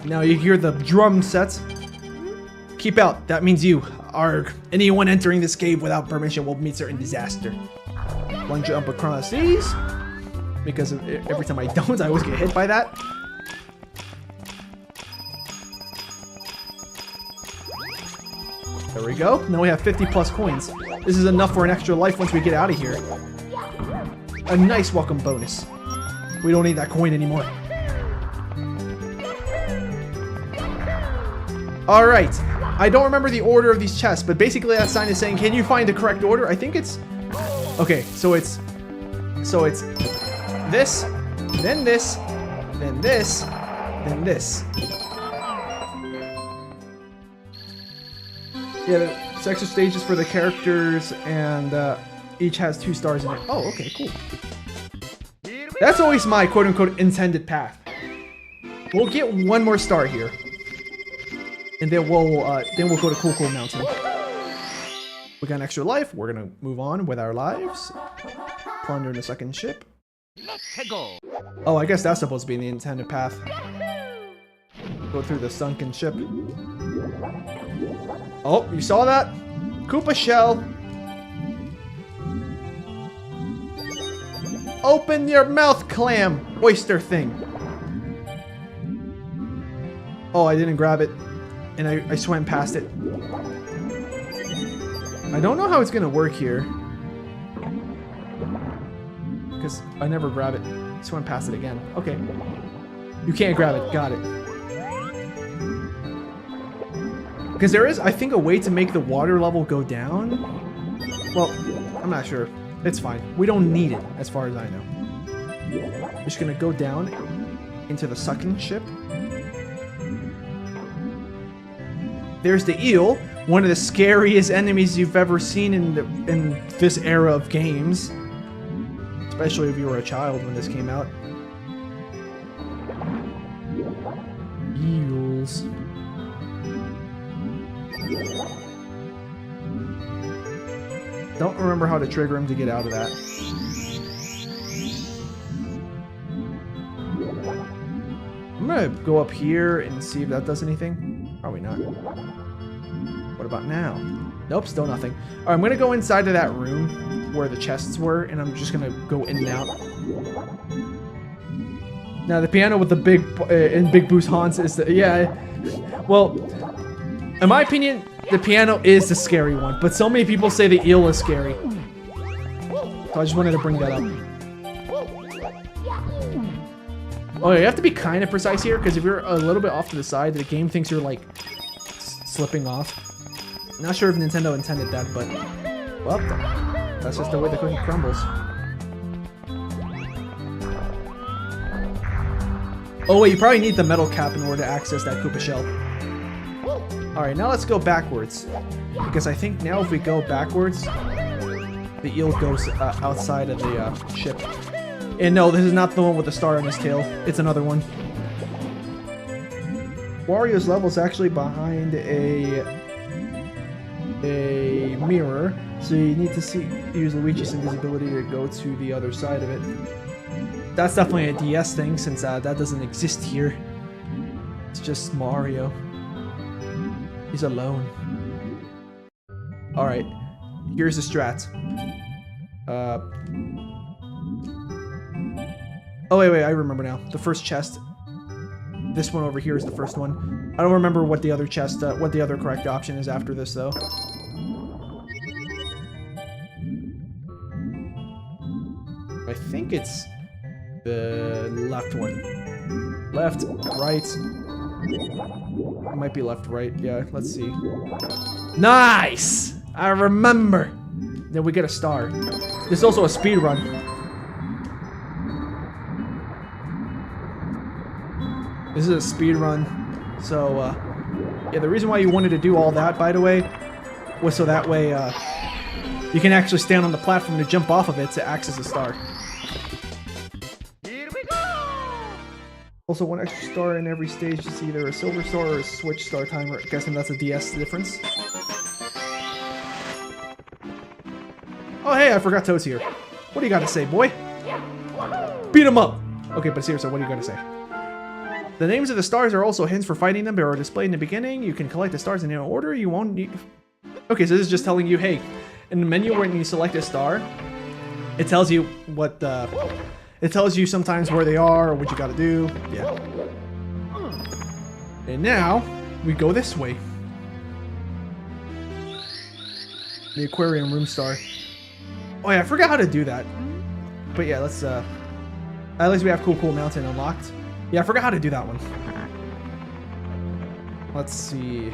Now you hear the drum sets. Keep out. That means you. Arg. Anyone entering this cave without permission will meet certain disaster. One jump across these. Because every time I don't, I always get hit by that. There we go. Now we have 50 plus coins. This is enough for an extra life once we get out of here. A nice welcome bonus. We don't need that coin anymore. Alright. I don't remember the order of these chests, but basically that sign is saying, can you find the correct order? I think it's... Okay, so it's this, then this, then this, then this. Yeah, it's extra stages for the characters, and each has 2 stars in it. Oh, okay, cool. That's always my quote-unquote intended path. We'll get 1 more star here, and then we'll go to Cool Cool Mountain. We got an extra life. We're gonna move on with our lives. Plunder the second ship. Let's go. Oh, I guess that's supposed to be the intended path. Go through the sunken ship. Oh, you saw that? Koopa shell. Open your mouth, clam. Oyster thing. Oh, I didn't grab it. And I swam past it. I don't know how it's gonna work here. Because I never grab it. Swim past it again. Okay. You can't grab it. Got it. Because there is, I think, a way to make the water level go down. Well, I'm not sure. It's fine. We don't need it, as far as I know. Just gonna go down into the sucking ship. There's the eel, one of the scariest enemies you've ever seen in this era of games. Especially if you were a child when this came out. Eels. Don't remember how to trigger him to get out of that. I'm gonna go up here and see if that does anything. Probably not. What about now? Nope, still nothing. Alright, I'm gonna go inside of that room where the chests were, and I'm just gonna go in and out. Now, the piano with the big, in Big Boo's haunts is the, yeah, well, in my opinion, the piano is the scary one, but so many people say the eel is scary. So I just wanted to bring that up. Oh, you have to be kind of precise here, because if you're a little bit off to the side, the game thinks you're, like, slipping off. Not sure if Nintendo intended that, but, well, that's just the way the cookie crumbles. Oh wait, you probably need the metal cap in order to access that Koopa shell. Alright, now let's go backwards. Because I think now if we go backwards, the eel goes outside of the ship. And no, this is not the one with the star on his tail. It's another one. Wario's level is actually behind a mirror, so you need to use Luigi's invisibility to go to the other side of it. That's definitely a DS thing, since that doesn't exist here. It's just Mario. He's alone. Alright, here's the strat. Oh wait, I remember now. The first chest. This one over here is the first one. I don't remember what the other chest, what the other correct option is after this though. I think it's the left one. Left, right. It might be left, right. Yeah, let's see. Nice! I remember. Then we get a star. There's also a speed run. This is a speed run. So, yeah, the reason why you wanted to do all that, by the way, was so that way you can actually stand on the platform to jump off of it to access a star. Here we go! Also, one extra star in every stage is either a silver star or a switch star timer. Guessing that's a DS difference. Oh, hey, I forgot Toad's here. What do you got to say, boy? Beat him up! Okay, but seriously, what do you got to say? The names of the stars are also hints for fighting them, but are displayed in the beginning. You can collect the stars in any order. You won't need... Okay, so this is just telling you, hey, in the menu when you select a star, it tells you what it tells you sometimes where they are or what you gotta do. Yeah. And now, we go this way. The aquarium room star. Oh yeah, I forgot how to do that. But yeah, let's, at least we have Cool Mountain unlocked. Yeah, I forgot how to do that one. Let's see.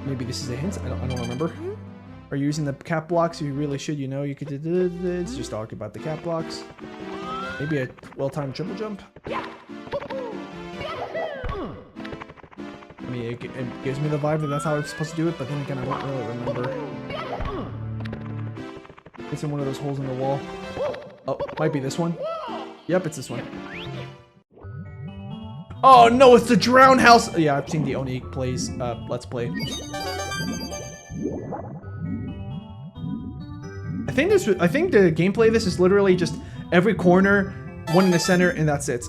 Maybe this is a hint. I don't remember. Are you using the cap blocks? You really should. You know you could. It's just talk about the cap blocks. Maybe a well-timed triple jump. I mean, it gives me the vibe that that's how I'm supposed to do it, but then again, I don't really remember. It's in one of those holes in the wall. Oh, might be this one. Yep, it's this one. Oh no, it's the Drown House! Yeah, I've seen the Oni plays, Let's Play. I think the gameplay of this is literally just every corner, one in the center, and that's it.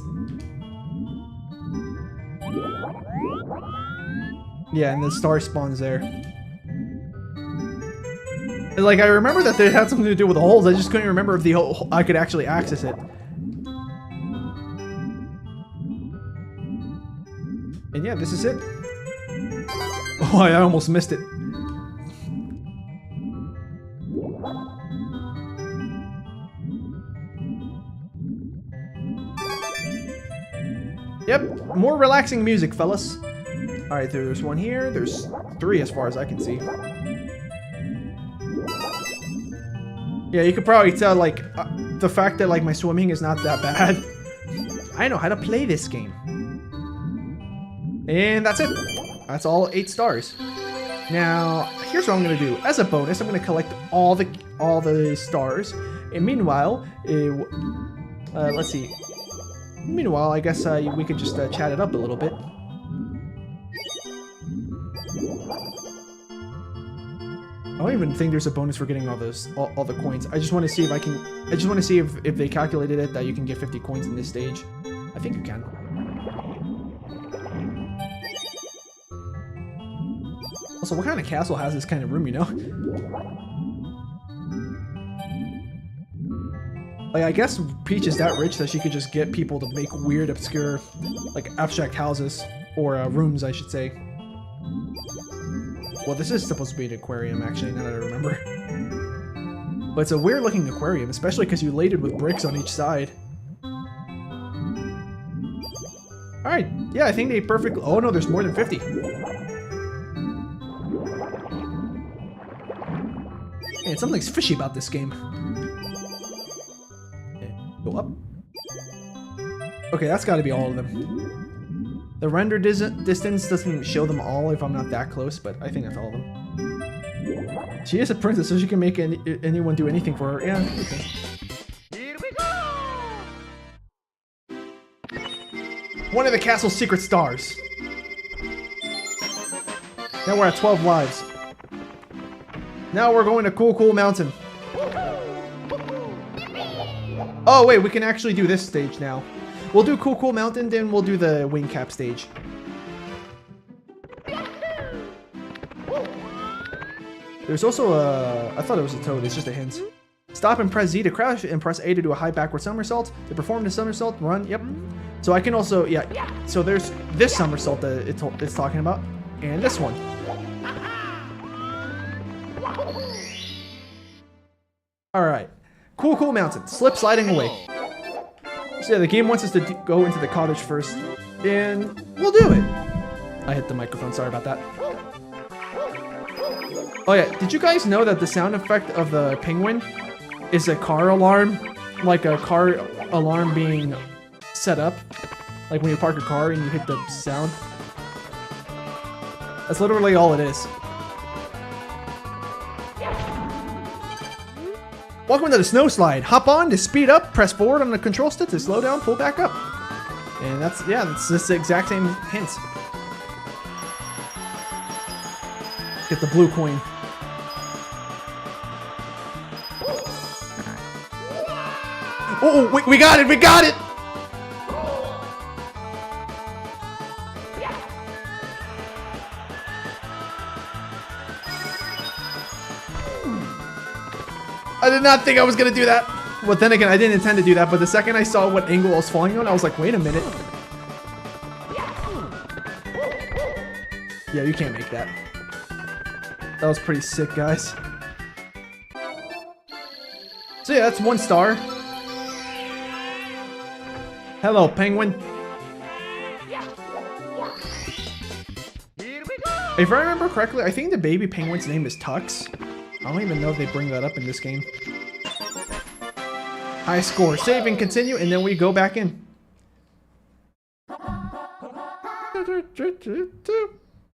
Yeah, and the star spawns there. And like, I remember that they had something to do with the holes, I just couldn't remember if the hole, I could actually access it. And yeah, this is it. Oh, I almost missed it. Yep, more relaxing music, fellas. Alright, there's one here. There's 3 as far as I can see. Yeah, you could probably tell, like, the fact that, like, my swimming is not that bad. I know how to play this game. And that's it. That's all 8 stars. Now, here's what I'm gonna do. As a bonus, I'm gonna collect all the stars. And meanwhile, let's see. Meanwhile, I guess we could just chat it up a little bit. I don't even think there's a bonus for getting all the coins. I just want to see if I can. I just want to see if they calculated it that you can get 50 coins in this stage. I think you can. Also, what kind of castle has this kind of room, you know? Like, I guess Peach is that rich that she could just get people to make weird, obscure, like, abstract houses. Or rooms, I should say. Well, this is supposed to be an aquarium, actually, now that I remember. But it's a weird-looking aquarium, especially because you laid it with bricks on each side. Alright, yeah, I think they perfectly... Oh, no, there's more than 50. Man, something's fishy about this game. Okay, go up. Okay, that's gotta be all of them. The render distance doesn't show them all if I'm not that close, but I think that's all of them. She is a princess, so she can make anyone do anything for her. Yeah, okay. Here we go! One of the castle's secret stars. Now we're at 12 lives. Now we're going to Cool Mountain. Oh wait, we can actually do this stage now. We'll do Cool Mountain, then we'll do the wing cap stage. There's also a... I thought it was a toad, it's just a hint. Stop and press Z to crash, and press A to do a high backward somersault. To perform the somersault, run, yep. So I can also, yeah, so there's this somersault that it's talking about, and this one. Alright, Cool Mountain, slip sliding away. So yeah, the game wants us to go into the cottage first, and we'll do it. I hit the microphone, sorry about that. Oh yeah, did you guys know that the sound effect of the penguin is a car alarm? Like a car alarm being set up? Like when you park your car and you hit the sound. That's literally all it is. Welcome to the snow slide. Hop on to speed up, press forward on the control stick to slow down, pull back up. And that's just the exact same hints. Get the blue coin. Oh, we got it, we got it! I did not think I was gonna do that. Well, then again, I didn't intend to do that, but the second I saw what angle I was falling on, I was like, wait a minute. Yeah, you can't make that. That was pretty sick, guys. So yeah, that's 1 star. Hello, penguin. Here we go. If I remember correctly, I think the baby penguin's name is Tux. I don't even know if they bring that up in this game. High score. Save and continue, and then we go back in.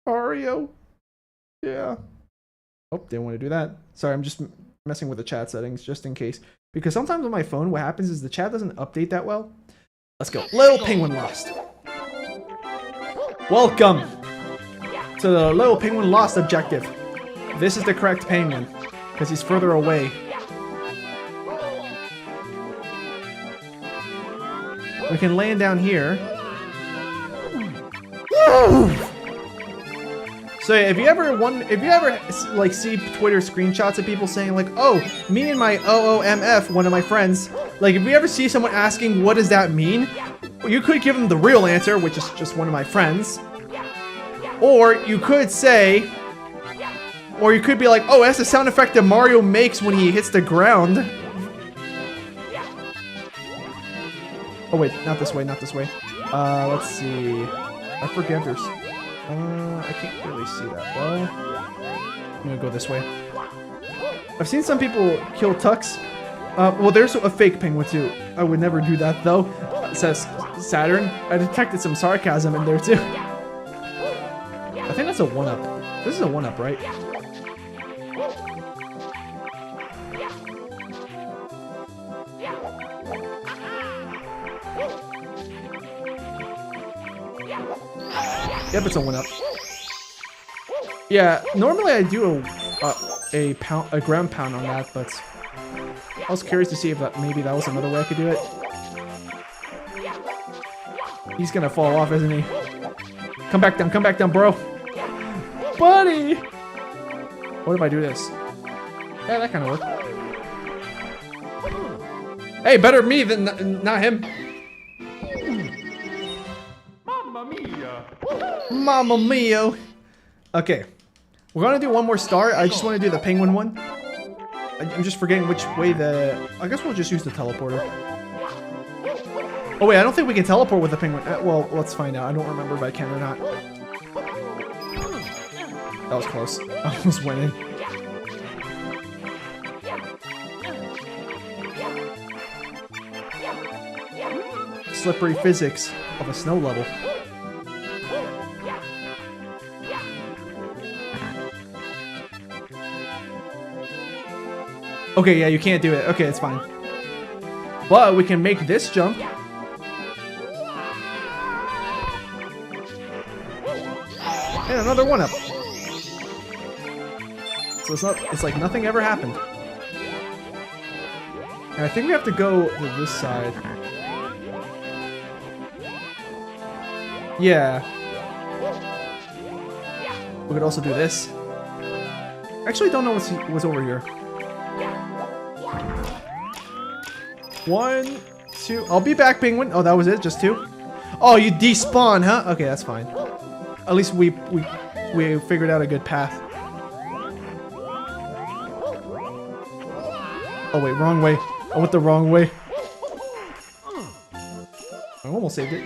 Mario. Yeah. Oh, didn't want to do that. Sorry, I'm just messing with the chat settings just in case. Because sometimes on my phone, what happens is the chat doesn't update that well. Let's go. Little penguin lost. Welcome to the little penguin lost objective. This is the correct penguin because he's further away. We can land down here. So yeah, if you ever like see Twitter screenshots of people saying like, "Oh, me and my OOMF, one of my friends," like if you ever see someone asking what does that mean, you could give them the real answer, which is just one of my friends, or you could say, or you could be like, "Oh, that's the sound effect that Mario makes when he hits the ground." Oh wait, not this way, not this way. Let's see. I forget there's. I can't really see that well. I'm gonna go this way. I've seen some people kill Tux. Well, there's a fake penguin too. I would never do that though. It says Saturn. I detected some sarcasm in there too. I think that's a 1-up. This is a 1-up, right? Yep, it's a 1-up. Yeah, normally I do a ground pound on that, but I was curious to see if maybe that was another way I could do it. He's gonna fall off, isn't he? Come back down, bro. Buddy! What if I do this? Yeah, that kind of worked. Hey, better me than not him. Mamma mia. Mamma mia. Okay. We're gonna do one more star. I just want to do the penguin one. I'm just forgetting which way the... I guess we'll just use the teleporter. Oh wait, I don't think we can teleport with the penguin. Well, let's find out. I don't remember if I can or not. That was close. I almost went in. Slippery physics of a snow level. Okay, yeah, you can't do it. Okay, it's fine. But we can make this jump. And another 1-up. So it's like nothing ever happened. And I think we have to go to this side. Yeah. We could also do this. Actually, don't know what's over here. 1, 2. I'll be back, penguin. Oh, that was it? Just 2? Oh, you despawn, huh? Okay, that's fine. At least we figured out a good path. Oh wait, wrong way. I went the wrong way. I almost saved it.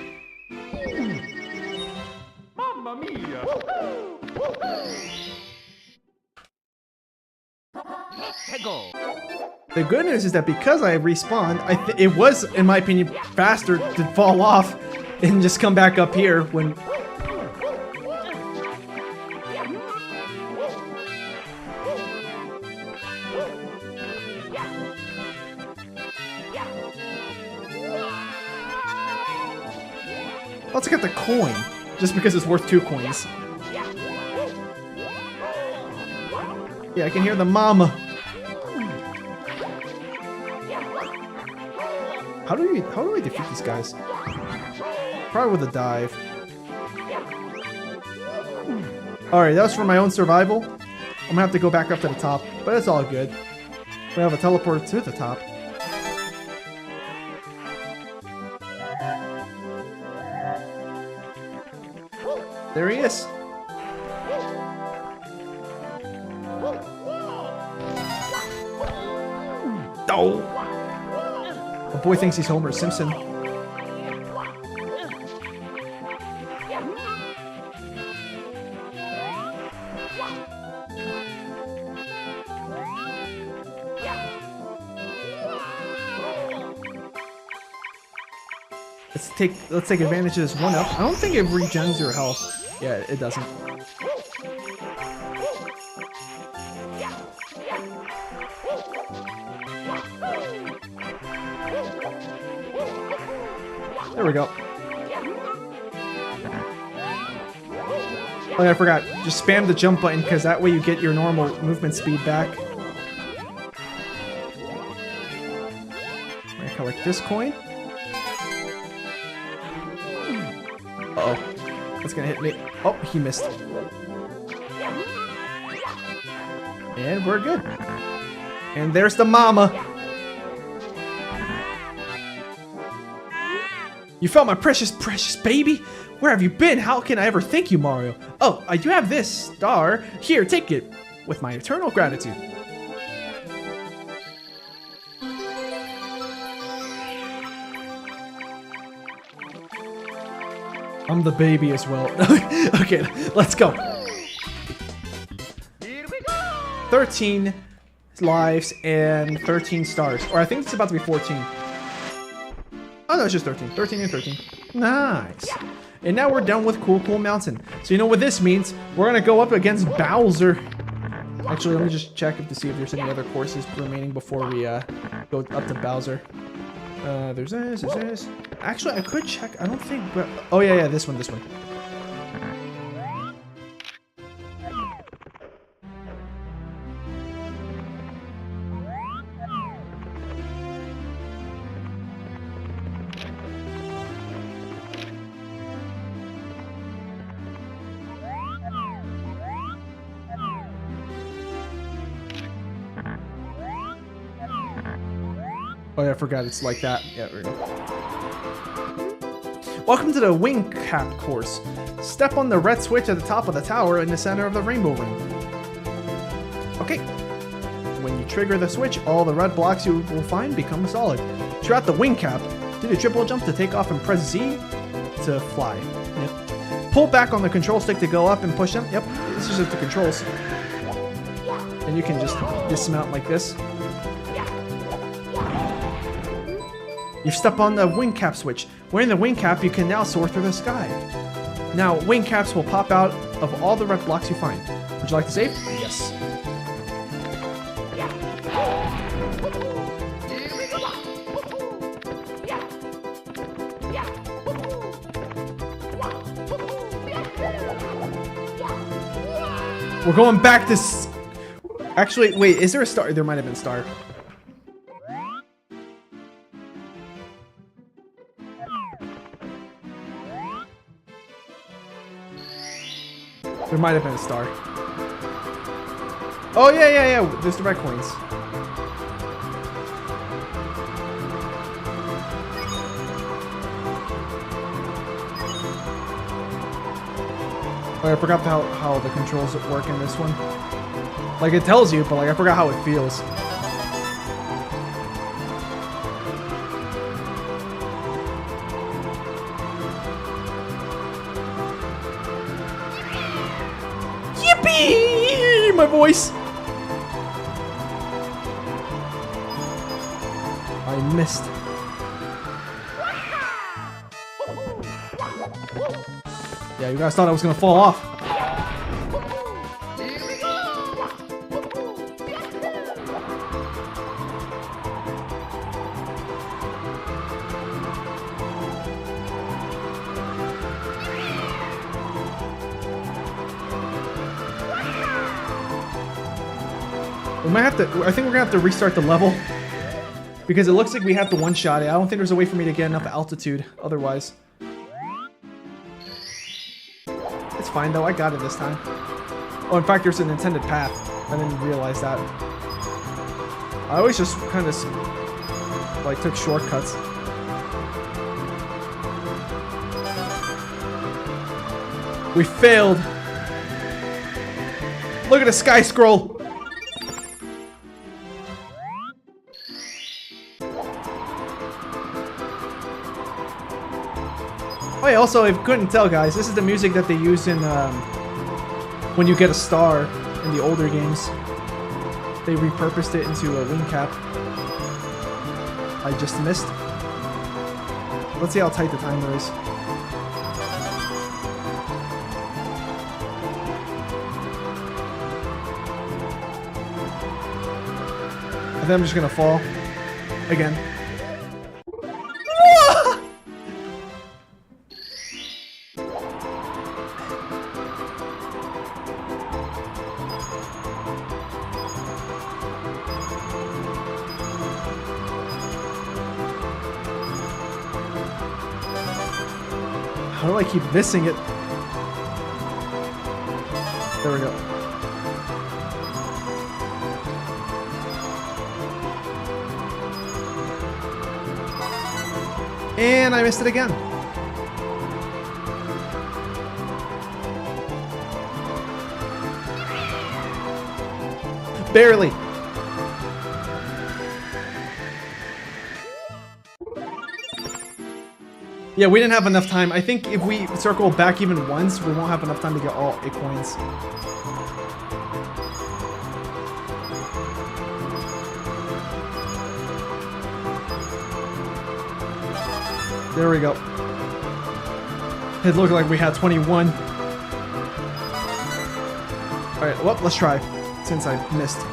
Mamma mia. Peggle. The good news is that because I respawned, it was, in my opinion, faster to fall off and just come back up here when... Let's get the coin, just because it's worth 2 coins. Yeah, I can hear the mama. How do we defeat these guys? Probably with a dive. Alright, that was for my own survival. I'm gonna have to go back up to the top, but it's all good. We have a teleport to the top. There he is. Oh! The boy thinks he's Homer Simpson. Let's take advantage of this 1-up. I don't think it regens your health. Yeah, it doesn't. There we go. Oh yeah, I forgot. Just spam the jump button because that way you get your normal movement speed back. I'm gonna collect this coin. Uh-oh. That's gonna hit me. Oh, he missed. And we're good. And there's the mama. You found my precious, precious baby? Where have you been? How can I ever thank you, Mario? Oh, I do have this star. Here, take it. With my eternal gratitude. I'm the baby as well. Okay, let's go. 13 lives and 13 stars. Or I think it's about to be 14. Oh no, it's just 13. 13 and 13. Nice. And now we're done with Cool Cool Mountain. So you know what this means? We're gonna go up against Bowser. Actually, let me just check to see if there's any other courses remaining before we go up to Bowser. There's this. Actually, I could check. I don't think. Oh yeah, this one. Oh yeah, I forgot it's like that. Yeah, there we go. Welcome to the Wing Cap course. Step on the red switch at the top of the tower in the center of the rainbow ring. Okay. When you trigger the switch, all the red blocks you will find become solid. Throughout the Wing Cap, do the triple jump to take off and press Z to fly. Yep. Pull back on the control stick to go up and push them. Yep, this is just the controls. And you can just dismount like this. You've stepped on the wing cap switch. Wearing the wing cap, you can now soar through the sky. Now, wing caps will pop out of all the red blocks you find. Would you like to save? Yes. We're going back to... Actually, wait, is there a star? There might have been a star. There might have been a star. Oh, yeah. There's the red coins. Oh, I forgot how the controls work in this one. Like, it tells you, but like I forgot how it feels. Yippee! My voice! I missed. Yeah, you guys thought I was gonna fall off. We might have to. I think we're gonna have to restart the level because it looks like we have to one-shot it. I don't think there's a way for me to get enough altitude otherwise. It's fine though. I got it this time. Oh, in fact, there's an intended path. I didn't realize that. I always just kind of like took shortcuts. We failed. Look at the sky scroll. Oh yeah, also, if you couldn't tell, guys, this is the music that they use in when you get a star in the older games. They repurposed it into a wing cap. I just missed. Let's see how tight the timer is. And then I'm just gonna fall again. How do I keep missing it? There we go. And I missed it again. Barely. Yeah, we didn't have enough time. I think if we circle back even once, we won't have enough time to get all 8 coins. There we go. It looked like we had 21. Alright, well, let's try, since I missed.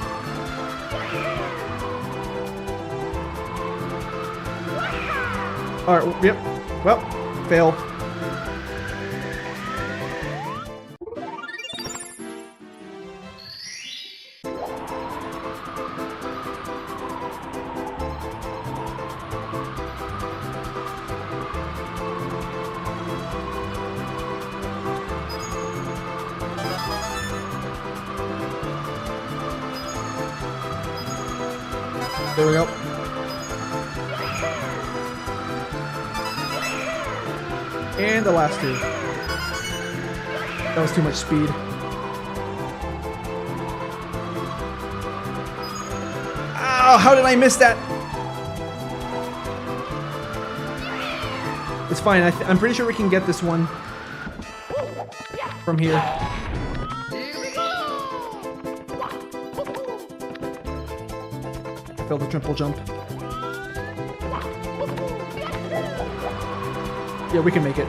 Alright, yep. Well, fail. There we go. And the last 2. That was too much speed. Oh, how did I miss that? It's fine. I'm pretty sure we can get this one from here. I failed the triple jump. Yeah, we can make it.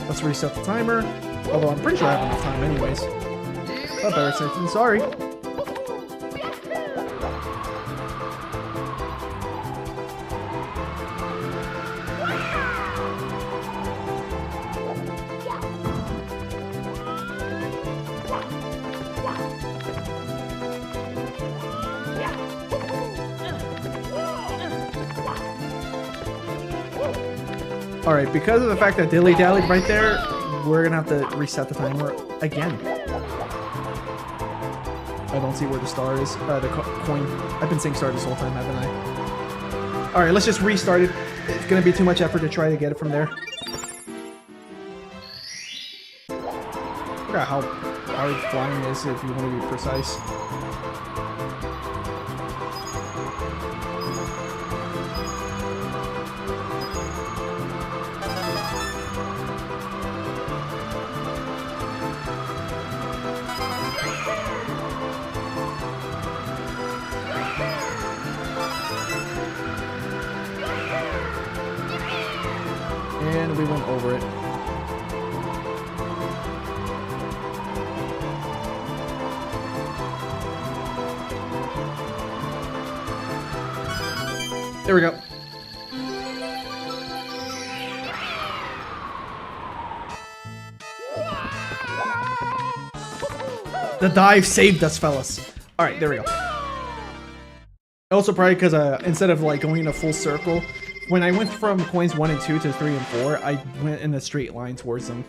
Let's reset the timer. Although I'm pretty sure I have enough time anyways. But better safe than sorry. Alright, because of the fact that dilly-dallied right there, we're gonna have to reset the timer again. I don't see where the star is. The coin. I've been saying star this whole time, haven't I? Alright, let's just restart it. It's gonna be too much effort to try to get it from there. Look at how hard flying is if you want to be precise. and we went over it. There we go. The dive saved us, fellas. All right, there we go. Also, probably because instead of like going in a full circle, when I went from coins 1 and 2 to 3 and 4, I went in a straight line towards them.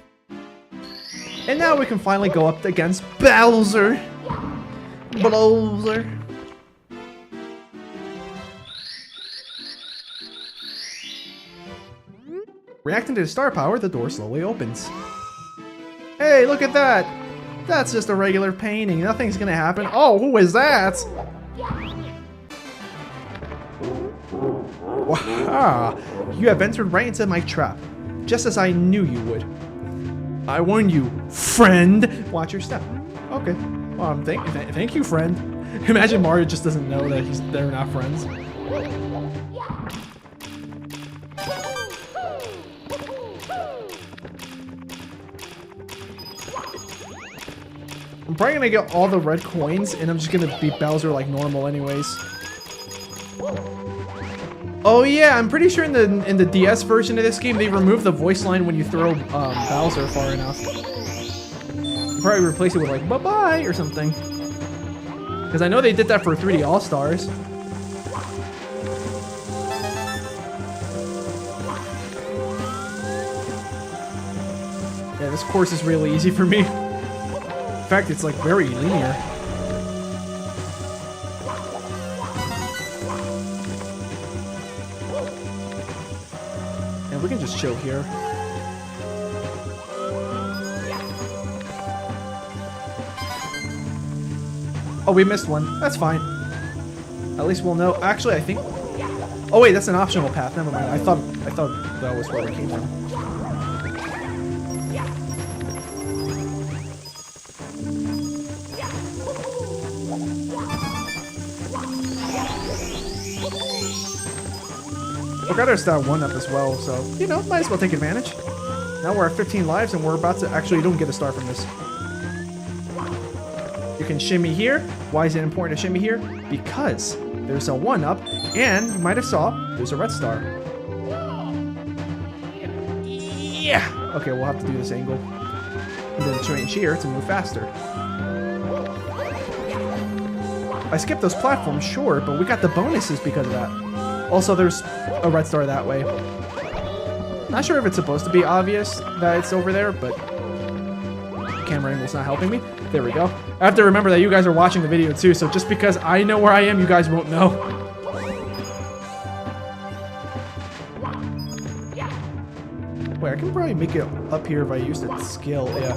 And now we can finally go up against Bowser. Bowser. Reacting to the star power, the door slowly opens. Hey, look at that! That's just a regular painting. Nothing's gonna happen. Oh, who is that? Wow! You have entered right into my trap, just as I knew you would. I warn you, friend. Watch your step. Okay. Well, thank you, friend. Imagine Mario just doesn't know that they're not friends. I'm probably gonna get all the red coins, and I'm just gonna beat Bowser like normal anyways. Oh yeah, I'm pretty sure in the DS version of this game, they removed the voice line when you throw Bowser far enough. They'll probably replace it with like, bye-bye, or something. Because I know they did that for 3D All-Stars. Yeah, this course is really easy for me. In fact, it's like very linear. And we can just chill here. Oh, we missed one. That's fine. At least we'll know. Actually, I think. Oh wait, that's an optional path. Never mind. I thought that was where it came from. Forgot our star 1-up as well, so, you know, might as well take advantage. Now we're at 15 lives and we're about to... Actually, you don't get a star from this. You can shimmy here. Why is it important to shimmy here? Because there's a 1-up, and you might have saw, there's a red star. Yeah! Okay, we'll have to do this angle. And then change here to move faster. I skipped those platforms, sure, but we got the bonuses because of that. Also, there's a red star that way. Not sure if it's supposed to be obvious that it's over there, but the camera angle's not helping me. There we go. I have to remember that you guys are watching the video too, so just because I know where I am, you guys won't know. Wait, I can probably make it up here if I used the skill. Yeah.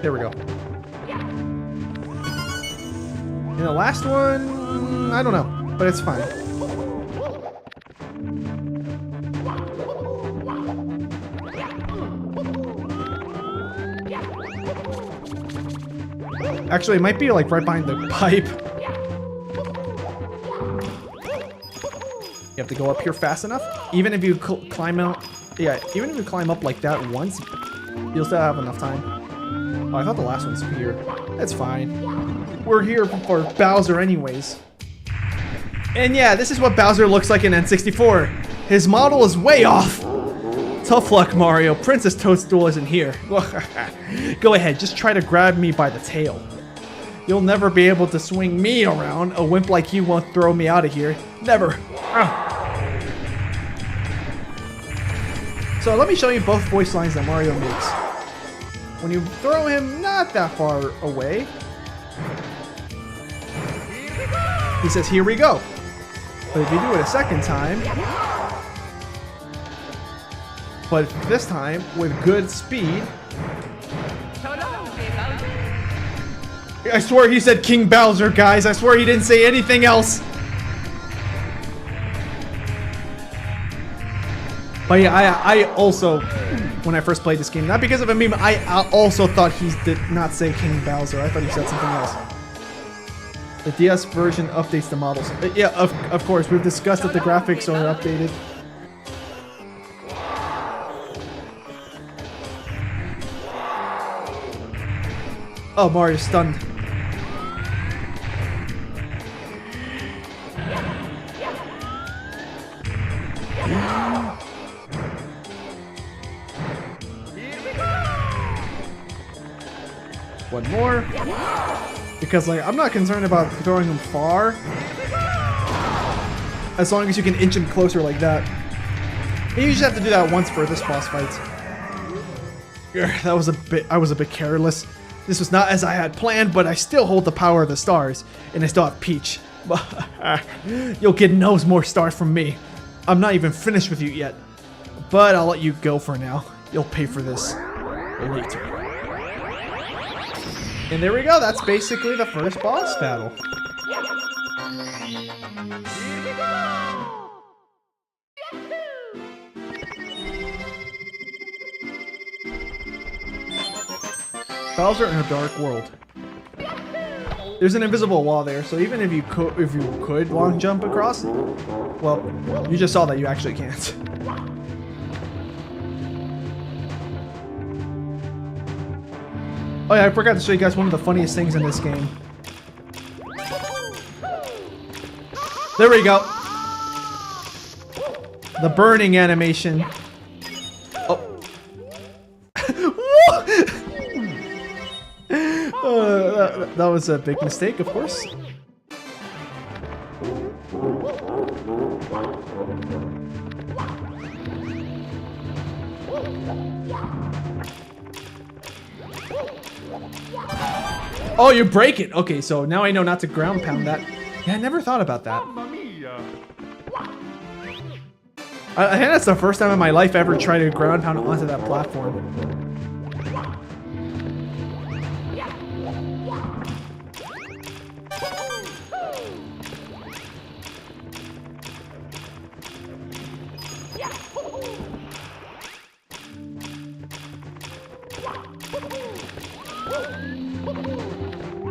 There we go. And the last one, I don't know, but it's fine. Actually, it might be like right behind the pipe. You have to go up here fast enough. Even if you climb out, yeah, even if you climb up like that once, you'll still have enough time. Oh, I thought the last one's here. That's fine. We're here for Bowser anyways. And yeah, this is what Bowser looks like in N64. His model is way off. Tough luck, Mario. Princess Toadstool isn't here. Go ahead, just try to grab me by the tail. You'll never be able to swing me around. A wimp like you won't throw me out of here. Never. So let me show you both voice lines that Mario makes. When you throw him not that far away, he says, "Here we go." But if you do it a second time, but this time with good speed, I swear he said King Bowser, guys. I swear he didn't say anything else. But yeah, I also, when I first played this game, not because of a meme, I also thought he did not say King Bowser. I thought he said something else. The DS version updates the models. Yeah, of course, we've discussed that the graphics are updated. Oh, Mario's stunned. One more. Because, like, I'm not concerned about throwing him far. As long as you can inch him closer like that. And you just have to do that once for this boss fight. That was I was a bit careless. This was not as I had planned, but I still hold the power of the stars. And I still have Peach. You'll get no more stars from me. I'm not even finished with you yet. But I'll let you go for now. You'll pay for this later. And there we go. That's basically the first boss battle. Bowser in a dark world. There's an invisible wall there, so even if you could long jump across, well, you just saw that you actually can't. Oh yeah, I forgot to show you guys one of the funniest things in this game. There we go. The burning animation. Oh. That was a big mistake, of course. Oh, you break it. Okay, so now I know not to ground pound that. Yeah, I never thought about that. Mamma mia! I think that's the first time in my life I ever tried to ground pound onto that platform.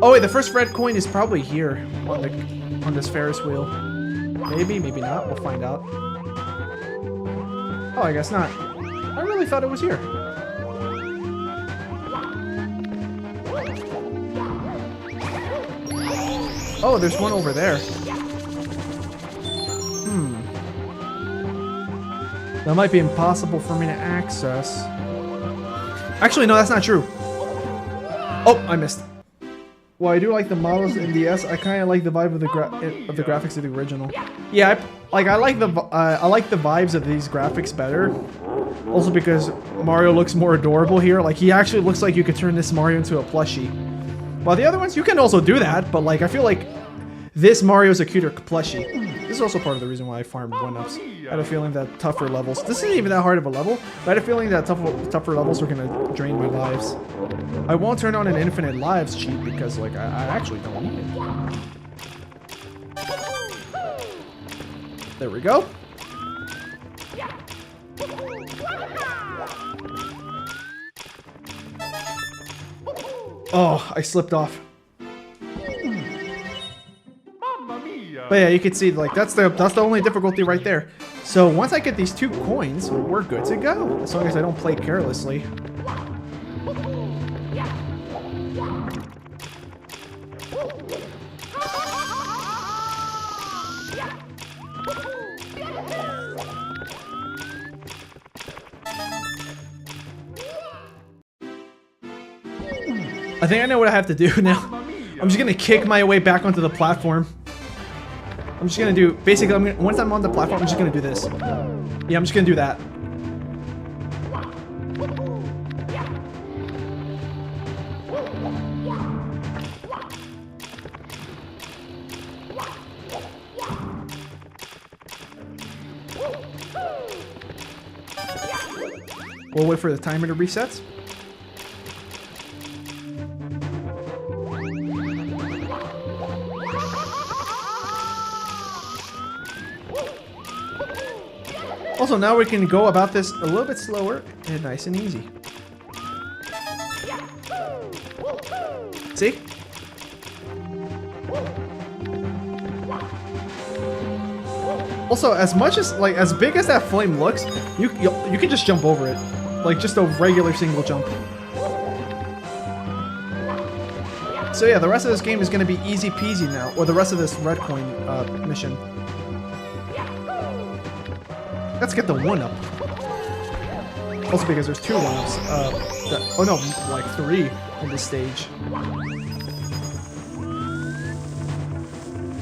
Oh wait, the first red coin is probably here on this Ferris wheel. Maybe, maybe not. We'll find out. Oh, I guess not. I really thought it was here. Oh, there's one over there. That might be impossible for me to access. Actually, no, that's not true. Oh, I missed. Well, I do like the models in DS. I kind of like the vibe of the graphics of the original. Yeah, I like the vibes of these graphics better. Also because Mario looks more adorable here. Like he actually looks like you could turn this Mario into a plushie. While the other ones, you can also do that, but like I feel like this Mario's a cuter plushie. This is also part of the reason why I farmed 1-ups. I had a feeling that tougher levels. This isn't even that hard of a level, but I had a feeling that tougher levels were gonna drain my lives. I won't turn on an infinite lives cheat because like I actually don't need it. There we go. Oh, I slipped off. But yeah, you can see like that's the only difficulty right there. So once I get these 2 coins, we're good to go. As long as I don't play carelessly. I think I know what I have to do now. I'm just gonna kick my way back onto the platform. I'm just gonna do, basically, once I'm on the platform, I'm just gonna do this. Yeah, I'm just gonna do that. We'll wait for the timer to reset. Also, now we can go about this a little bit slower and nice and easy. See? Also, as much as like as big as that flame looks, you can just jump over it, like just a regular single jump. So yeah, the rest of this game is going to be easy peasy now, or the rest of this red coin mission. Let's get the 1-up. Also because there's 2 ones. Oh no, like 3 in this stage.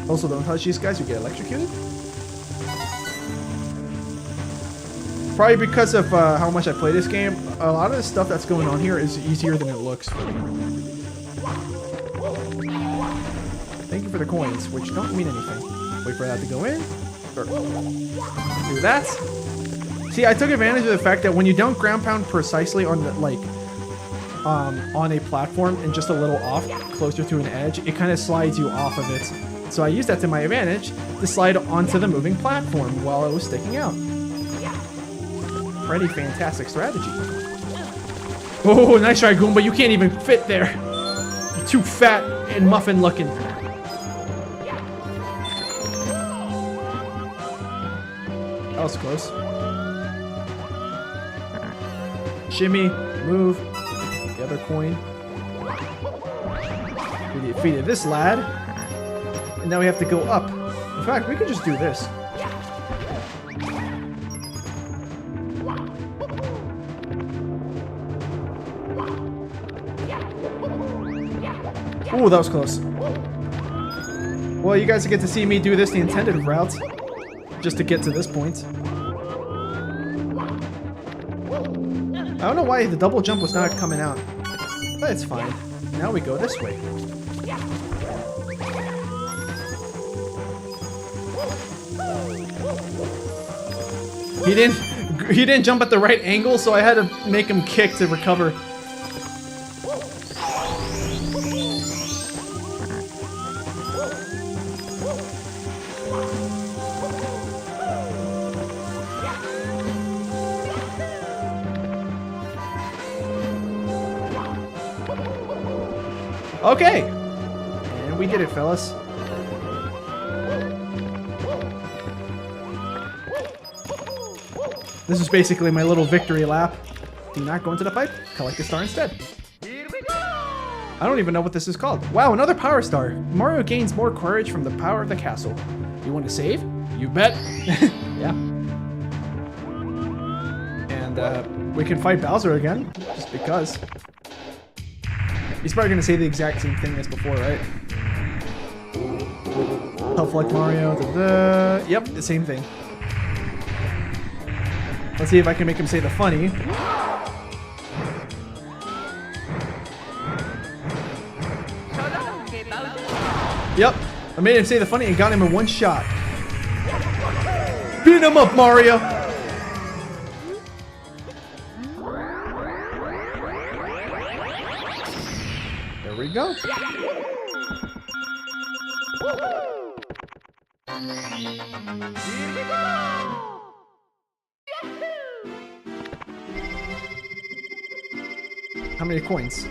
Also, don't touch these guys, you get electrocuted. Probably because of how much I play this game, a lot of the stuff that's going on here is easier than it looks for me. Thank you for the coins, which don't mean anything. Wait for that to go in. Or do that. See, I took advantage of the fact that when you don't ground pound precisely on the, like, on a platform and just a little off, closer to an edge, it kind of slides you off of it. So I used that to my advantage to slide onto the moving platform while it was sticking out. Pretty fantastic strategy. Oh, nice try, Goomba. You can't even fit there. You're too fat and muffin looking. That was close. Shimmy, move. The other coin. We defeated this lad. And now we have to go up. In fact, we could just do this. Ooh, that was close. Well, you guys get to see me do this the intended route. Just to get to this point. I don't know why the double jump was not coming out. But it's fine. Now we go this way. He didn't jump at the right angle, so I had to make him kick to recover. Okay, and we did it, fellas. This is basically my little victory lap. Do not go into the pipe. Collect the star instead. Here we go! I don't even know what this is called. Wow, another power star. Mario gains more courage from the power of the castle. You want to save? You bet. Yeah. And we can fight Bowser again, just because. He's probably going to say the exact same thing as before, right? Health like Mario. Da-da. Yep, the same thing. Let's see if I can make him say the funny. Yep, I made him say the funny and got him in one shot. Beat him up, Mario! There we go. Here we go! How many coins?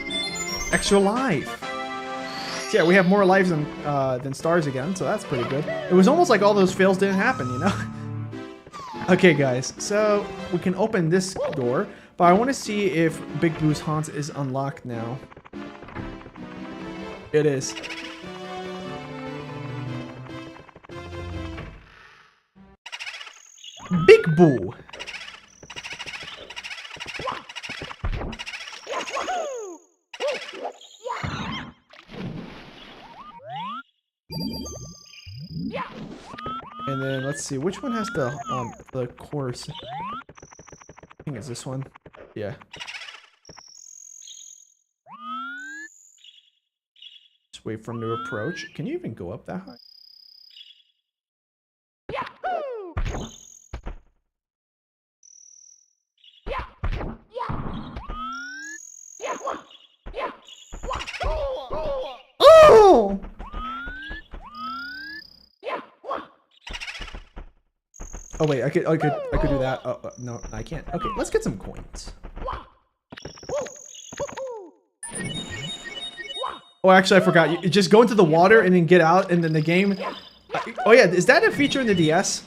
Extra life. So yeah, we have more lives than stars again, so that's pretty good. It was almost like all those fails didn't happen, you know? Okay, guys, so we can open this door, but I want to see if Big Boo's haunt is unlocked now. It is. Big Boo! And then let's see, which one has the course? I think it's this one. Yeah. Just wait for him to approach. Can you even go up that high? Oh! Oh wait, I could do that. No, I can't. Okay, let's get some coins. Oh, actually, I forgot. You just go into the water and then get out, and then the game. Oh yeah, is that a feature in the DS?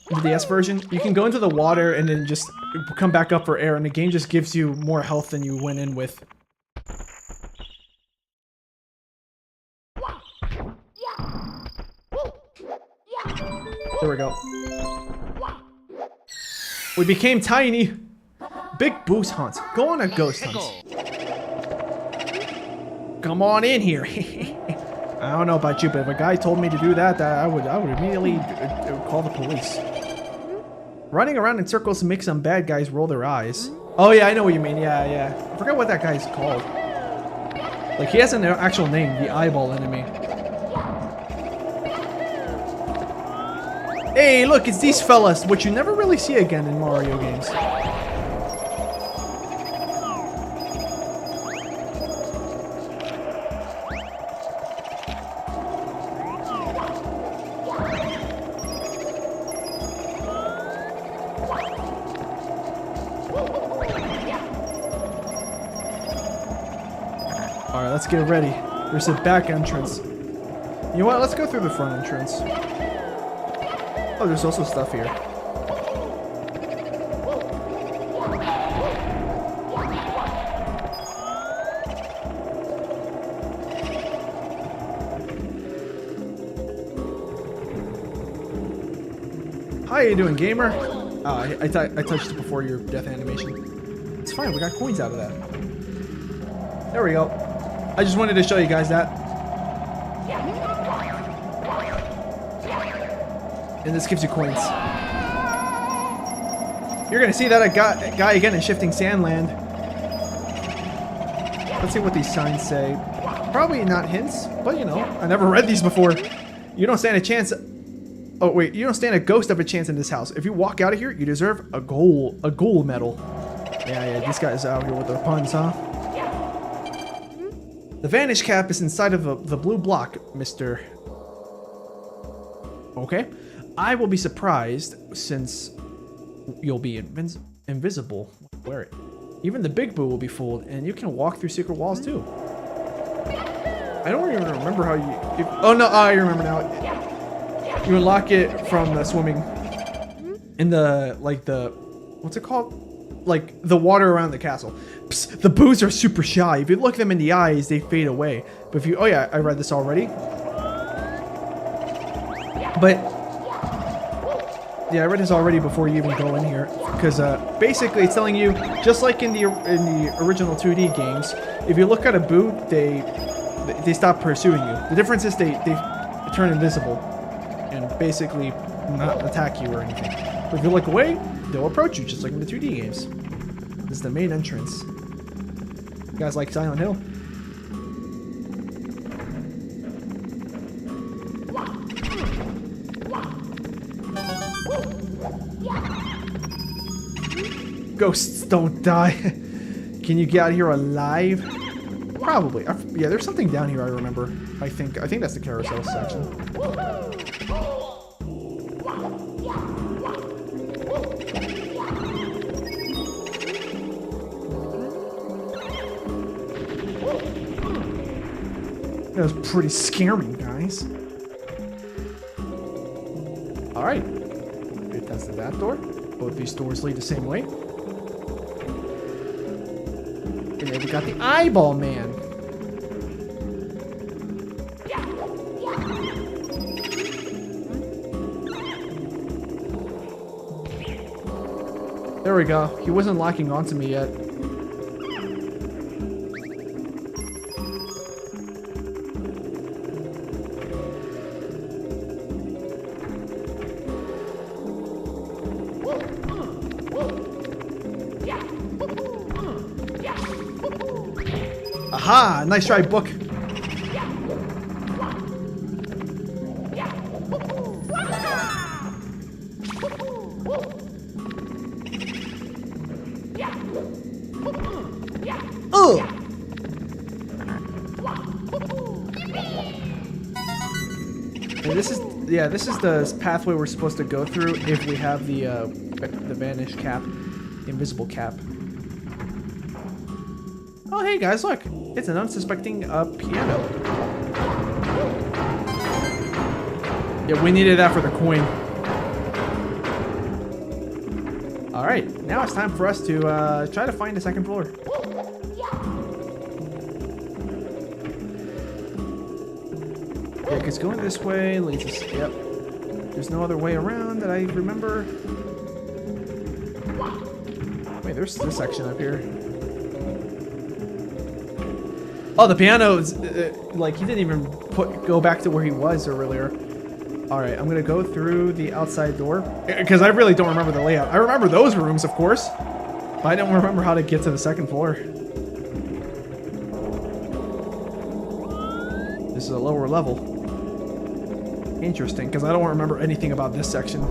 In the DS version, you can go into the water and then just come back up for air, and the game just gives you more health than you went in with. There we go. We became tiny. Big boost hunt. Go on a ghost hunt. Come on in here. I don't know about you, but if a guy told me to do that, I would immediately call the police. Running around in circles to make some bad guys roll their eyes. Oh yeah, I know what you mean. Yeah. I forgot what that guy's called. Like, he has an actual name, the eyeball enemy. Hey, look, it's these fellas, which you never really see again in Mario games. Alright, let's get ready. There's a back entrance. You know what? Let's go through the front entrance. Oh, there's also stuff here. How you doing, gamer? Oh, I touched it before your death animation. It's fine, we got coins out of that. There we go. I just wanted to show you guys that. And this gives you coins. You're gonna see that guy again in Shifting Sandland. Let's see what these signs say. Probably not hints, but you know, I never read these before. You don't stand a chance. Oh wait, you don't stand a ghost of a chance in this house. If you walk out of here, you deserve a gold medal. Yeah, these guys out here with their puns, huh? The vanish cap is inside of the blue block, Mr. Okay. I will be surprised since you'll be invisible. Wear it. Even the big boo will be fooled, and you can walk through secret walls too. I don't even remember how you... oh no, I remember now. You unlock it from swimming in the, like the... what's it called? Like the water around the castle. Psst, the boos are super shy. If you look them in the eyes, they fade away. But if you... oh yeah, I read this already. But... yeah, I read this already before you even go in here. Because basically it's telling you, just like in the original 2D games, if you look at a boo, they stop pursuing you. The difference is they turn invisible and basically not attack you or anything. But if you look away, they'll approach you, just like in the 2D games. This is the main entrance. You guys like Silent Hill? Ghosts don't die. Can you get out of here alive? Probably. Yeah, there's something down here I remember. I think that's the carousel section. That was pretty scary, guys. Alright. We tested that door. Both these doors lead the same way. And then we got the eyeball man. There we go. He wasn't locking onto me yet. Aha! Nice try, book. Ugh! And this is the pathway we're supposed to go through if we have the vanish cap, the invisible cap. Oh, hey guys, look! It's an unsuspecting piano. Yeah, we needed that for the coin. Alright, now it's time for us to try to find the second floor. Yeah, because going this way leads us... yep. There's no other way around that I remember. Wait, there's this section up here. Oh, the piano is like he didn't even go back to where he was earlier. All right, I'm gonna go through the outside door because I really don't remember the layout. I remember those rooms, of course, but I don't remember how to get to the second floor. This is a lower level. Interesting, because I don't remember anything about this section.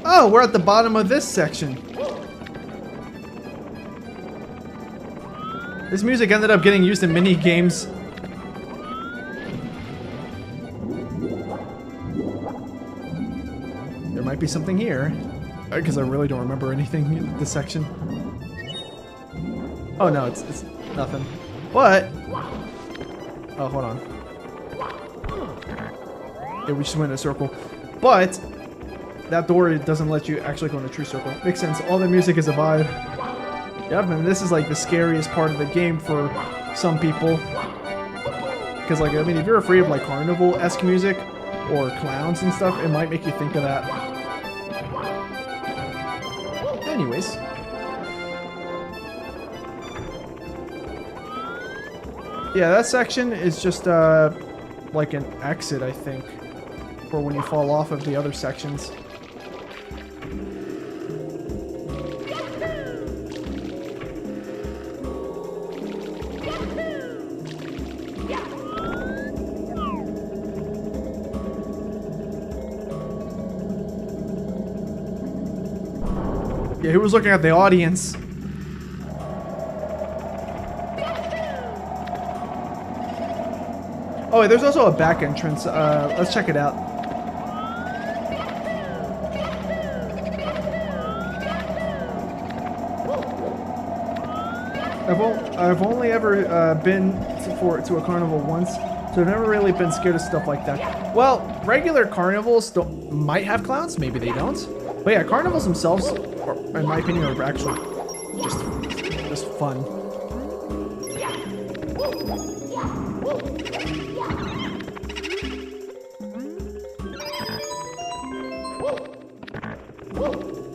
Oh, we're at the bottom of this section. This music ended up getting used in mini games. There might be something here. Because I really don't remember anything in this section. Oh no, it's nothing. But oh, hold on. Yeah, we just went in a circle. But that door doesn't let you actually go in a true circle. Makes sense. All the music is a vibe. Yep, and this is like the scariest part of the game for some people. Because like, I mean, if you're afraid of like carnival-esque music or clowns and stuff, it might make you think of that. Anyways. Yeah, that section is just like an exit, I think, for when you fall off of the other sections. Yeah, who was looking at the audience? Oh, there's also a back entrance. Let's check it out. I've only ever been to a carnival once, so I've never really been scared of stuff like that. Well, regular carnivals might have clowns, maybe they don't. But yeah, carnivals themselves, in my opinion, are actually just fun.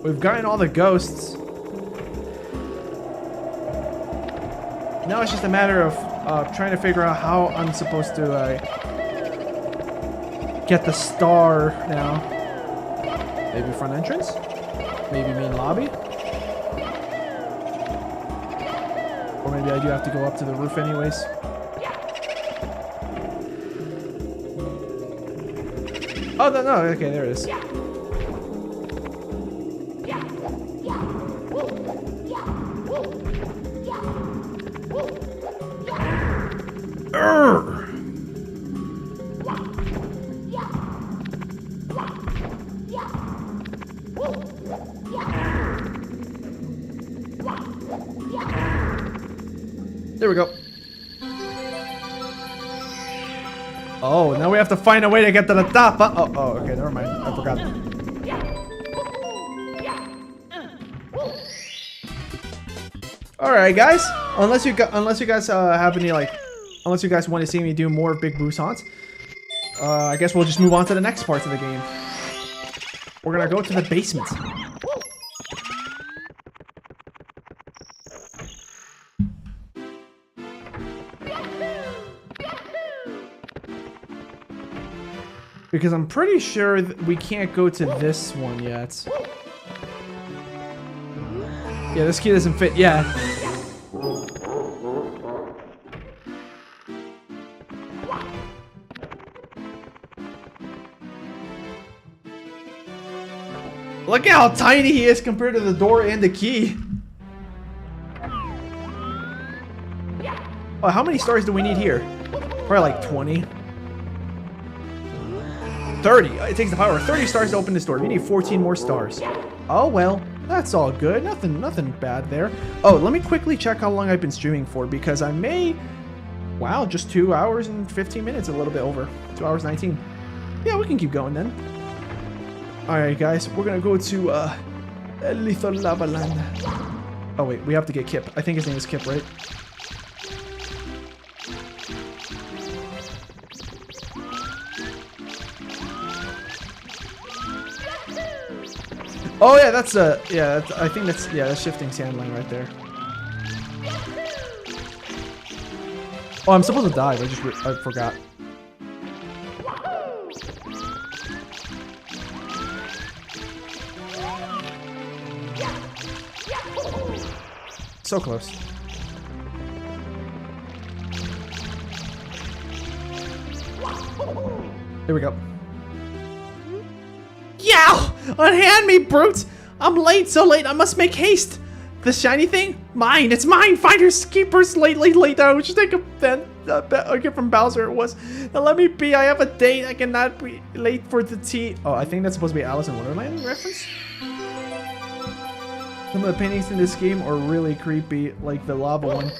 We've gotten all the ghosts. Now it's just a matter of trying to figure out how I'm supposed to get the star now. Maybe front entrance? Maybe main lobby? Or maybe I do have to go up to the roof anyways. Oh, no, okay, there it is. There we go. Oh, now we have to find a way to get to the top. Oh, okay, never mind. I forgot. All right, guys. Unless you guys have any unless you guys want to see me do more of Big Boo's haunts, I guess we'll just move on to the next parts of the game. We're gonna go to the basement. Because I'm pretty sure we can't go to this one yet. Yeah, this key doesn't fit. Yeah. Look at how tiny he is compared to the door and the key. Oh, how many stars do we need here? Probably like 20. 30. It takes the power of 30 stars to open this door. We need 14 more stars. Oh, well. That's all good. Nothing bad there. Oh, let me quickly check how long I've been streaming for, because I may... Wow, just 2 hours and 15 minutes, a little bit over. 2 hours 19. Yeah, we can keep going then. Alright, guys. We're gonna go to Lethal Lava Land. Oh wait, we have to get Kip. I think his name is Kip, right? Oh yeah, that's I think that's shifting sand lane right there. Oh, I'm supposed to dive. I forgot. So close. There we go. Yow! Unhand me, brute! I'm late, so late, I must make haste! The shiny thing? Mine! It's mine! Finders, keepers, late down. We should take a gift from Bowser. It was. Now let me be, I have a date. I cannot be late for the tea. Oh, I think that's supposed to be Alice in Wonderland reference? Some of the paintings in this game are really creepy, like the lava one.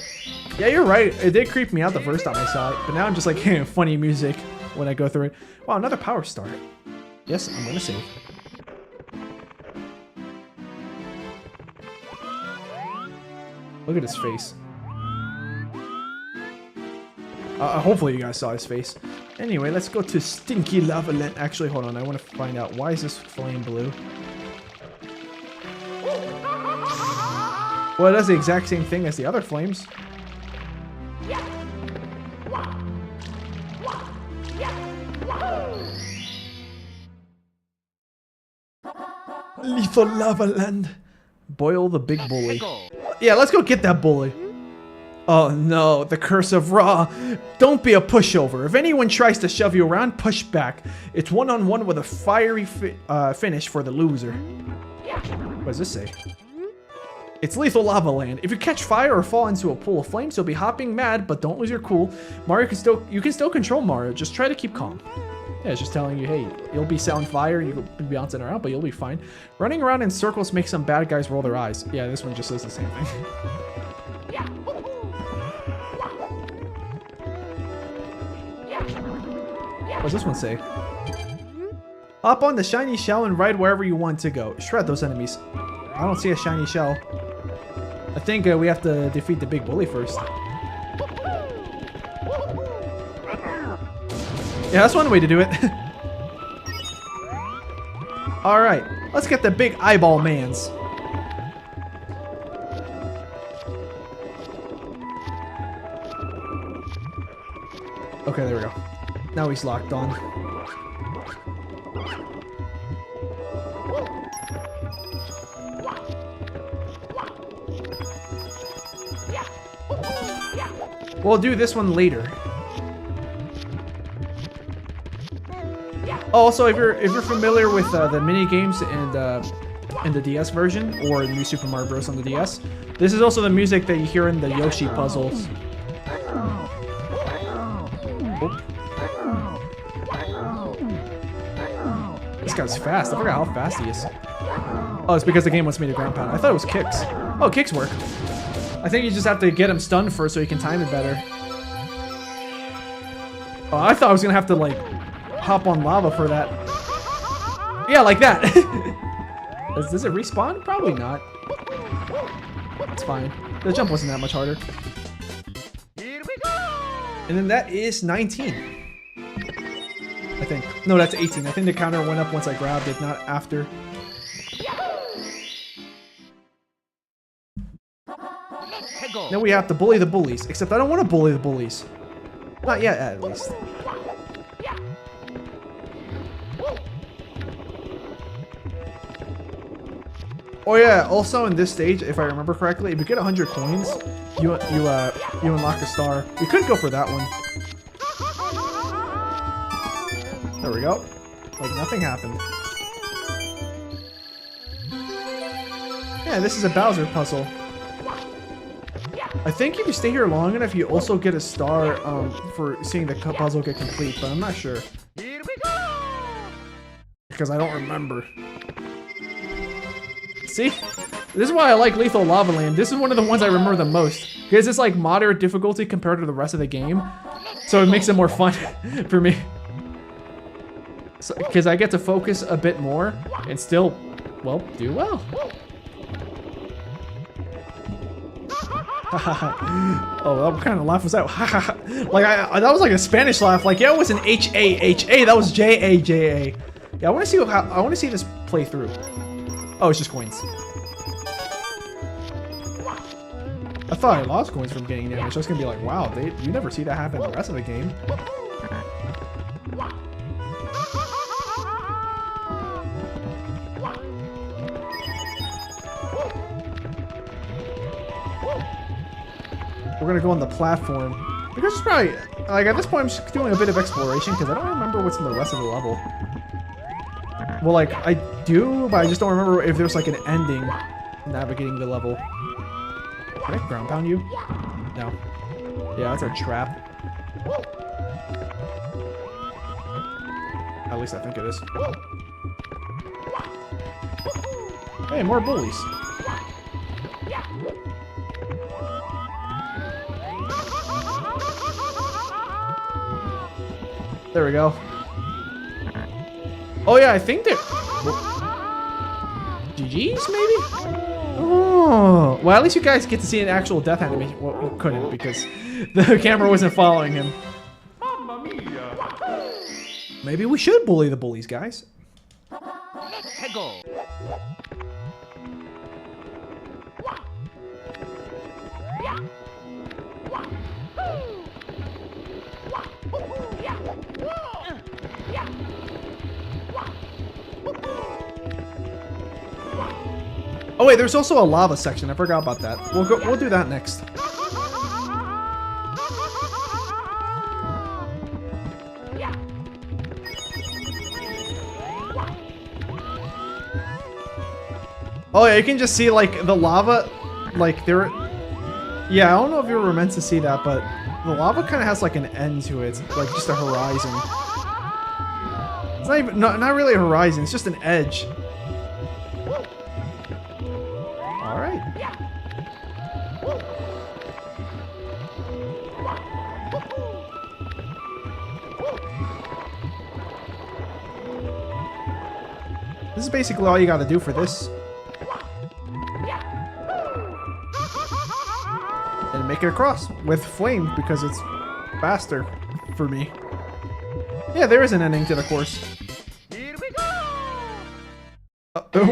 Yeah, you're right. It did creep me out the first time I saw it, but now I'm just like, funny music when I go through it. Wow, another power star. Yes, I'm gonna save. Look at his face. Hopefully you guys saw his face. Anyway, let's go to Stinky Lava Land. Actually, hold on. I want to find out, why is this flame blue? Well, it does the exact same thing as the other flames. Lethal Lava Land. Boil the big bully. Yeah, let's go get that bully. Oh no, the curse of Ra. Don't be a pushover. If anyone tries to shove you around, push back. It's one-on-one with a fiery finish for the loser. What does this say? It's Lethal Lava Land. If you catch fire or fall into a pool of flames, you'll be hopping mad, but don't lose your cool. You can still control Mario. Just try to keep calm. Yeah, it's just telling you, hey, you'll be on fire, you'll be bouncing around, but you'll be fine. Running around in circles makes some bad guys roll their eyes. Yeah, this one just says the same thing. What does this one say? Hop on the shiny shell and ride wherever you want to go. Shred those enemies. I don't see a shiny shell. I think we have to defeat the big bully first. Yeah, that's one way to do it. Alright, let's get the big eyeball mans. Okay, there we go. Now he's locked on. We'll do this one later. Also, if you're familiar with the mini games and the DS version or New Super Mario Bros. On the DS, this is also the music that you hear in the Yoshi puzzles. Oh. This guy's fast. I forgot how fast he is. Oh, it's because the game wants me to ground pound. I thought it was kicks. Oh, kicks work. I think you just have to get him stunned first so you can time it better. Oh, I thought I was gonna have to like hop on lava for that. Yeah, like that. Does it respawn? Probably not. It's fine. The jump wasn't that much harder. Here we go! And then that is 19. I think. No, that's 18. I think the counter went up once I grabbed it, not after. Now we have to bully the bullies. Except I don't want to bully the bullies. Not yet, at least. Oh yeah, also in this stage, if I remember correctly, if you get 100 coins, you unlock a star. You could go for that one. There we go. Like nothing happened. Yeah, this is a Bowser puzzle. I think if you stay here long enough, you also get a star for seeing the puzzle get complete, but I'm not sure. Here we go! Because I don't remember. See? This is why I like Lethal Lava Land. This is one of the ones I remember the most. Because it's like moderate difficulty compared to the rest of the game. So it makes it more fun for me. Because I get to focus a bit more and still, well, do well. Oh, what kind of laugh was that? Like, that was like a Spanish laugh. Like, yeah, it was an H-A-H-A. That was J-A-J-A. Yeah, I want to see this play through. Oh, it's just coins. I thought I lost coins from getting damaged. I was gonna be like, wow, you never see that happen in the rest of the game. We're gonna go on the platform. Because it's probably, like, at this point I'm just doing a bit of exploration because I don't remember what's in the rest of the level. Well, like, I do, but I just don't remember if there's like an ending navigating the level. Can I ground pound you? No. Yeah, that's a trap. At least I think it is. Hey, more bullies. There we go. Oh yeah, I think they're... GG's maybe? Oh, well, at least you guys get to see an actual death animation. Well, you couldn't because the camera wasn't following him. Mamma mia. Maybe we should bully the bullies, guys. Let's go. Oh wait, there's also a lava section. I forgot about that. We'll do that next. Oh yeah, you can just see like the lava, like there. Yeah, I don't know if you were meant to see that, but the lava kind of has like an end to it, like just a horizon. It's not even not really a horizon. It's just an edge. All right. This is basically all you got to do for this. And make it across with flame because it's faster for me. Yeah, there is an ending to the course. Here we go.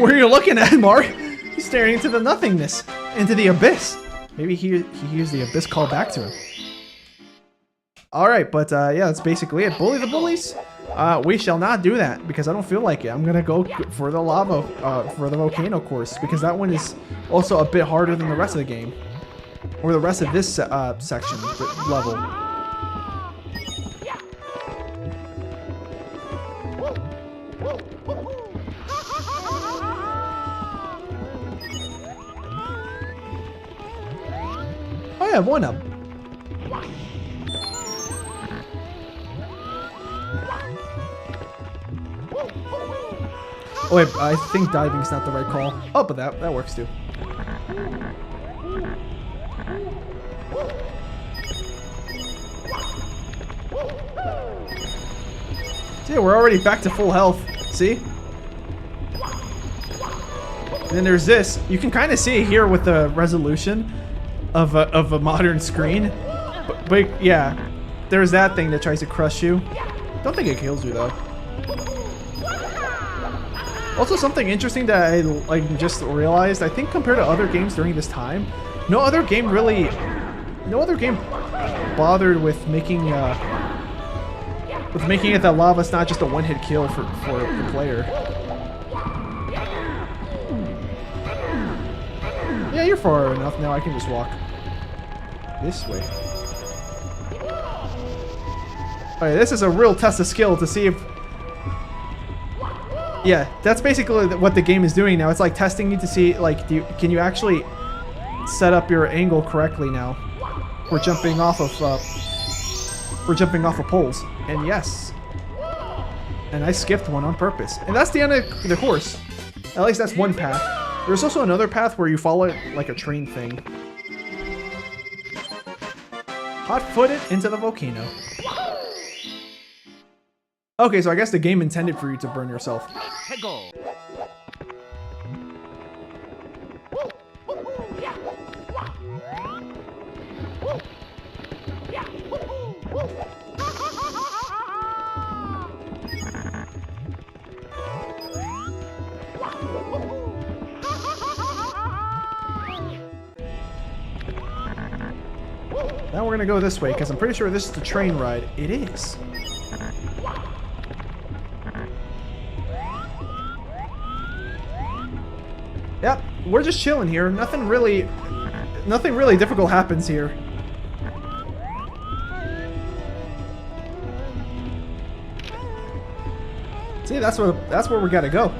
What are you looking at, Mark? He's staring into the nothingness, into the abyss. Maybe he hears the abyss call back to him. All right, but yeah, that's basically it. Bully the bullies. We shall not do that because I don't feel like it. I'm gonna go for the lava, for the volcano course because that one is also a bit harder than the rest of the game, or the rest of this section, level. Oh yeah, one up. Oh wait, I think diving's not the right call. Oh, but that works too. See, we're already back to full health. See? And then there's this. You can kind of see it here with the resolution of a modern screen. But yeah, there's that thing that tries to crush you. Don't think it kills you though. Also, something interesting that I like just realized, I think compared to other games during this time, no other game bothered with making it that lava's not just a one-hit kill for the player. Yeah, you're far enough now. I can just walk this way. Alright, this is a real test of skill to see if... Yeah, that's basically what the game is doing now. It's like testing you to see, like, can you actually set up your angle correctly now? We're jumping off of poles, and yes, and I skipped one on purpose, and that's the end of the course. At least that's one path. There's also another path where you follow it like a train thing. Hot-footed into the volcano. Okay, so I guess the game intended for you to burn yourself. Let's go. Now we're gonna go this way, because I'm pretty sure this is the train ride. It is. Yep, we're just chilling here. Nothing really difficult happens here. See, that's where we gotta go.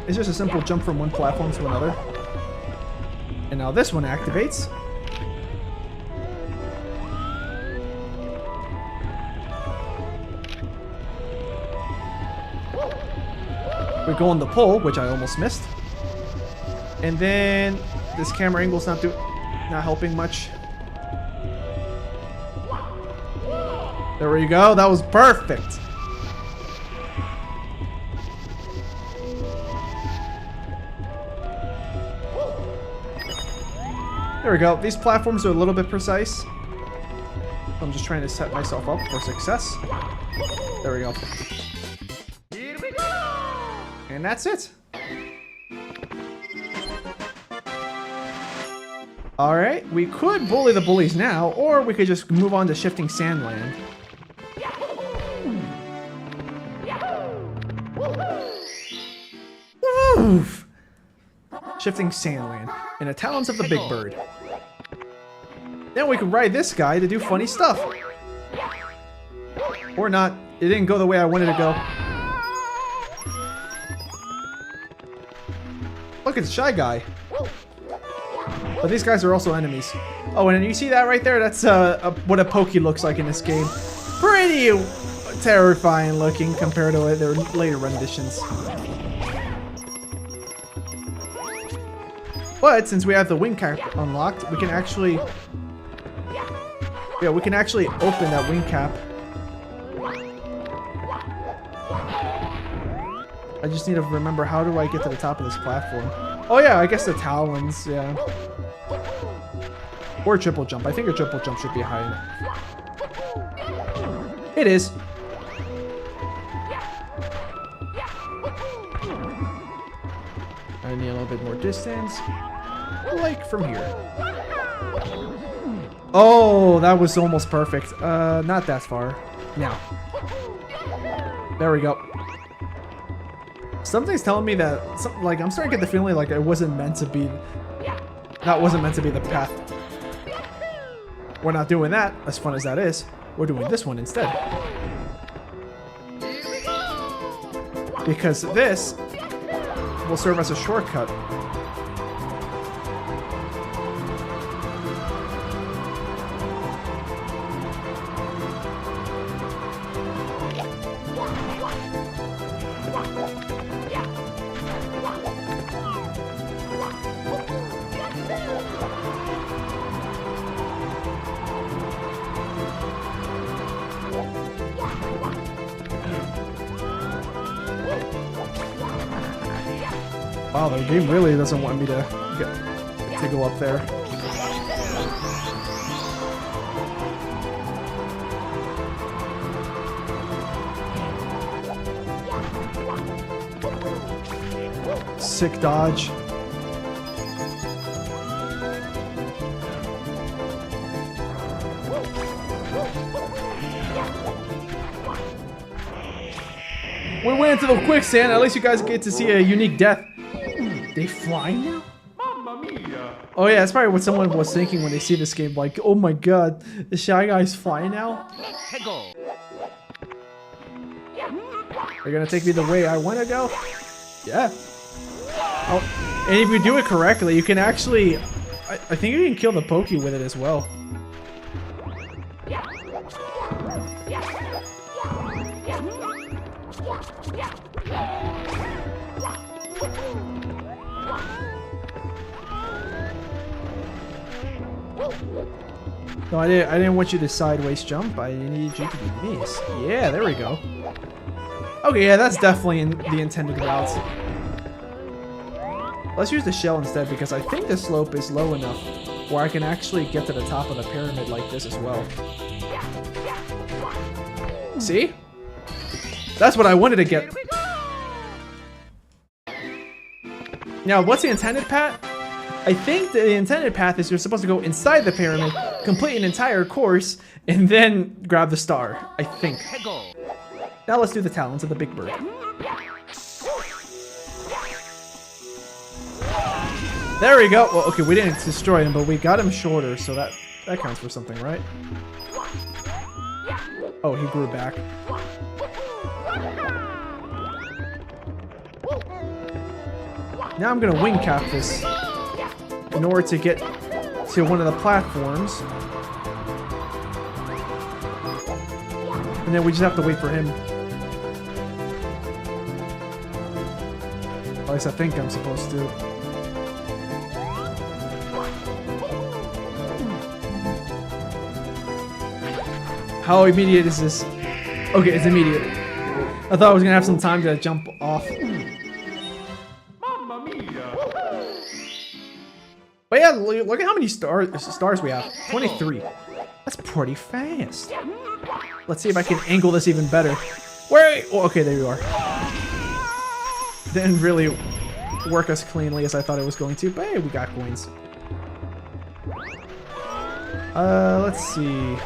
It's just a simple jump from one platform to another. And now this one activates. We go on the pole, which I almost missed. And then this camera angle's not helping much. There we go. That was perfect. There we go. These platforms are a little bit precise. I'm just trying to set myself up for success. There we go. Here we go! And that's it. Alright, we could bully the bullies now, or we could just move on to Shifting Sandland. Oof. Shifting Sandland in the talons of the big bird. Then we can ride this guy to do funny stuff. Or not. It didn't go the way I wanted to go. Look, it's Shy Guy. But these guys are also enemies. Oh, and you see that right there? That's what a Pokey looks like in this game. Pretty terrifying looking compared to their later renditions. But since we have the wing cap unlocked, we can actually... Yeah, we can actually open that wing cap. I just need to remember, how do I get to the top of this platform? Oh yeah, I guess the talons, yeah. Or triple jump. I think a triple jump should be high enough. It is. I need a little bit more distance. Like from here. Oh, that was almost perfect. Not that far. Now. There we go. Something's telling me that, I'm starting to get the feeling like it wasn't meant to be. That wasn't meant to be the path. We're not doing that, as fun as that is. We're doing this one instead. Because this will serve as a shortcut. Wow, the game really doesn't want me to go up there. Sick dodge. We went into the quicksand. At least you guys get to see a unique death. They fly now? Mamma mia! Oh yeah, that's probably what someone was thinking when they see this game. Like, oh my god, the Shy Guy's flying now? Go! They're gonna take me the way I want to go? Yeah. Oh, and if you do it correctly, you can actually... I think you can kill the Pokey with it as well. No, I didn't want you to sideways jump. I needed you to do this. Yeah, there we go. Okay, yeah, that's definitely the intended route. Let's use the shell instead, because I think the slope is low enough where I can actually get to the top of the pyramid like this as well. See? That's what I wanted to get. Now, what's the intended path? I think the intended path is you're supposed to go inside the pyramid, complete an entire course, and then grab the star. I think. Now let's do the talons of the big bird. There we go. Well, okay, we didn't destroy him, but we got him shorter, so that counts for something, right? Oh, he grew back. Now I'm gonna wing cap this in order to get to one of the platforms. And then we just have to wait for him. At least I think I'm supposed to. How immediate is this? Okay, it's immediate. I thought I was gonna have some time to jump off. Mamma mia! But yeah, look at how many stars we have. 23. That's pretty fast. Let's see if I can angle this even better. Wait! Oh, okay, there you are. Didn't really work as cleanly as I thought it was going to, but hey, we got coins. Let's see.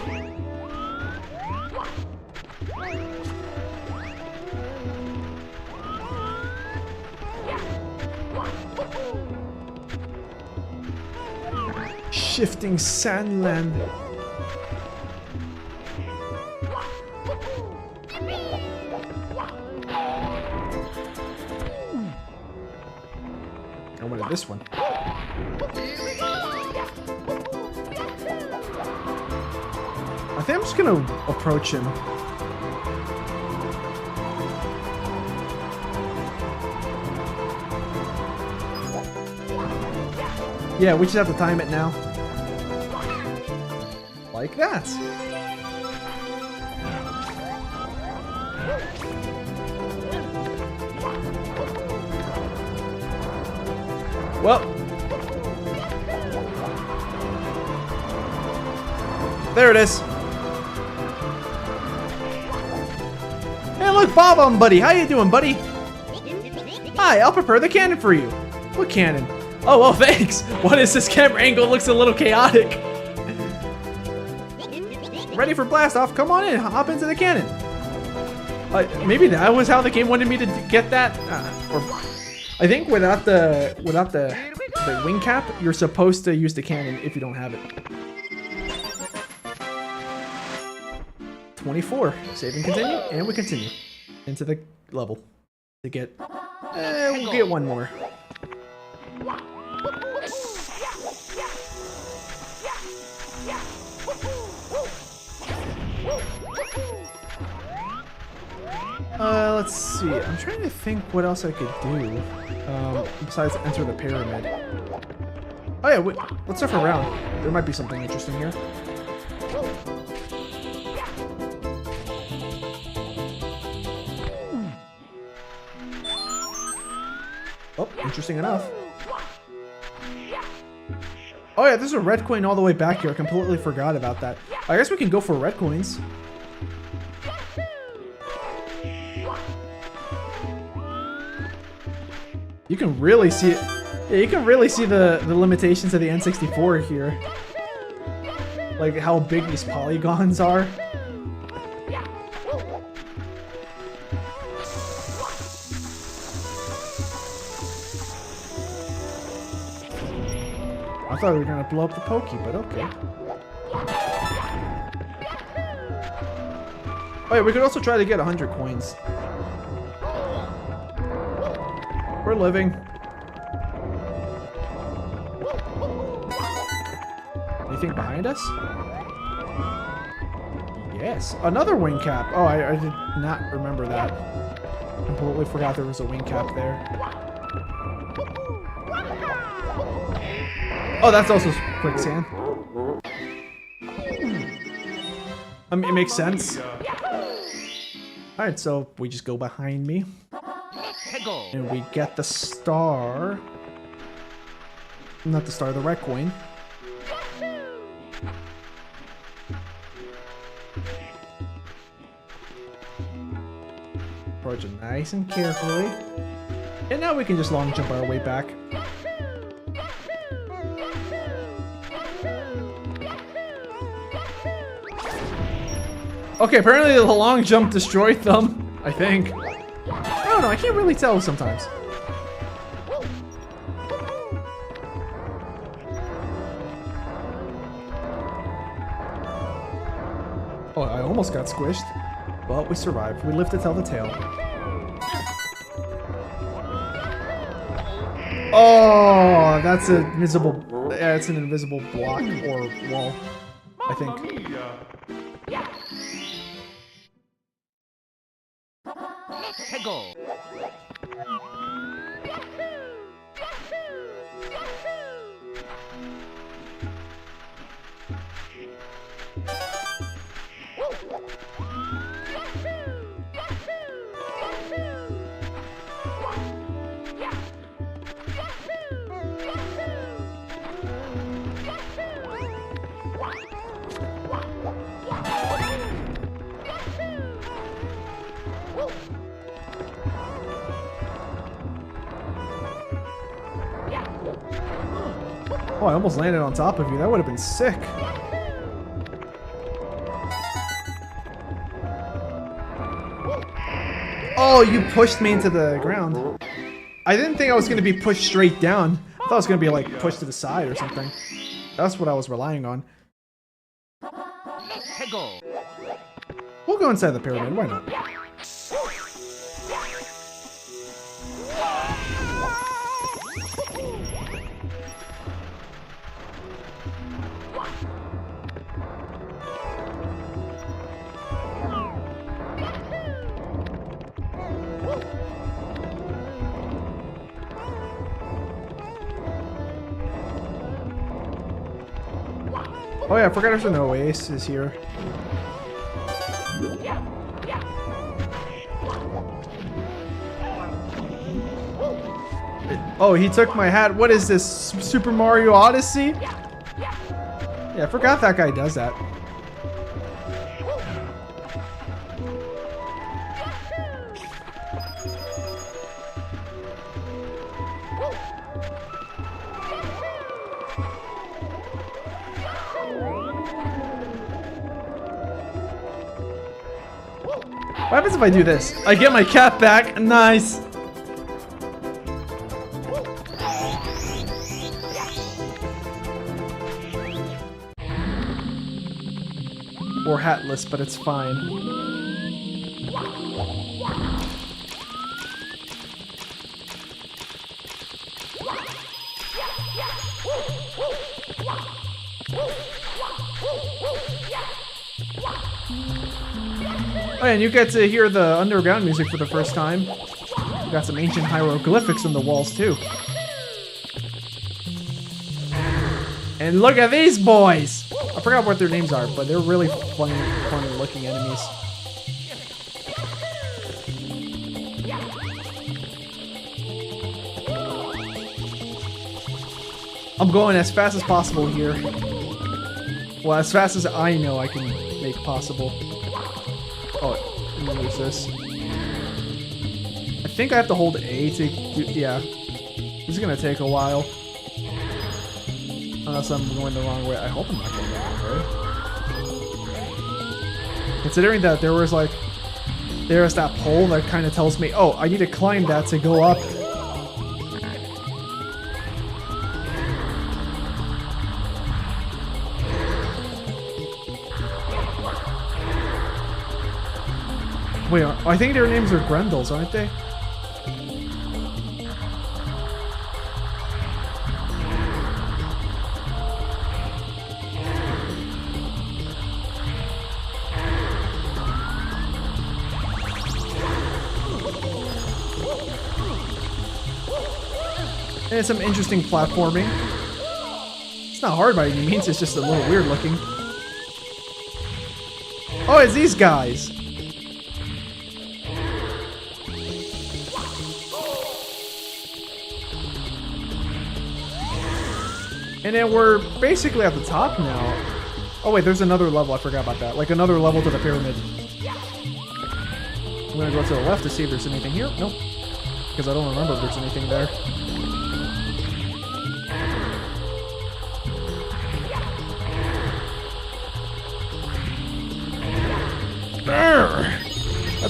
Shifting sandland. I wanted this one. I think I'm just gonna approach him. Yeah, we just have to time it now. Like that. Well. There it is. Hey, look, bob-omb, buddy. How you doing, buddy? Hi, I'll prepare the cannon for you. What cannon? Oh, well, thanks. What is this camera angle? Looks a little chaotic. Ready for blast off? Come on in. Hop into the cannon. Maybe that was how the game wanted me to get that. Or I think without the wing cap, you're supposed to use the cannon if you don't have it. 24. Save and continue, and we continue into the level to get. We'll get one more. Let's see. I'm trying to think what else I could do besides enter the pyramid. Oh yeah, wait, let's surf around. There might be something interesting here. Oh, interesting enough. Oh yeah, there's a red coin all the way back here. I completely forgot about that. I guess we can go for red coins. You can really see it. Yeah, you can really see the limitations of the N64 here. Like how big these polygons are. I thought we were gonna blow up the Pokey, but okay. Oh yeah, we could also try to get 100 coins. We're living. Anything behind us? Yes, another wing cap. Oh, I did not remember that. Completely forgot there was a wing cap there. Oh, that's also quicksand. I mean, it makes sense. Alright, so we just go behind me. And we get the star. Not the star, the red coin. Approach it nice and carefully. And now we can just long jump our way back. Okay, apparently the long jump destroyed them, I think. I don't know, I can't really tell sometimes. Oh, I almost got squished. But we survived. We lived to tell the tale. Oh, that's an invisible... Yeah, it's an invisible block or wall, I think. Mamma mia! Peggle. Oh, I almost landed on top of you. That would have been sick. Oh, you pushed me into the ground. I didn't think I was going to be pushed straight down. I thought I was going to be like pushed to the side or something. That's what I was relying on. Peggle. We'll go inside the pyramid. Why not? Oh yeah, I forgot there's an oasis here. Oh, he took my hat. What is this, Super Mario Odyssey? Yeah, I forgot that guy does that. What happens if I do this? I get my cap back. Nice. Or hatless, but it's fine. Oh, and you get to hear the underground music for the first time. You got some ancient hieroglyphics on the walls, too. And look at these boys! I forgot what their names are, but they're really funny looking enemies. I'm going as fast as possible here. Well, as fast as I know I can make possible. Oh, let me use this. I think I have to hold A to do, yeah. This is gonna take a while. Unless I'm going the wrong way. I hope I'm not going the wrong way. Considering that there's that pole that kind of tells me, oh, I need to climb that to go up. Wait, I think their names are Grendels, aren't they? And it's some interesting platforming. It's not hard by any means, it's just a little weird looking. Oh, it's these guys! And then we're basically at the top now. Oh wait, there's another level, I forgot about that. Like another level to the pyramid. I'm gonna go to the left to see if there's anything here. Nope. Because I don't remember if there's anything there.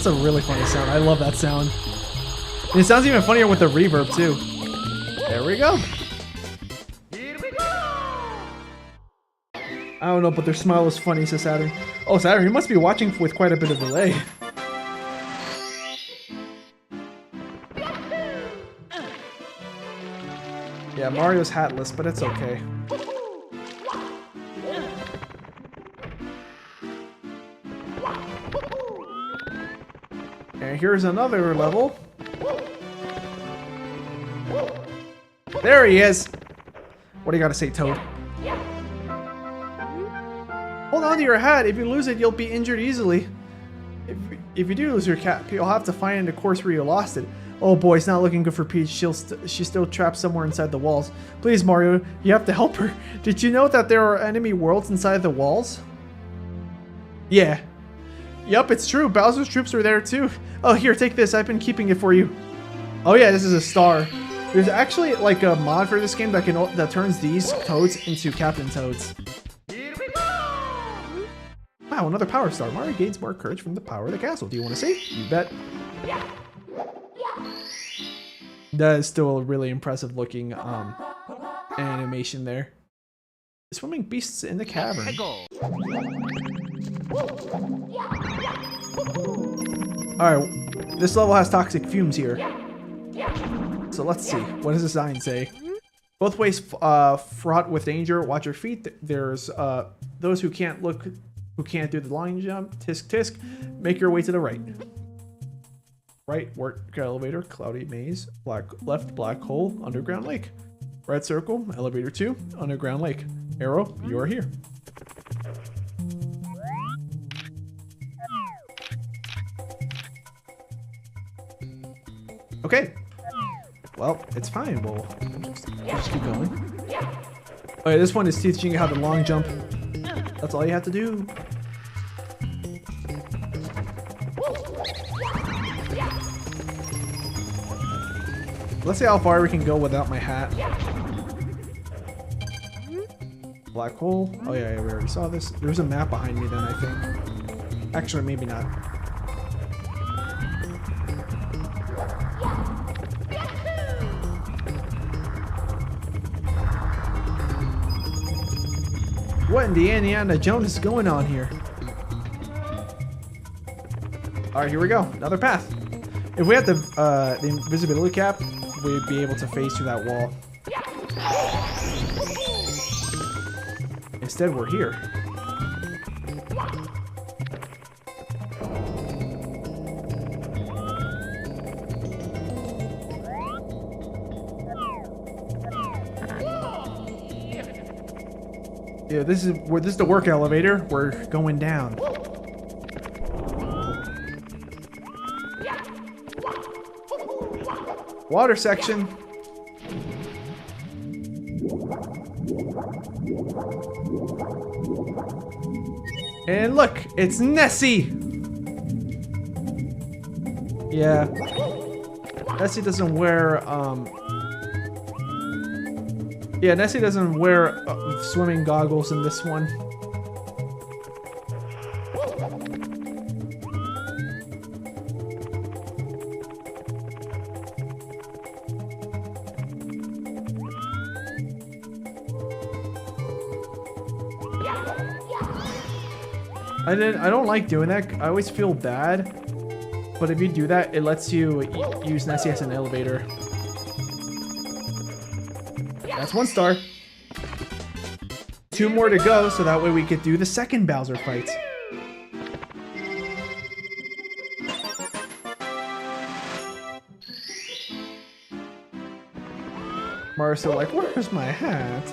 That's a really funny sound. I love that sound. And it sounds even funnier with the reverb too. There we go. Here we go! I don't know, but their smile was funny, says Saturn. Oh, Saturn, you must be watching with quite a bit of delay. Yeah, Mario's hatless, but it's okay. And here's another level. There he is! What do you gotta say, Toad? Hold on to your hat. If you lose it, you'll be injured easily. If you do lose your cap, you'll have to find a course where you lost it. Oh boy, it's not looking good for Peach. She's still trapped somewhere inside the walls. Please, Mario, you have to help her. Did you know that there are enemy worlds inside the walls? Yeah. Yup, it's true. Bowser's troops are there too. Oh, here, take this. I've been keeping it for you. Oh yeah, this is a star. There's actually like a mod for this game that turns these Toads into Captain Toads. Here we go! Wow, another power star. Mario gains more courage from the power of the castle. Do you want to see? You bet. That is still a really impressive looking animation there. Swimming beasts in the cavern. Alright, this level has toxic fumes here. So let's see. What does the sign say? Both ways fraught with danger. Watch your feet. There's those who can't do the line jump. Tisk tisk. Make your way to the right. Right, work elevator, cloudy maze, left, black hole, underground lake. Red circle, elevator 2, underground lake. Arrow, you are here. Okay. Well, it's fine. We'll just keep going. Okay, this one is teaching you how to long jump. That's all you have to do. Let's see how far we can go without my hat. Black hole. Oh yeah, we already saw this. There's a map behind me then, I think. Actually, maybe not. What in the Indiana Jones is going on here? Alright, here we go. Another path. If we had the invisibility cap, we'd be able to phase through that wall. Instead, we're here. Yeah, this is the work elevator. We're going down. Water section. And look, it's Nessie. Yeah. Nessie doesn't wear yeah, Nessie doesn't wear swimming goggles in this one. I don't like doing that. I always feel bad. But if you do that, it lets you use Nessie as an elevator. That's 1 star. 2 more to go, so that way we could do the second Bowser fight. Mario's still like, where's my hat?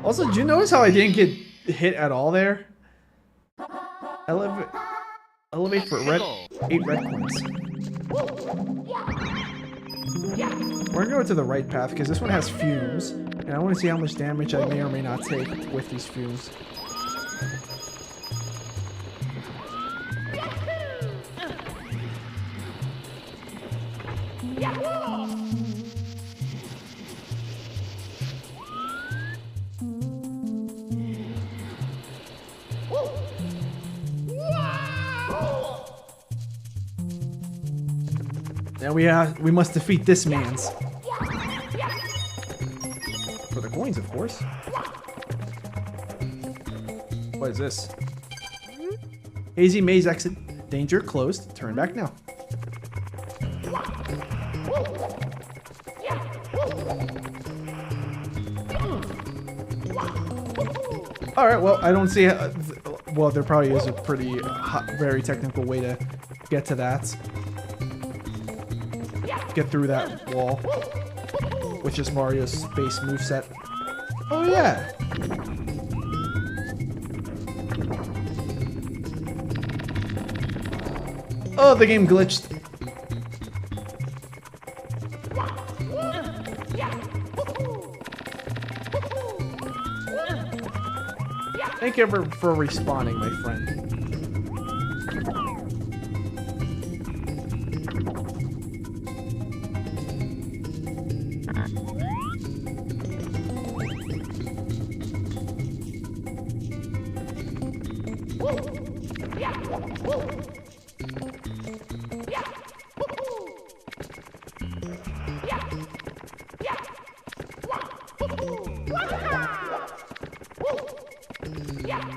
Also, did you notice how I didn't get hit at all there? Elevate for 8 red coins. We're gonna go to the right path because this one has fumes, and I want to see how much damage I may or may not take with these fumes. Now we must defeat this man's. For the coins, of course. What is this? Hazy maze exit. Danger closed. Turn back now. Alright, well, I don't see... well, there probably is a pretty, very technical way to get to that. Get through that wall. With just Mario's space moveset. Oh, yeah! Oh, the game glitched. Thank you for respawning, my friend.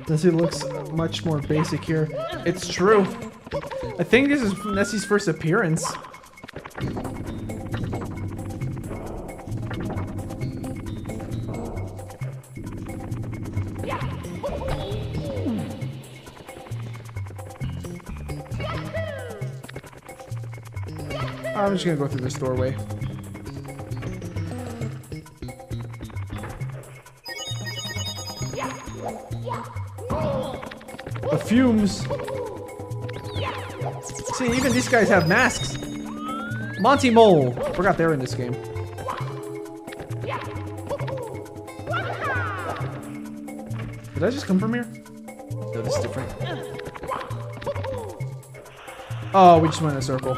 Does it looks much more basic here? It's true. I think this is Nessie's first appearance. I'm just gonna go through this doorway. The fumes. See, even these guys have masks. Monty Mole. Forgot they're in this game. Did I just come from here? No, this is different. Oh, we just went in a circle.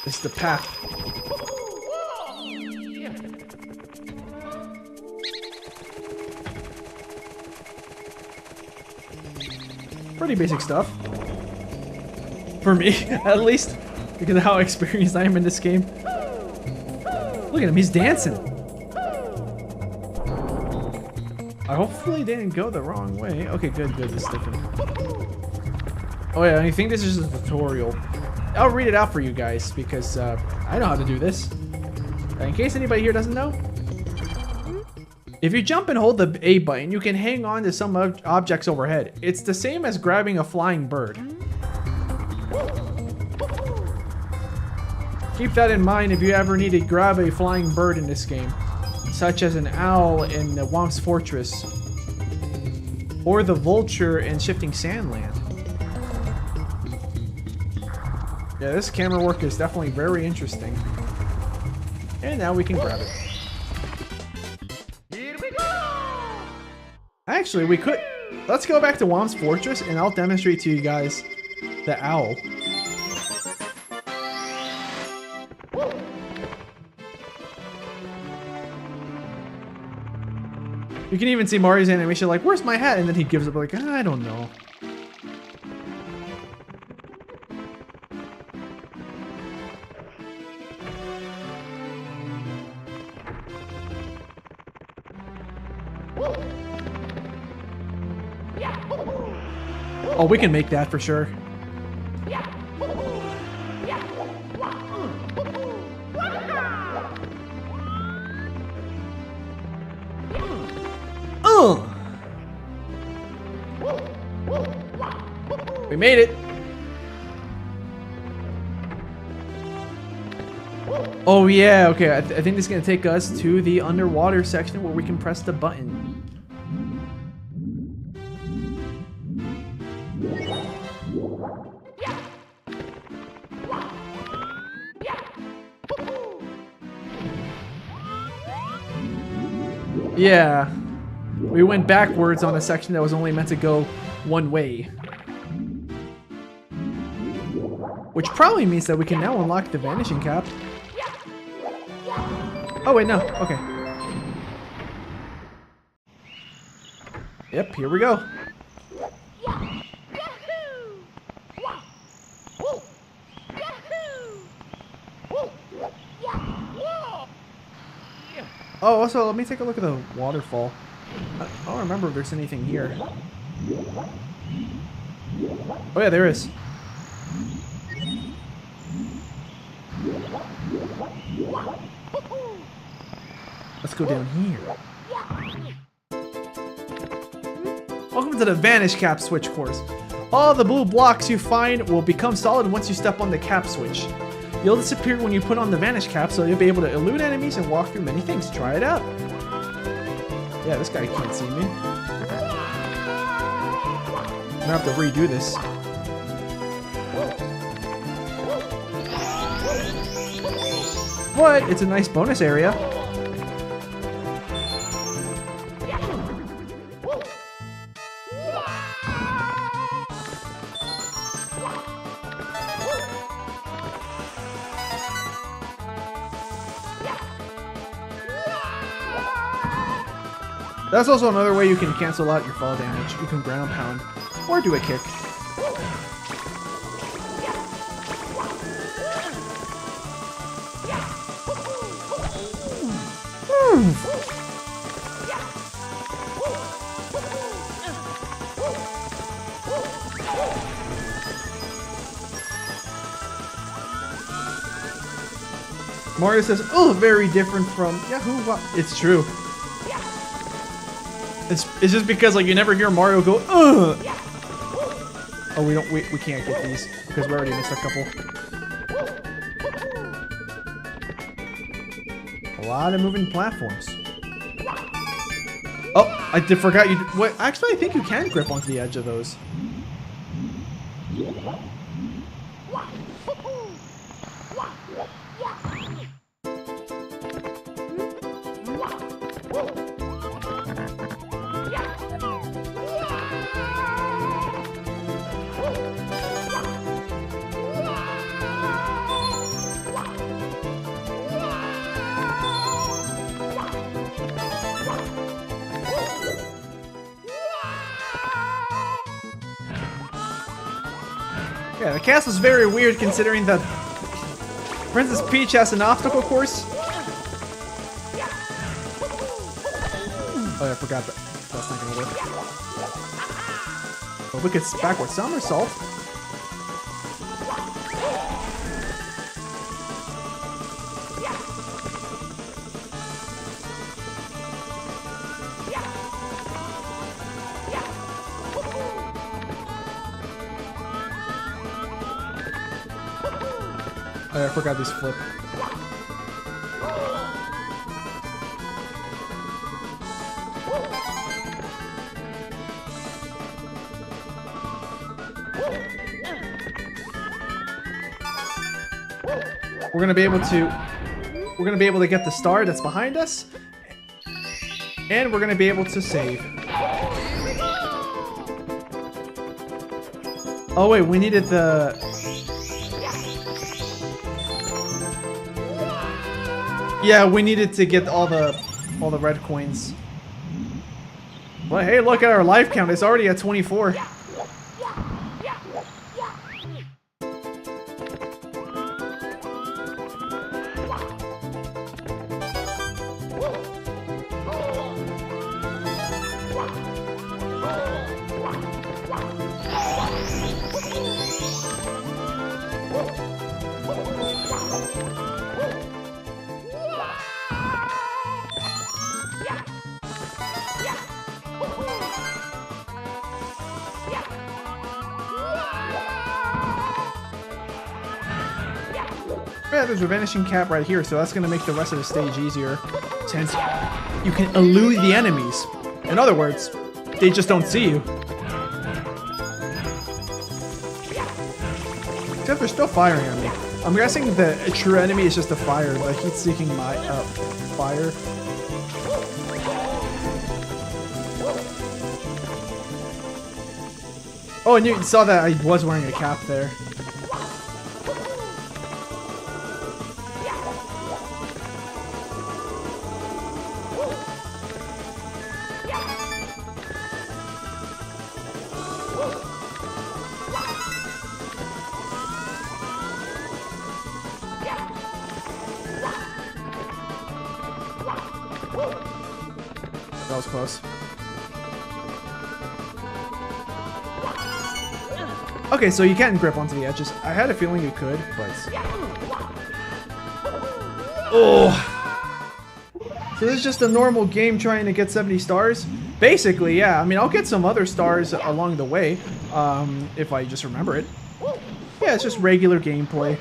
This is the path. Pretty basic stuff. For me, at least. Because of how experienced I am in this game. Look at him, he's dancing. I hopefully didn't go the wrong way. Okay, good, this is different. Oh yeah, I think this is just a tutorial. I'll read it out for you guys because I know how to do this. In case anybody here doesn't know. If you jump and hold the A button, you can hang on to some objects overhead. It's the same as grabbing a flying bird. Keep that in mind if you ever need to grab a flying bird in this game, such as an owl in the Womp's Fortress, or the vulture in Shifting Sandland. Yeah, this camera work is definitely very interesting. And now we can grab it. Here we go! Actually, we could... Let's go back to Womp's Fortress and I'll demonstrate to you guys the owl. You can even see Mario's animation like, where's my hat? And then he gives up like, I don't know. Oh, we can make that for sure. We made it. Oh yeah, okay. I think this is gonna take us to the underwater section where we can press the button. Yeah. We went backwards on a section that was only meant to go one way. Which probably means that we can now unlock the vanishing cap. Oh wait, no. Okay. Yep, here we go. Oh, also, let me take a look at the waterfall. I don't remember if there's anything here. Oh yeah, there is. Let's go down here. Welcome to the Vanish Cap Switch course. All the blue blocks you find will become solid once you step on the cap switch. You'll disappear when you put on the Vanish Cap, so you'll be able to elude enemies and walk through many things. Try it out. Yeah, this guy can't see me. I'm gonna have to redo this. But it's a nice bonus area. That's also another way you can cancel out your fall damage. You can ground pound or do a kick. Mario says, "Oh, very different from Yahoo." It's true. It's just because like you never hear Mario go, "Ugh." Oh, we can't get these because we already missed a couple. A lot of moving platforms. Oh, I forgot you. What? Actually, I think you can grip onto the edge of those. Yeah, the castle's very weird considering that Princess Peach has an obstacle course. Oh yeah, I forgot that. That's not gonna work. Oh, we could backward somersault. Oh, I forgot this flip. We're gonna be able to get the star that's behind us, and we're gonna be able to save. Oh wait, we needed the. Yeah, we needed to get all the red coins. Well, hey, look at our life count. It's already at 24. Yeah, there's a vanishing cap right here, so that's going to make the rest of the stage easier, since you can elude the enemies. In other words, they just don't see you. Except they're still firing at me. I'm guessing the true enemy is just the fire, the heat-seeking fire. Oh, and you saw that I was wearing a cap there. That was close. Okay, so you can grip onto the edges. I had a feeling you could, but... Oh! So this is just a normal game trying to get 70 stars? Basically, yeah. I mean, I'll get some other stars along the way, if I just remember it. Yeah, it's just regular gameplay.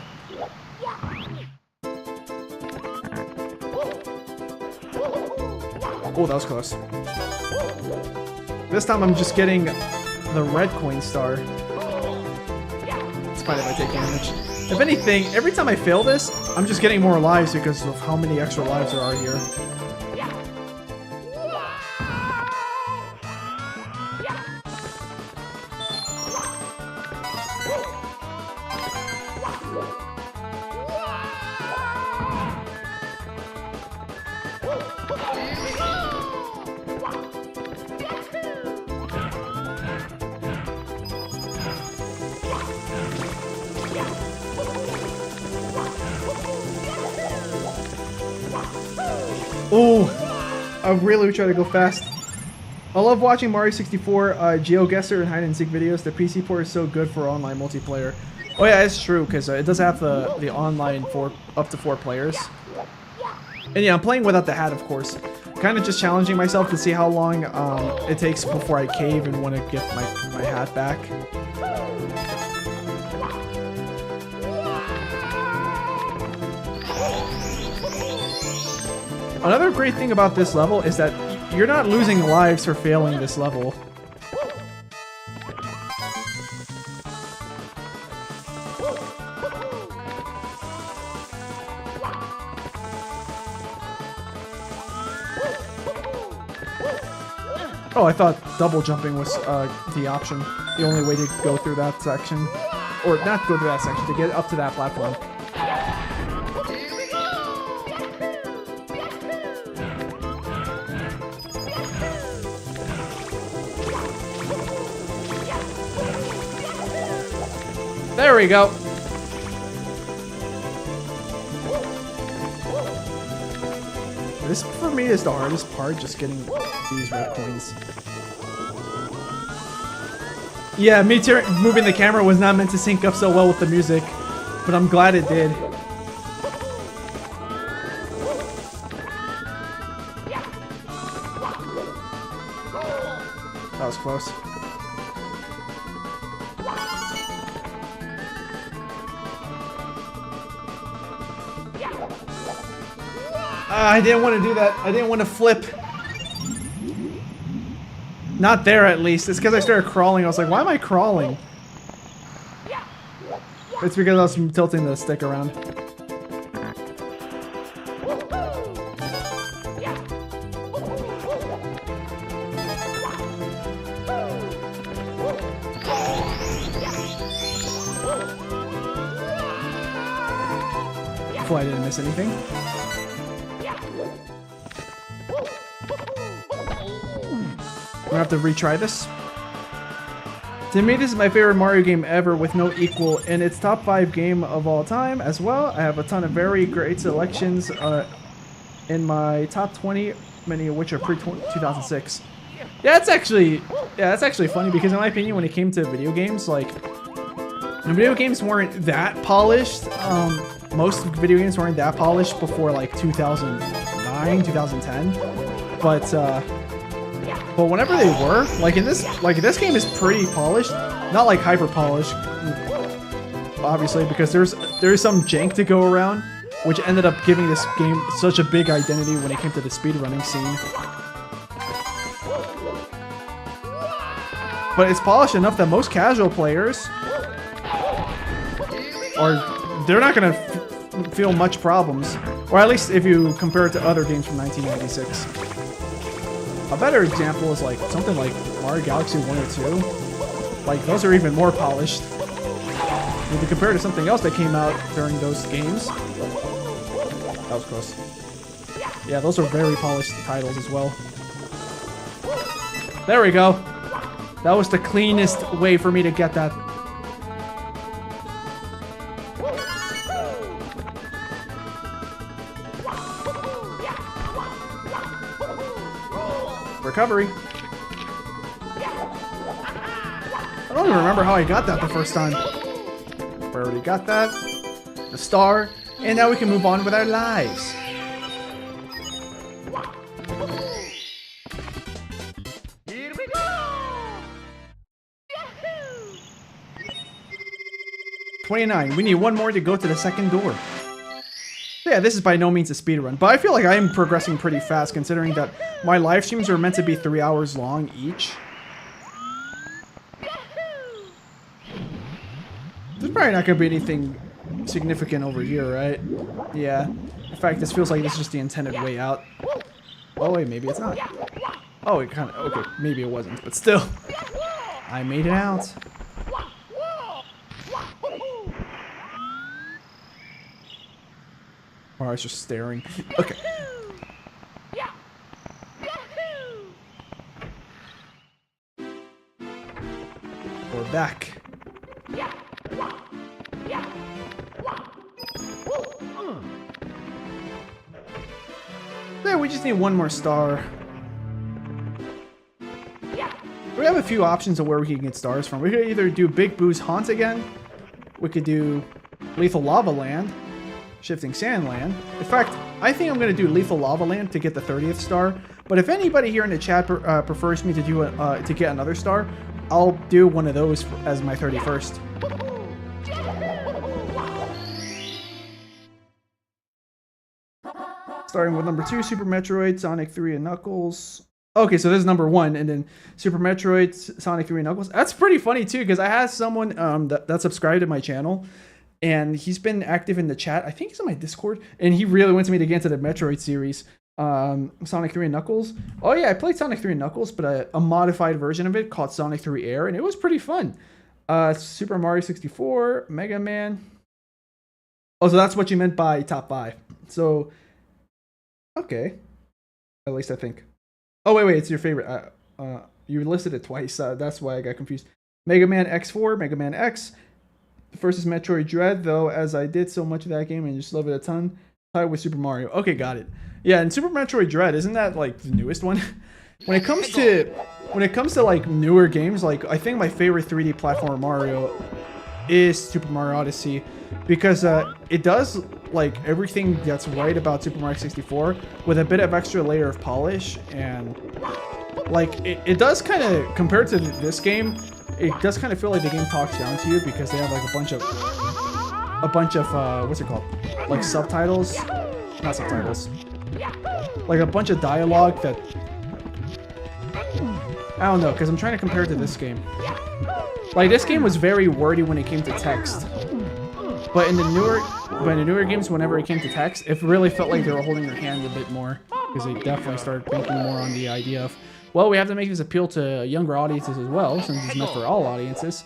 Oh, that was close. This time I'm just getting the red coin star. It's fine if I take damage. If anything, every time I fail this, I'm just getting more lives because of how many extra lives there are here. Oh, I really try to go fast. I love watching Mario 64 GeoGuessr and hide-and-seek videos. The PC port is so good for online multiplayer. Oh yeah, it's true, because it does have the online for up to 4 players. And yeah, I'm playing without the hat, of course. Kind of just challenging myself to see how long it takes before I cave and want to get my hat back. Another great thing about this level is that you're not losing lives for failing this level. Oh, I thought double jumping was the option. The only way to go through that section. Or not go through that section, to get up to that platform. There we go. This, for me, is the hardest part, just getting these red coins. Yeah, me too. Moving the camera was not meant to sync up so well with the music, but I'm glad it did. That was close. I didn't want to do that. I didn't want to flip. Not there, at least. It's because I started crawling. I was like, why am I crawling? It's because I was tilting the stick around. Hopefully I didn't miss anything. I'm gonna have to retry this. To me, this is my favorite Mario game ever with no equal, and it's top 5 game of all time as well. I have a ton of very great selections in my top 20, many of which are pre-2006. Yeah, that's actually funny because in my opinion, when it came to video games, like, video games weren't that polished. Most video games weren't that polished before like 2009, 2010, but whenever they were, like this game is pretty polished, not like hyper polished, obviously, because there's some jank to go around, which ended up giving this game such a big identity when it came to the speedrunning scene. But it's polished enough that most casual players they're not gonna feel much problems, or at least if you compare it to other games from 1996. A better example is like something like Mario Galaxy 1 or 2. Like, those are even more polished. If you compare to something else that came out during those games. That was close. Yeah, those are very polished titles as well. There we go. That was the cleanest way for me to get that. Recovery. I don't even remember how I got that the first time. We already got that. The star. And now we can move on with our lives. Here we go! 29. We need one more to go to the second door. Yeah, this is by no means a speed run, but I feel like I am progressing pretty fast considering that my live streams are meant to be 3 hours long each. There's probably not going to be anything significant over here, right? Yeah. In fact, this feels like this is just the intended way out. Oh, wait, maybe it's not. Oh, it kind of... Okay, maybe it wasn't, but still. I made it out. Oh, I was just staring. Okay. We're back. Yeah, we just need one more star. We have a few options of where we can get stars from. We could either do Big Boo's Haunt again. We could do Lethal Lava Land. Shifting Sand Land. In fact, I think I'm going to do Lethal Lava Land to get the 30th star. But if anybody here in the chat prefers me to do to get another star, I'll do one of those as my 31st. Starting with number 2, Super Metroid, Sonic 3, and Knuckles. Okay, so this is number 1, and then Super Metroid, Sonic 3, and Knuckles. That's pretty funny too, because I had someone that subscribed to my channel. And he's been active in the chat. I think he's on my Discord. And he really wants me to get into the Metroid series. Sonic 3 and Knuckles. Oh yeah, I played Sonic 3 and Knuckles, but a modified version of it called Sonic 3 Air. And it was pretty fun. Super Mario 64, Mega Man. Oh, so that's what you meant by top 5. So, okay. At least I think. Oh, wait, it's your favorite. You listed it twice. That's why I got confused. Mega Man X4, Mega Man X. The first is Metroid Dread, though, as I did so much of that game and just love it a ton. Tied with Super Mario. Okay, got it. Yeah, and Super Metroid Dread, isn't that like the newest one? When it comes to like newer games, like I think my favorite 3D platformer Mario is Super Mario Odyssey, because it does like everything that's right about Super Mario 64 with a bit of extra layer of polish, and like it does kind of, compared to this game, it does kind of feel like the game talks down to you because they have like a bunch of what's it called, like subtitles, not subtitles, like a bunch of dialogue that I don't know, because I'm trying to compare it to this game. Like this game was very wordy when it came to text, but in the newer games, whenever it came to text, it really felt like they were holding your hand a bit more, because they definitely started thinking more on the idea of, well, we have to make this appeal to younger audiences as well, since it's meant for all audiences.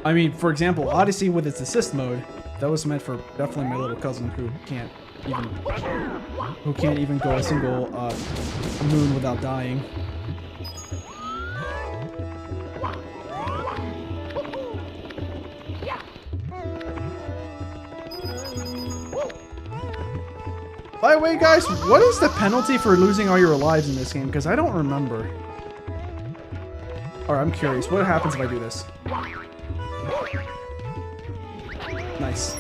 I mean, for example, Odyssey with its assist mode, that was meant for definitely my little cousin who can't even go a single moon without dying. By the way, guys, what is the penalty for losing all your lives in this game? Because I don't remember. Alright, I'm curious. What happens if I do this? Nice.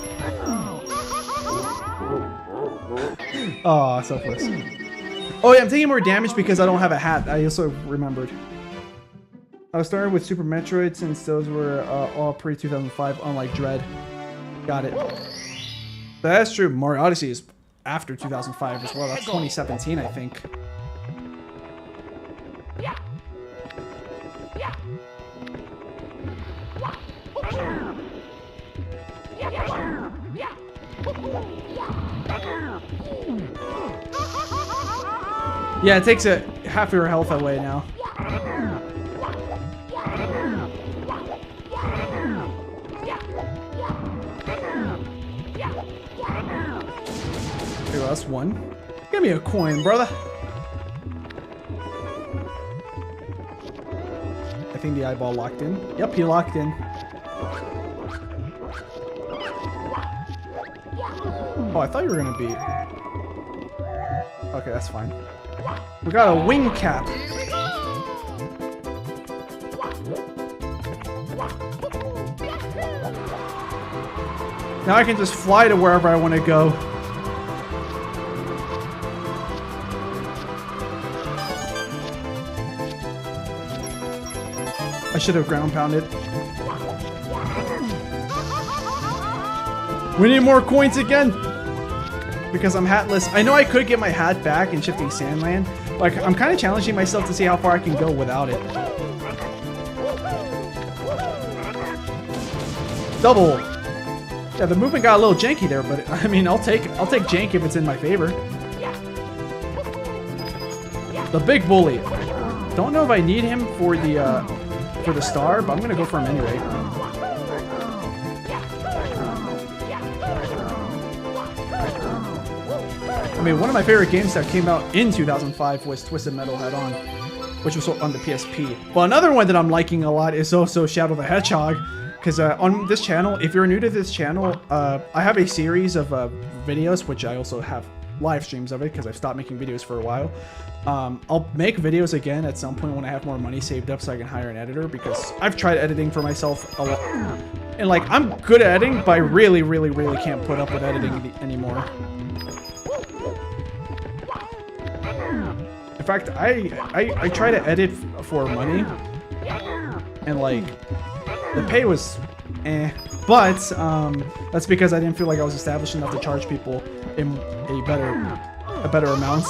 Aw, selfless. Oh yeah, I'm taking more damage because I don't have a hat. I also remembered. I was starting with Super Metroid since those were all pre-2005, unlike Dread. Got it. That's true. Mario Odyssey is after 2005 as well. That's 2017, I think. Yeah, it takes half your health away now. that's one. Give me a coin, brother. I think the eyeball locked in. Yep, he locked in. Oh, I thought you were gonna be... Okay, that's fine. We got a wing cap. Now I can just fly to wherever I want to go. I should have ground pounded. We need more coins again! Because I'm hatless. I know I could get my hat back in Shifting Sandland. Like, I'm kind of challenging myself to see how far I can go without it. Double! Yeah, the movement got a little janky there, but I mean, I'll take jank if it's in my favor. The big bully. Don't know if I need him for the star, but I'm gonna go for him anyway. I mean, one of my favorite games that came out in 2005 was Twisted Metal Head-On, which was on the PSP. But another one that I'm liking a lot is also Shadow the Hedgehog. Because on this channel, if you're new to this channel, I have a series of videos, which I also have live streams of it because I've stopped making videos for a while. I'll make videos again at some point when I have more money saved up so I can hire an editor, because I've tried editing for myself a lot. And like, I'm good at editing, but I really, really, really can't put up with editing anymore. In fact, I try to edit for money, and like, the pay was but that's because I didn't feel like I was established enough to charge people in a better amount.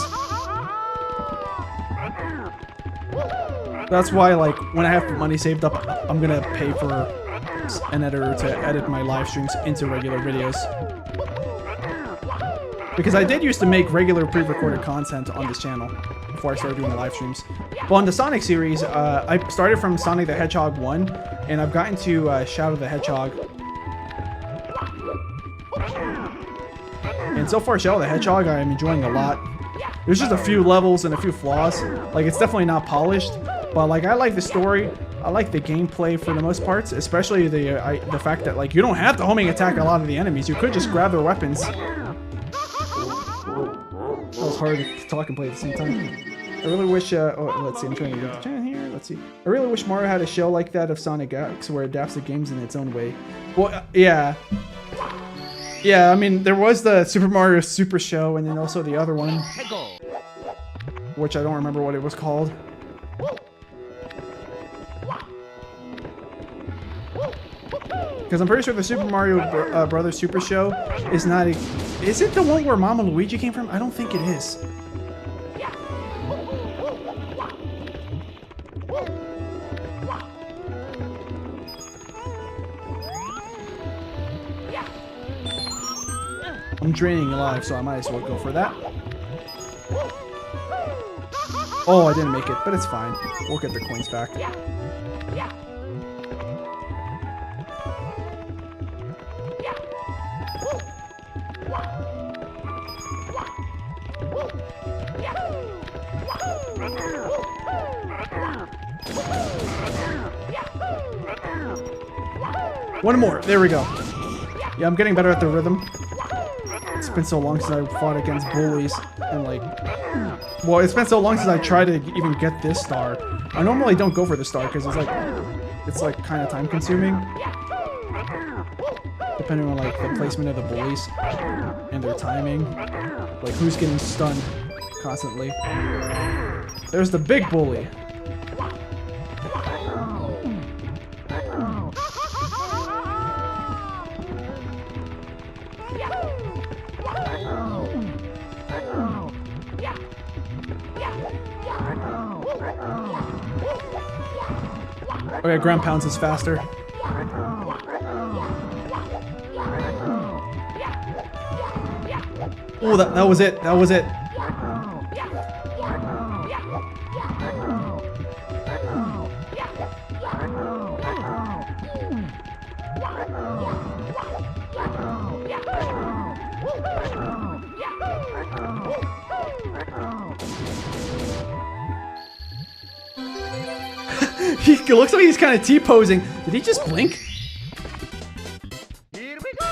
That's why, like, when I have money saved up, I'm gonna pay for an editor to edit my live streams into regular videos. Because I did used to make regular pre-recorded content on this channel before I started doing the live streams. But on the Sonic series, I started from Sonic the Hedgehog 1, and I've gotten to Shadow the Hedgehog. And so far, Shadow the Hedgehog, I'm enjoying a lot. There's just a few levels and a few flaws. Like, it's definitely not polished, but like, I like the story. I like the gameplay for the most parts, especially the fact that, like, you don't have to homing attack a lot of the enemies. You could just grab their weapons. That was hard to talk and play at the same time. I really wish, oh, let's see, I'm trying to get the channel here, let's see. I really wish Mario had a show like that of Sonic X, where it adapts the games in its own way. Well, yeah. Yeah, I mean, there was the Super Mario Super Show, and then also the other one, which I don't remember what it was called. Because I'm pretty sure the Super Mario Brothers Super Show is not a... Is it the one where Mama Luigi came from? I don't think it is. I'm draining alive, so I might as well go for that. Oh, I didn't make it, but it's fine. We'll get the coins back. One more. There we go. Yeah, I'm getting better at the rhythm. It's been so long since I fought against bullies, and like... Well, it's been so long since I tried to even get this star. I normally don't go for the star because it's like kind of time consuming. Depending on like the placement of the bullies and their timing. Like who's getting stunned constantly. There's the big bully. Okay, ground pounds is faster. Oh, that was it. That was it. He looks like he's kind of T-posing. Did he just blink? Here we go!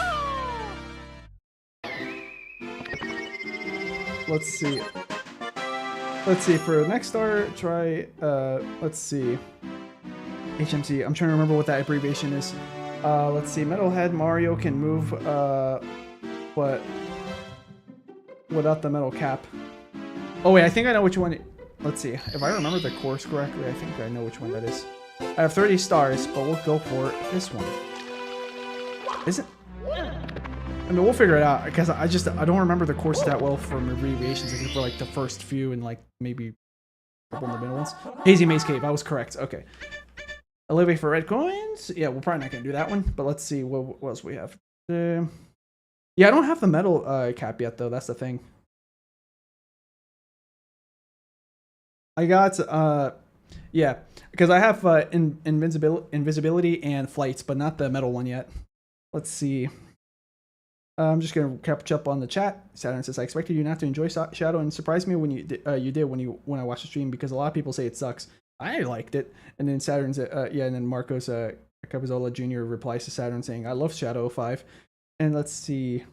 Let's see. Let's see, for next star, try, let's see. HMC, I'm trying to remember what that abbreviation is. Let's see, Metalhead Mario can move, but without the metal cap. Oh wait, I think I know which one. Let's see, if I remember the course correctly, I think I know which one that is. I have 30 stars, but we'll go for this one. Is it? I mean, we'll figure it out, because I don't remember the course that well from abbreviations, except for like the first few and like maybe a couple of the middle ones. Hazy Maze Cave, I was correct. Okay. Olivia for red coins. Yeah, we're probably not gonna do that one, but let's see what else we have. Yeah, I don't have the metal cap yet though. That's the thing. I got yeah, because I have invisibility and flights, but not the metal one yet. Let's see. I'm just gonna catch up on the chat. Saturn says, "I expected you not to enjoy Shadow, and surprised me when you did when I watched the stream, because a lot of people say it sucks. I liked it." And then Saturn's yeah, and then Marcos Capizola Jr. replies to Saturn saying, "I love Shadow 5." And let's see,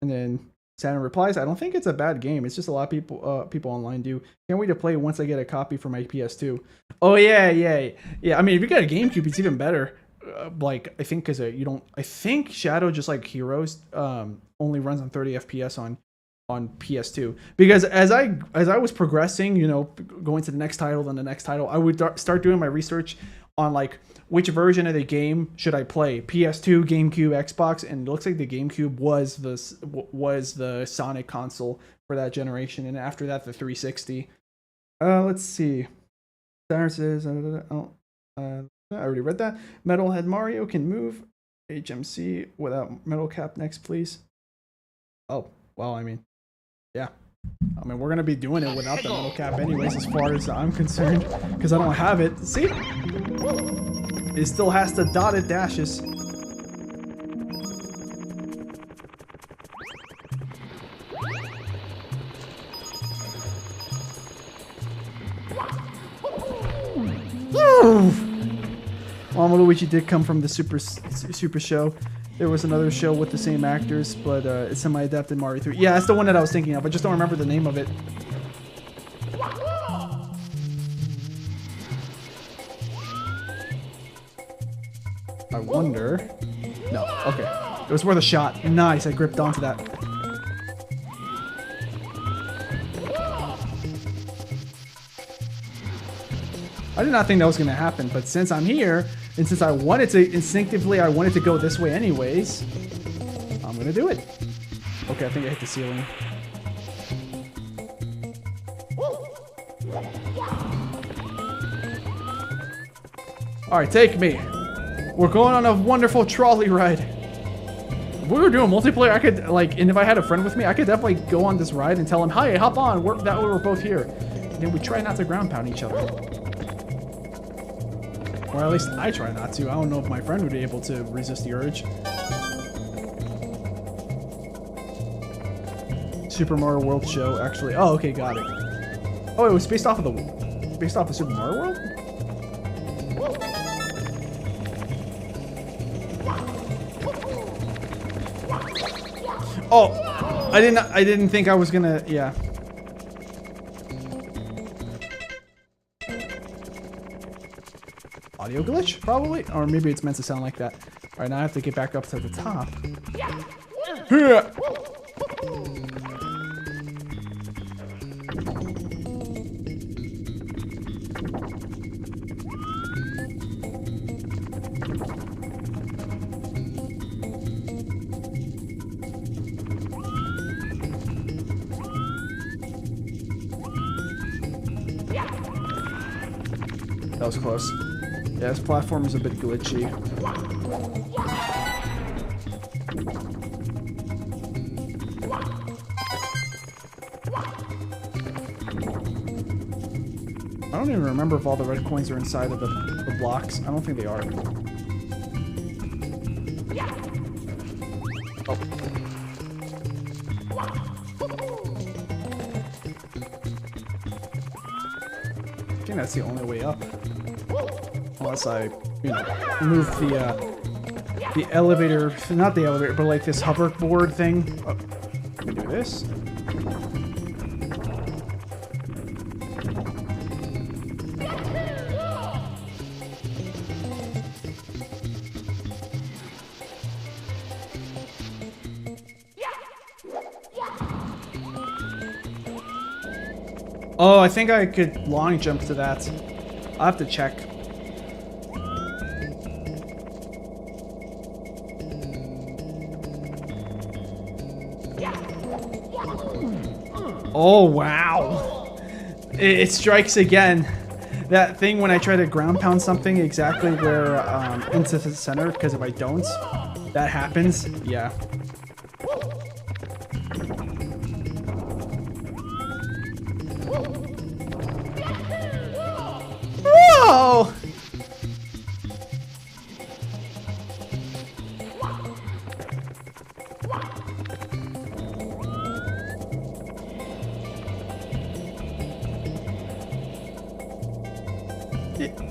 and then Saturn replies, "I don't think it's a bad game. It's just a lot of people online do. Can't wait to play once I get a copy for my PS2." Oh yeah. I mean, if you got a GameCube, it's even better. Like I think because you don't. I think Shadow, just like Heroes, only runs on 30 FPS on PS2. Because as I was progressing, you know, going to the next title, then the next title, I would start doing my research on like which version of the game should I play, PS2, GameCube, Xbox, and it looks like the GameCube was the Sonic console for that generation, and after that the 360. Let's see. Sarah says, I already read that. Metalhead Mario can move. HMC without metal cap next, please. Oh, well, I mean, yeah. I mean, we're going to be doing it without the metal cap anyways, as far as I'm concerned, because I don't have it. See? It still has the dotted dashes. Mama Luigi did come from the Super Show. There was another show with the same actors, but it's semi-adapted Mario 3. Yeah, that's the one that I was thinking of. I just don't remember the name of it. I wonder... No, okay. It was worth a shot. Nice, I gripped onto that. I did not think that was going to happen, but since I'm here, and since I wanted to, instinctively, I wanted to go this way anyways, I'm going to do it. Okay, I think I hit the ceiling. Alright, take me. We're going on a wonderful trolley ride. If we were doing multiplayer, I could, like, and if I had a friend with me, I could definitely go on this ride and tell him, "Hi, hop on, that way we're both here." And then we try not to ground pound each other. Or at least I try not to. I don't know if my friend would be able to resist the urge. Super Mario World show, actually. Oh, okay, got it. Oh, it was based off of Super Mario World? Oh, I didn't think I was gonna, yeah. Audio glitch, probably? Or maybe it's meant to sound like that. Alright, now I have to get back up to the top. That was close. Yeah, this platform is a bit glitchy. I don't even remember if all the red coins are inside of the blocks. I don't think they are. Oh. I think that's the only way up. unless I, you know, move the elevator, not the elevator, but like this hoverboard thing. Oh, let me do this. Oh, I think I could long jump to that. I'll have to check. Oh, wow. It strikes again. That thing when I try to ground pound something exactly where, into the center, because if I don't, that happens. Yeah. Whoa!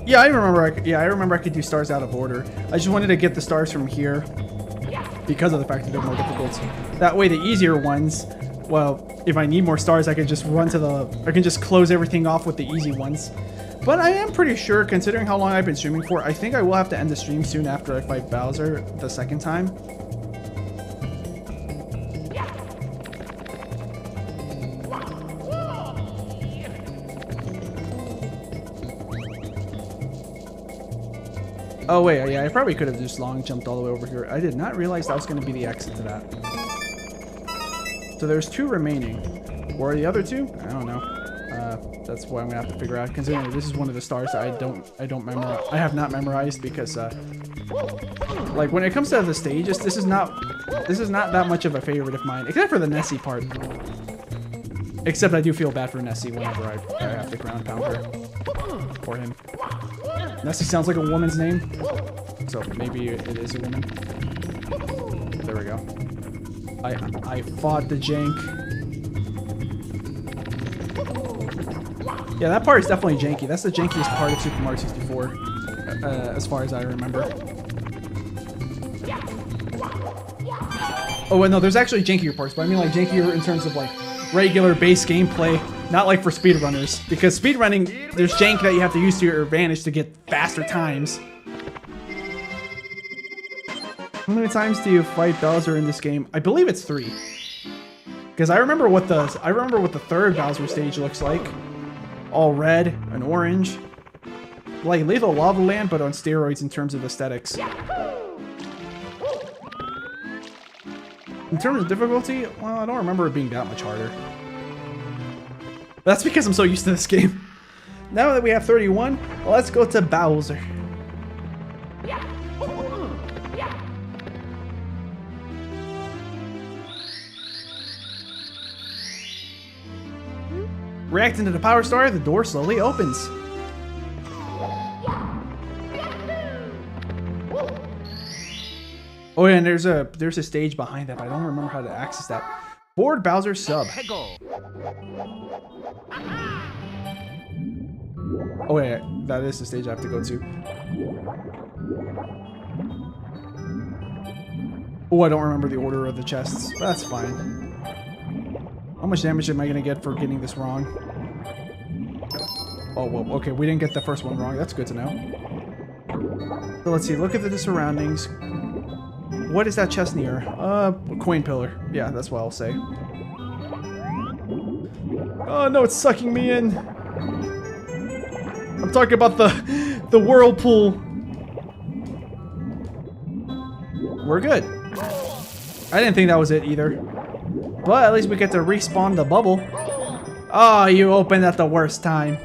Yeah, I remember I could do stars out of order. I just wanted to get the stars from here because of the fact that they're more difficult. That way, the easier ones, well, if I need more stars, I can just I can just close everything off with the easy ones. But I am pretty sure, considering how long I've been streaming for, I think I will have to end the stream soon after I fight Bowser the second time. Oh wait, yeah, I probably could have just long jumped all the way over here. I did not realize that was going to be the exit to that. So there's 2 remaining. Where are the other 2? I don't know. That's what I'm gonna have to figure out. Considering this is one of the stars that I have not memorized because like when it comes to the stages, this is not that much of a favorite of mine, except for the Nessie part. Except I do feel bad for Nessie whenever I have to ground pound her for him. Nessie sounds like a woman's name, so maybe it is a woman. There we go. I fought the jank. Yeah, that part is definitely janky. That's the jankiest part of Super Mario 64, as far as I remember. Oh, wait, no, there's actually jankier parts, but I mean like jankier in terms of like regular base gameplay, not like for speedrunners. Because speedrunning, there's jank that you have to use to your advantage to get faster times. How many times do you fight Bowser in this game? I believe it's 3. Because I remember what the third Bowser stage looks like. All red and orange. Like Lethal Lava Land, but on steroids in terms of aesthetics. In terms of difficulty, well, I don't remember it being that much harder. That's because I'm so used to this game. Now that we have 31, let's go to Bowser. Reacting to the power star, the door slowly opens. Oh yeah, and there's a stage behind that, but I don't remember how to access that. Board Bowser sub. Oh yeah, that is the stage I have to go to. Oh, I don't remember the order of the chests, but that's fine. How much damage am I gonna get for getting this wrong? Oh, well, okay, we didn't get the first one wrong. That's good to know. So let's see, look at the surroundings. What is that chest near? Coin pillar. Yeah, that's what I'll say. Oh no, it's sucking me in. I'm talking about the whirlpool. We're good. I didn't think that was it either. But at least we get to respawn the bubble. Oh, you opened at the worst time.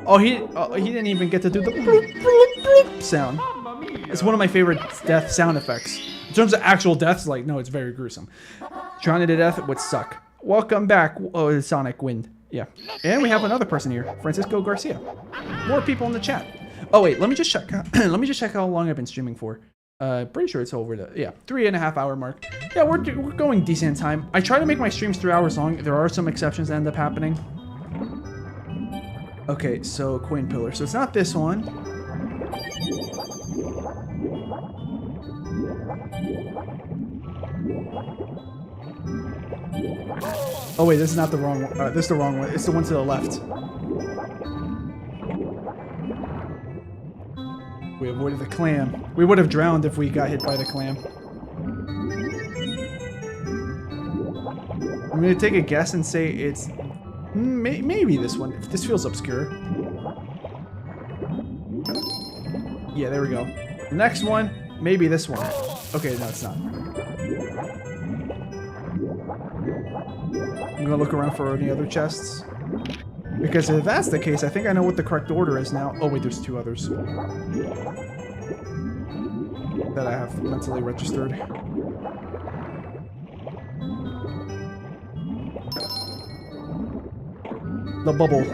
Oh, he didn't even get to do the bloop, bloop, bloop sound. It's one of my favorite death sound effects. In terms of actual deaths, like, no, it's very gruesome. Drowning to death would suck. Welcome back, oh, Sonic Wind. Yeah. And we have another person here, Francisco Garcia. More people in the chat. Oh, wait, let me just check. Let me just check how long I've been streaming for. Pretty sure it's over the 3.5 hour mark. Yeah, we're going decent time. I try to make my streams 3 hours long. There are some exceptions that end up happening. Okay, so coin pillar. So it's not this one. Oh wait, this is not the wrong one. This is the wrong one. It's the one to the left. We avoided the clam. We would have drowned if we got hit by the clam. I'm gonna take a guess and say it's maybe this one. If this feels obscure. Yeah, there we go. The next one, maybe this one. Okay, no, it's not. I'm gonna look around for any other chests. Because if that's the case, I think I know what the correct order is now. Oh wait, there's two others. That I have mentally registered. The bubble.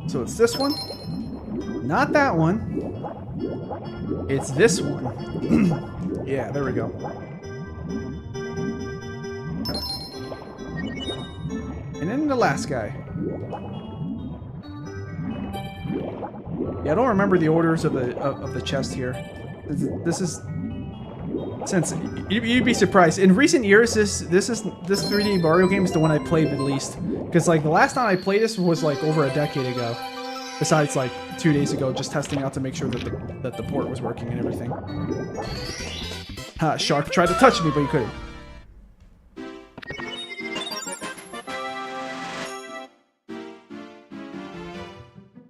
So it's this one. Not that one. It's this one. Yeah, there we go. And then the last guy. Yeah, I don't remember the orders of the chest here. This is since you'd be surprised. In recent years, this 3D Mario game is the one I played the least. Because like the last time I played this was like over a decade ago. Besides like 2 days ago, just testing out to make sure that the port was working and everything. Shark tried to touch me, but he couldn't.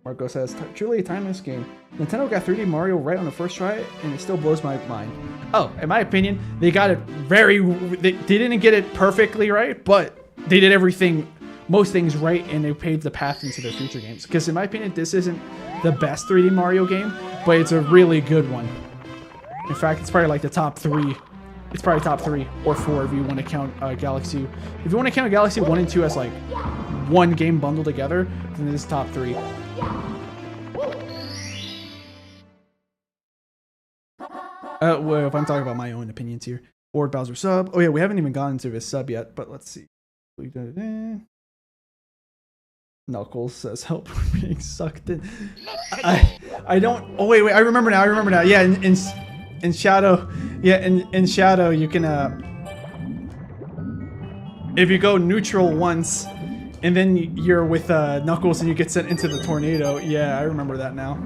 Marco says, truly a timeless game. Nintendo got 3D Mario right on the first try, and it still blows my mind. Oh, in my opinion, they got it they didn't get it perfectly right, but they did everything, most things right, and they paved the path into their future games. Because in my opinion, this isn't the best 3D Mario game, but it's a really good one. In fact, it's probably like the top 3. It's probably top 3 or 4 if you want to count Galaxy. If you want to count Galaxy 1 and 2 as like one game bundled together, then this is top 3. Well, if I'm talking about my own opinions here. Or Bowser sub. Oh yeah, we haven't even gone into his sub yet, but let's see. Knuckles says help being sucked in. I don't. Oh wait, I remember now. Yeah, in Shadow. Yeah, in Shadow you can if you go neutral once, and then you're with Knuckles and you get sent into the tornado. Yeah, I remember that now.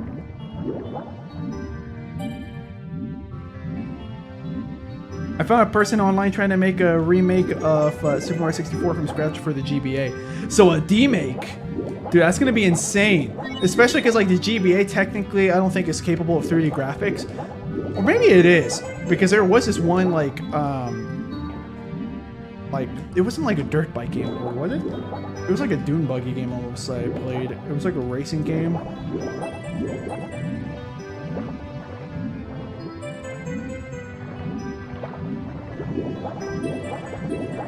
I found a person online trying to make a remake of Super Mario 64 from scratch for the GBA. So a demake, dude, that's gonna be insane. Especially because like the GBA technically, I don't think is capable of 3D graphics, or maybe it is because there was this one like it wasn't like a dirt bike game, or was it? It was like a dune buggy game almost. I played. It was like a racing game.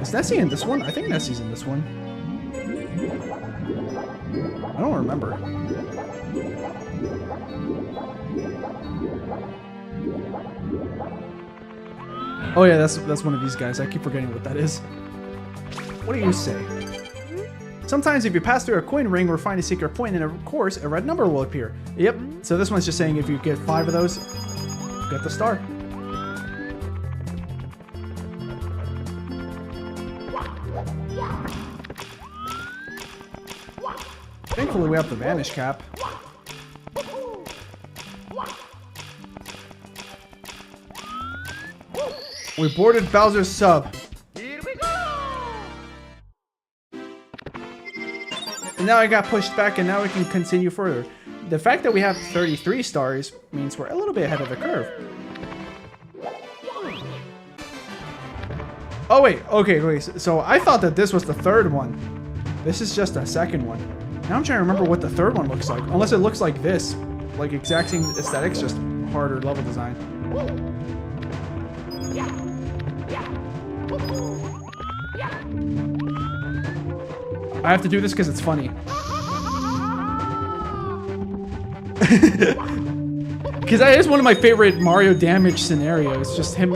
Is Nessie in this one? I think Nessie's in this one. I don't remember. Oh yeah, that's one of these guys. I keep forgetting what that is. What do you say? Sometimes if you pass through a coin ring or find a secret point in a course, a red number will appear. Yep. So this one's just saying if you get 5 of those, get the star. Thankfully, we have the Vanish Cap. We boarded Bowser's sub. Here we go! And now I got pushed back, and now we can continue further. The fact that we have 33 stars means we're a little bit ahead of the curve. Oh wait, okay, wait. So I thought that this was the third one. This is just a second one. Now I'm trying to remember what the third one looks like. Unless it looks like this. Like exact same aesthetics, just harder level design. I have to do this because it's funny. Because that is one of my favorite Mario damage scenarios. Just him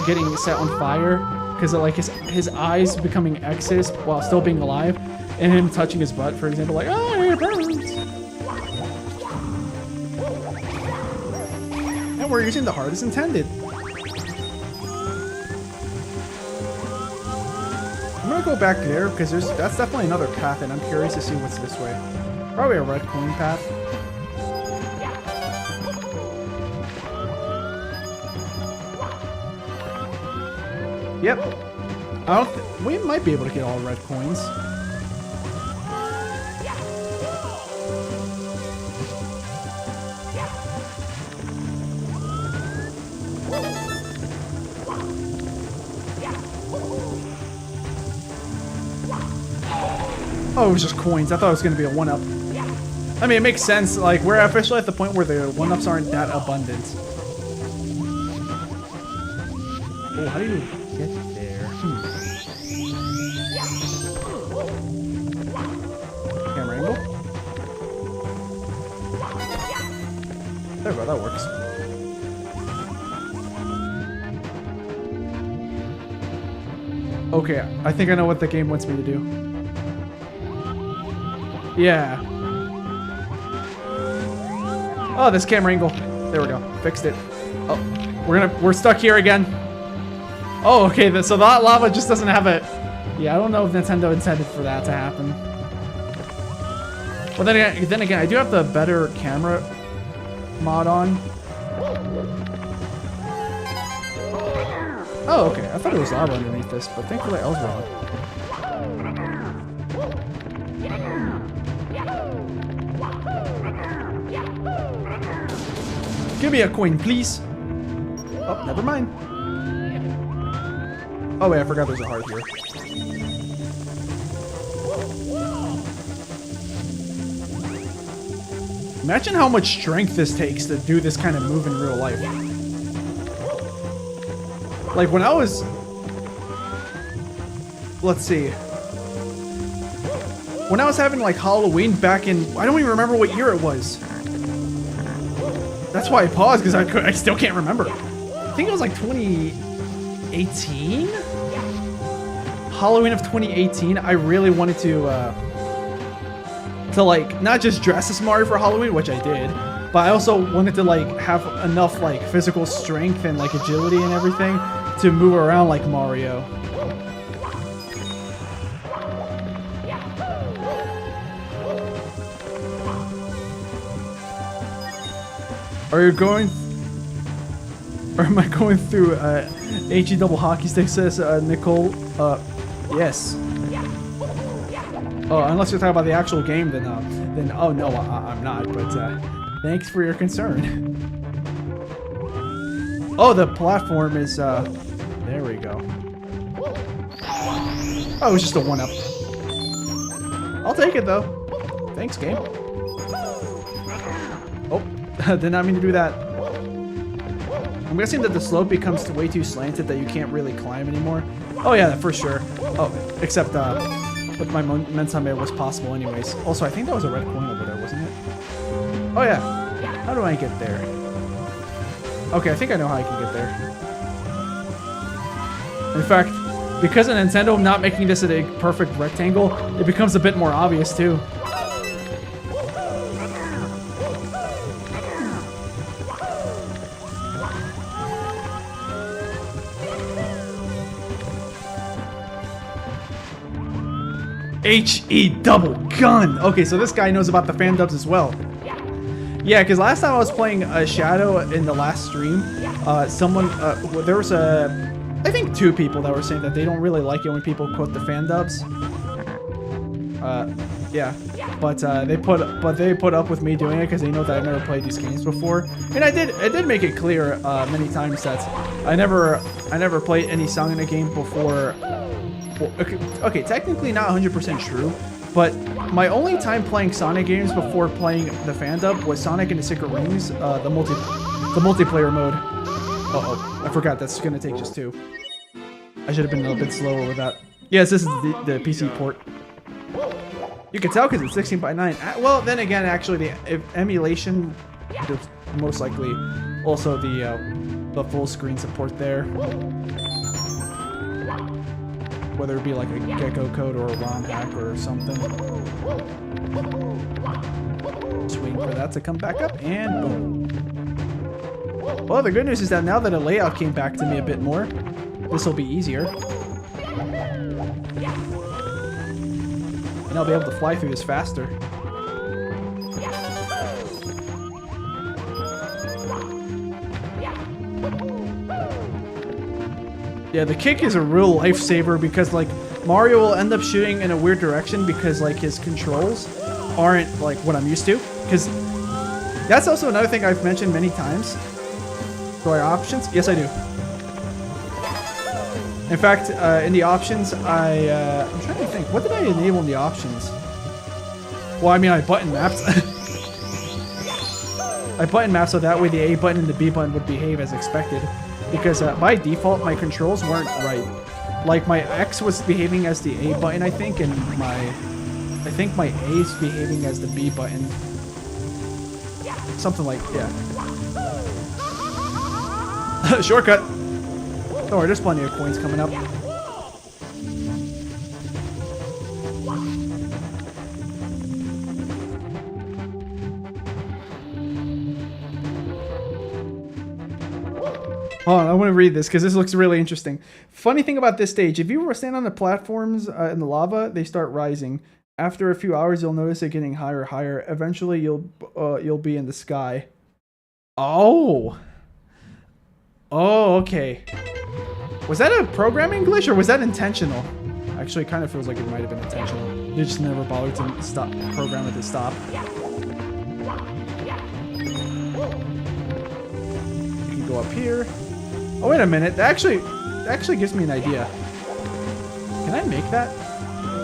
getting set on fire. Because like his eyes becoming X's while still being alive. And him touching his butt, for example, like, oh, you're burning boots. And we're using the heart as intended. I'm gonna go back there because that's definitely another path, and I'm curious to see what's this way. Probably a red coin path. Yep. We might be able to get all red coins. Oh, it was just coins. I thought it was going to be a 1-up. I mean, it makes sense. Like, we're officially at the point where the 1-ups aren't that abundant. Oh, how do you get there? Camera angle? There we go, that works. Okay, I think I know what the game wants me to do. Yeah. Oh, this camera angle. There we go. Fixed it. Oh, we're stuck here again. Oh, okay. So that lava just doesn't have it. Yeah, I don't know if Nintendo intended for that to happen. But then again, I do have the better camera mod on. Oh, okay. I thought it was lava underneath this, but thankfully I was wrong. Give me a coin, please. Oh, never mind. Oh wait, I forgot there's a heart here. Imagine how much strength this takes to do this kind of move in real life. Like when I was... Let's see. When I was having like Halloween back in... I don't even remember what year it was. That's why I paused, because I still can't remember. I think it was like 2018? Halloween of 2018. I really wanted to like, not just dress as Mario for Halloween, which I did, but I also wanted to like have enough like physical strength and like agility and everything to move around like Mario. Are you going... Or am I going through HE double hockey stick, says Nicole? Yes. Oh, unless you're talking about the actual game, then oh no, I'm not, but thanks for your concern. Oh, the platform is, there we go. Oh, it was just a 1-up. I'll take it, though. Thanks, game. Oh, did not mean to do that. I'm guessing that the slope becomes way too slanted that you can't really climb anymore. Oh yeah, for sure. Oh, except with my momentum it was possible anyways. Also, I think that was a red coin over there, wasn't it? Oh yeah. How do I get there? Okay, I think I know how I can get there. In fact, because of Nintendo not making this a perfect rectangle, it becomes a bit more obvious too. HE double gun. Okay, so this guy knows about the fan dubs as well. Yeah, because last time I was playing Shadow in the last stream, there was I think 2 people that were saying that they don't really like it when people quote the fan dubs. Yeah, but they put up with me doing it because they know that I've never played these games before, and I did make it clear many times that I never played any song in a game before. Okay, technically not 100% true, but my only time playing Sonic games before playing the fan dub was Sonic and the Secret Rings, the multiplayer mode. Uh-oh, I forgot that's gonna take just 2. I should have been a little bit slower with that. Yes, this is the PC port. You can tell because it's 16:9. Well, then again, actually, the emulation, there's most likely also the full screen support there. Whether it be like a gecko code or a ROM hack or something. that to come back up, and boom. Well, the good news is that now that the layout came back to me a bit more, this will be easier. And I'll be able to fly through this faster. Yeah, the kick is a real lifesaver because like Mario will end up shooting in a weird direction because like his controls aren't like what I'm used to. Because that's also another thing I've mentioned many times. Do I have options? Yes, I do. In fact, in the options, I'm trying to think. What did I enable in the options? Well, I mean, I button mapped. I button mapped so that way the A button and the B button would behave as expected. Because by default, my controls weren't right. Like, my X was behaving as the A button, I think, and I think my A is behaving as the B button. Something like, yeah. Shortcut! Don't worry, there's plenty of coins coming up. Hold on, I want to read this because this looks really interesting. Funny thing about this stage, if you were to stand on the platforms in the lava, they start rising. After a few hours, you'll notice it getting higher and higher. Eventually, you'll be in the sky. Oh! Oh, okay. Was that a programming glitch or was that intentional? Actually, it kind of feels like it might have been intentional. They just never bothered to stop program it to stop. You can go up here. Oh, wait a minute. That actually gives me an idea. Can I make that?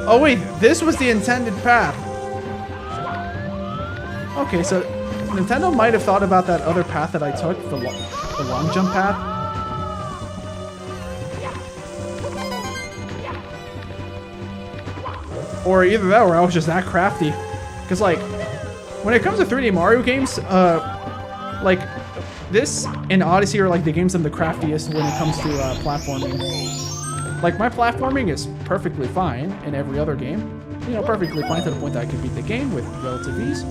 Oh, wait. This was the intended path. Okay, so Nintendo might have thought about that other path that I took, the long jump path. Or either that or I was just that crafty. Because, like, when it comes to 3D Mario games, like, this and Odyssey are, like, the games I'm the craftiest when it comes to platforming. Like, my platforming is perfectly fine in every other game. You know, perfectly fine to the point that I can beat the game with relative ease.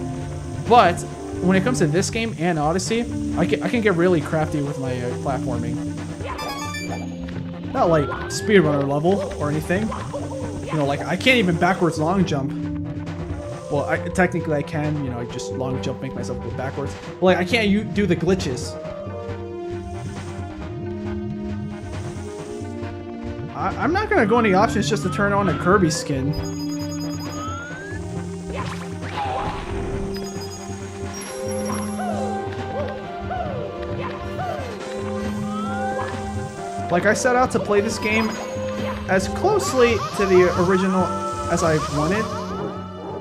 But when it comes to this game and Odyssey, I can get really crafty with my platforming. Not like speedrunner level or anything. You know, like I can't even backwards long jump. Well, technically I can. You know, I just long jump, make myself go backwards. But like I can't do the glitches. I'm not gonna go any options just to turn on a Kirby skin. Like, I set out to play this game as closely to the original as I wanted,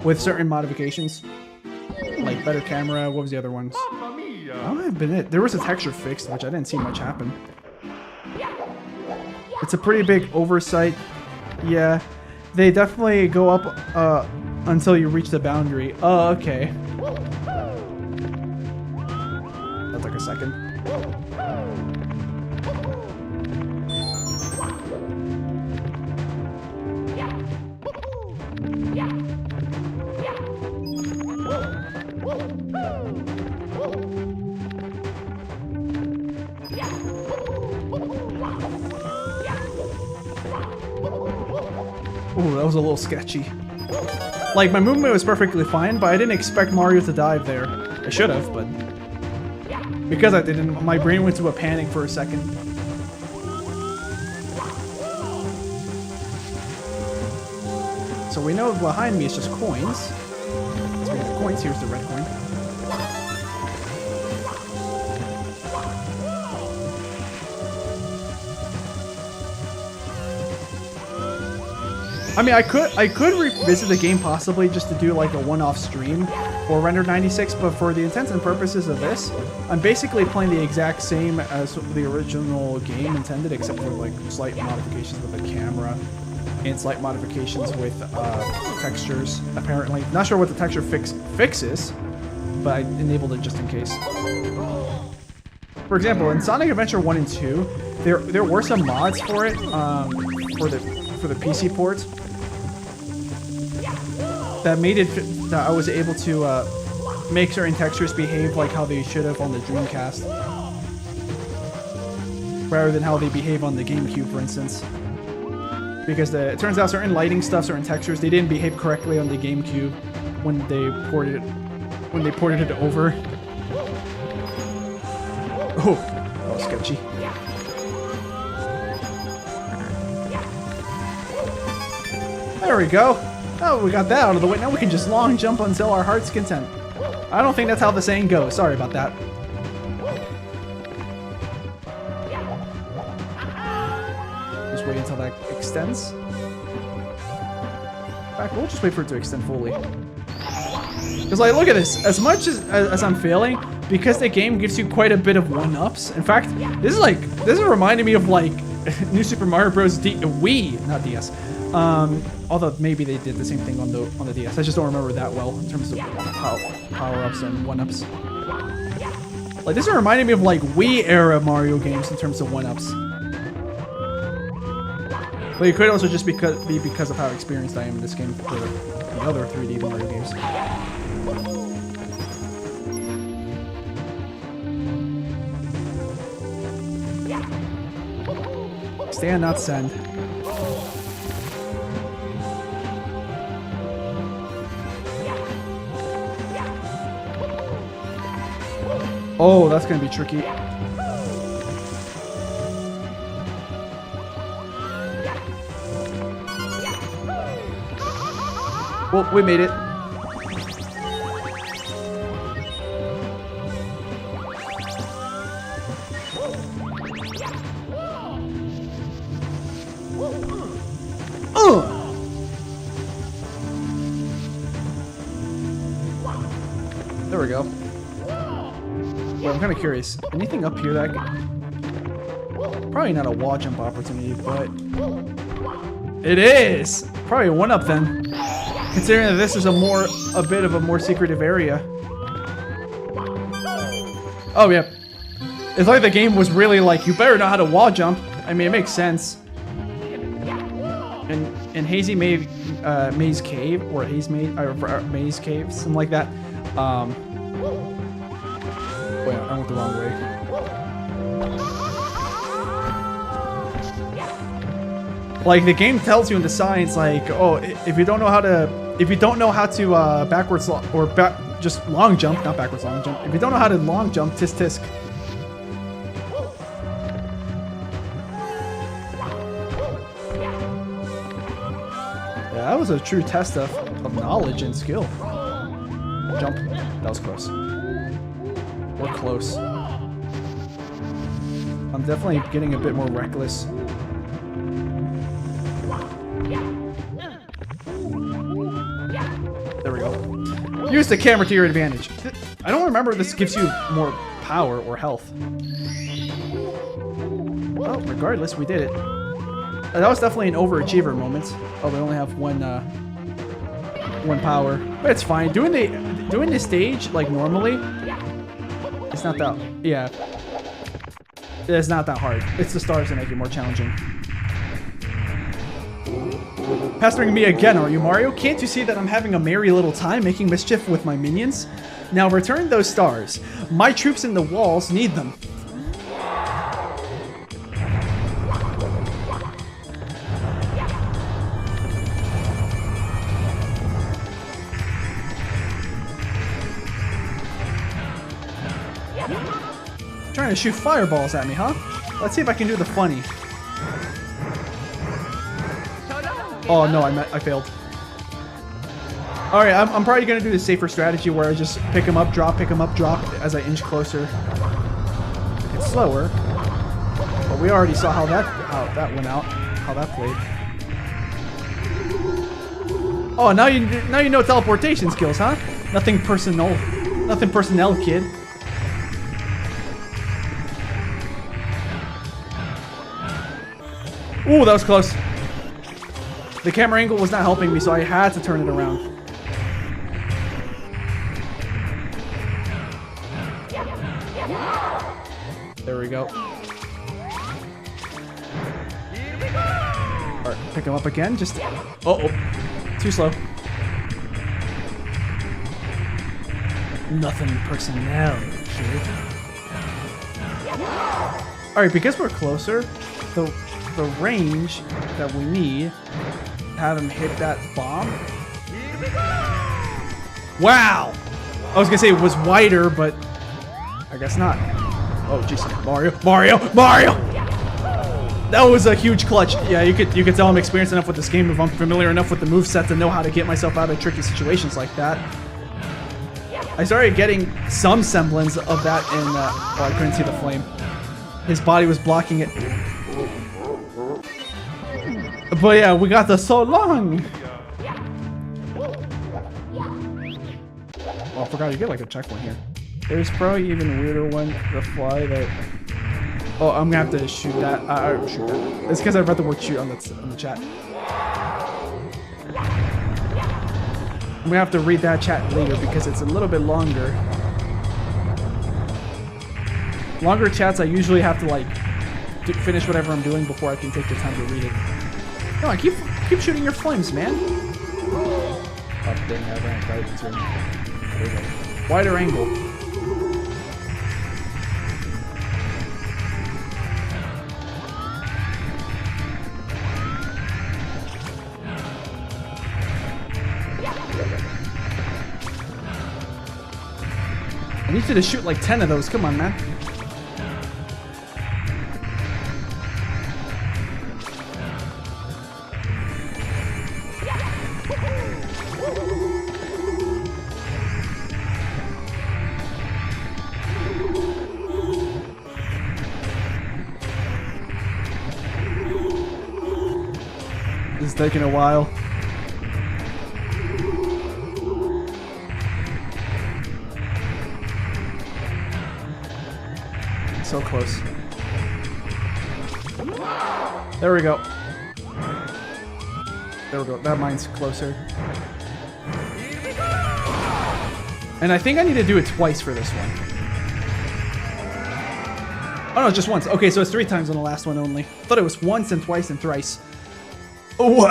with certain modifications. Like, better camera, what was the other ones? That might have been it. There was a texture fix, which I didn't see much happen. It's a pretty big oversight. Yeah, they definitely go up until you reach the boundary. Oh, okay. That took a second. Ooh, that was a little sketchy. Like, my movement was perfectly fine, but I didn't expect Mario to dive there. I should have, but because I didn't, my brain went to a panic for a second. So we know behind me is just coins. Speaking of coins, here's the red coin. I mean, I could revisit the game possibly just to do like a one-off stream for Rendered 96, but for the intents and purposes of this, I'm basically playing the exact same as the original game intended, except for like slight modifications with the camera and slight modifications with textures, apparently. Not sure what the texture fix is, but I enabled it just in case. For example, in Sonic Adventure 1 and 2, there were some mods for it, for the PC ports, that made it that I was able to make certain textures behave like how they should have on the Dreamcast, rather than how they behave on the GameCube, for instance. Because it turns out certain lighting stuff, certain textures, they didn't behave correctly on the GameCube when they ported it over. Oh, that was sketchy. There we go. Oh, we got that out of the way. Now we can just long jump until our heart's content. I don't think that's how the saying goes. Sorry about that. Just wait until that extends. In fact, we'll just wait for it to extend fully. Because, like, look at this. As much as I'm failing, because the game gives you quite a bit of one-ups. In fact, this is reminding me of, like, New Super Mario Bros. Wii, not DS. Although maybe they did the same thing on the DS. I just don't remember that well in terms of power-ups and one-ups. Like, this is reminding me of, like, Wii-era Mario games in terms of one-ups. But it could also just be because of how experienced I am in this game for the other 3D Mario games. Stand, not send. Oh, that's gonna be tricky. Well, we made it. There we go. Wait, I'm kind of curious. Anything up here that probably not a wall jump opportunity, but it is probably a one up then. Considering that this is a bit of a more secretive area. Oh yeah, it's like the game was really like, you better know how to wall jump. I mean, it makes sense. In Hazy Maze Cave or Maze Cave, something like that. Wait, I went the wrong way. Like the game tells you in the signs, like, oh, if you don't know how to backwards just long jump, not backwards long jump. If you don't know how to long jump, tisk tisk. Yeah, that was a true test of knowledge and skill. Jump. That was close. We're close. I'm definitely getting a bit more reckless. There we go. Use the camera to your advantage. I don't remember if this gives you more power or health. Well, regardless, we did it. That was definitely an overachiever moment. Oh, we only have one power, but it's fine. Doing the stage like normally, it's not that. Yeah, it's not that hard. It's the stars that make it more challenging. Pestering me again, are you, Mario? Can't you see that I'm having a merry little time making mischief with my minions? Now return those stars. My troops in the walls need them. Trying to shoot fireballs at me, huh? Let's see if I can do the funny. Oh no, I failed. Alright, I'm probably going to do the safer strategy where I just pick him up, drop, pick him up, drop as I inch closer. It's slower. But we already saw how that went out, how that played. Oh, now you know teleportation skills, huh? Nothing personnel, kid. Ooh, that was close. The camera angle was not helping me, so I had to turn it around. There we go. Alright, pick him up again. Just... Uh-oh. Too slow. Nothing personnel, kid. Alright, because we're closer, the range that we need to have him hit that bomb. Wow! I was gonna say it was wider, but I guess not. Oh jeez, Mario! That was a huge clutch. Yeah, you could tell I'm experienced enough with this game, if I'm familiar enough with the moveset to know how to get myself out of tricky situations like that. I started getting some semblance of that in, oh, I couldn't see the flame. His body was blocking it. But yeah, we got the so long. Oh, I forgot you get like a checkpoint here. There's probably even weirder one, the fly that. Oh, I'm gonna have to shoot that. Shoot that. It's because I read the word shoot on the chat. I'm gonna have to read that chat later because it's a little bit longer. Longer chats, I usually have to like finish whatever I'm doing before I can take the time to read it. No, I keep shooting your flames, man. Oh, dang, I ran right into him. There we go. Wider angle. I need you to shoot like 10 of those. Come on, man. This is taking a while. So close. There we go. There we go. That mine's closer. And I think I need to do it twice for this one. Oh no, just once. Okay, so it's 3 times on the last one only. I thought it was once and twice and thrice. Oh,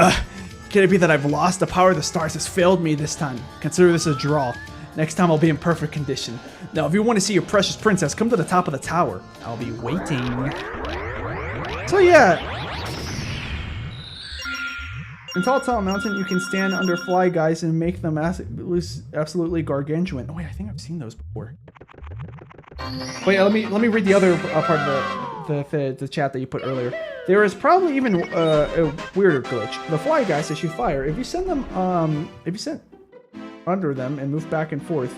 can it be that I've lost? The power of the stars has failed me this time. Consider this a draw. Next time I'll be in perfect condition. Now, if you want to see your precious princess, come to the top of the tower. I'll be waiting. So yeah. In Tall Mountain, you can stand under fly guys and make them absolutely gargantuan. Oh wait, I think I've seen those before. Wait, let me read the other part of the chat that you put earlier. There is probably even a weirder glitch. The fly guys issue fire. If you send them, under them and move back and forth,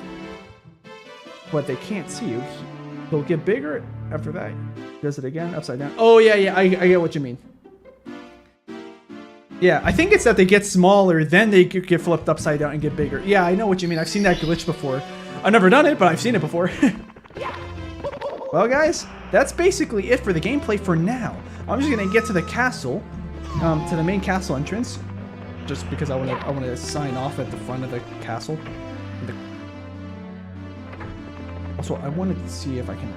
but they can't see you, they'll get bigger after that. Does it again, upside down. Oh yeah, I get what you mean. Yeah, I think it's that they get smaller, then they get flipped upside down and get bigger. Yeah, I know what you mean. I've seen that glitch before. I've never done it, but I've seen it before. Well, guys, that's basically it for the gameplay for now. I'm just gonna get to the castle, to the main castle entrance, just because I want to sign off at the front of the castle. Also, I wanted to see if I can.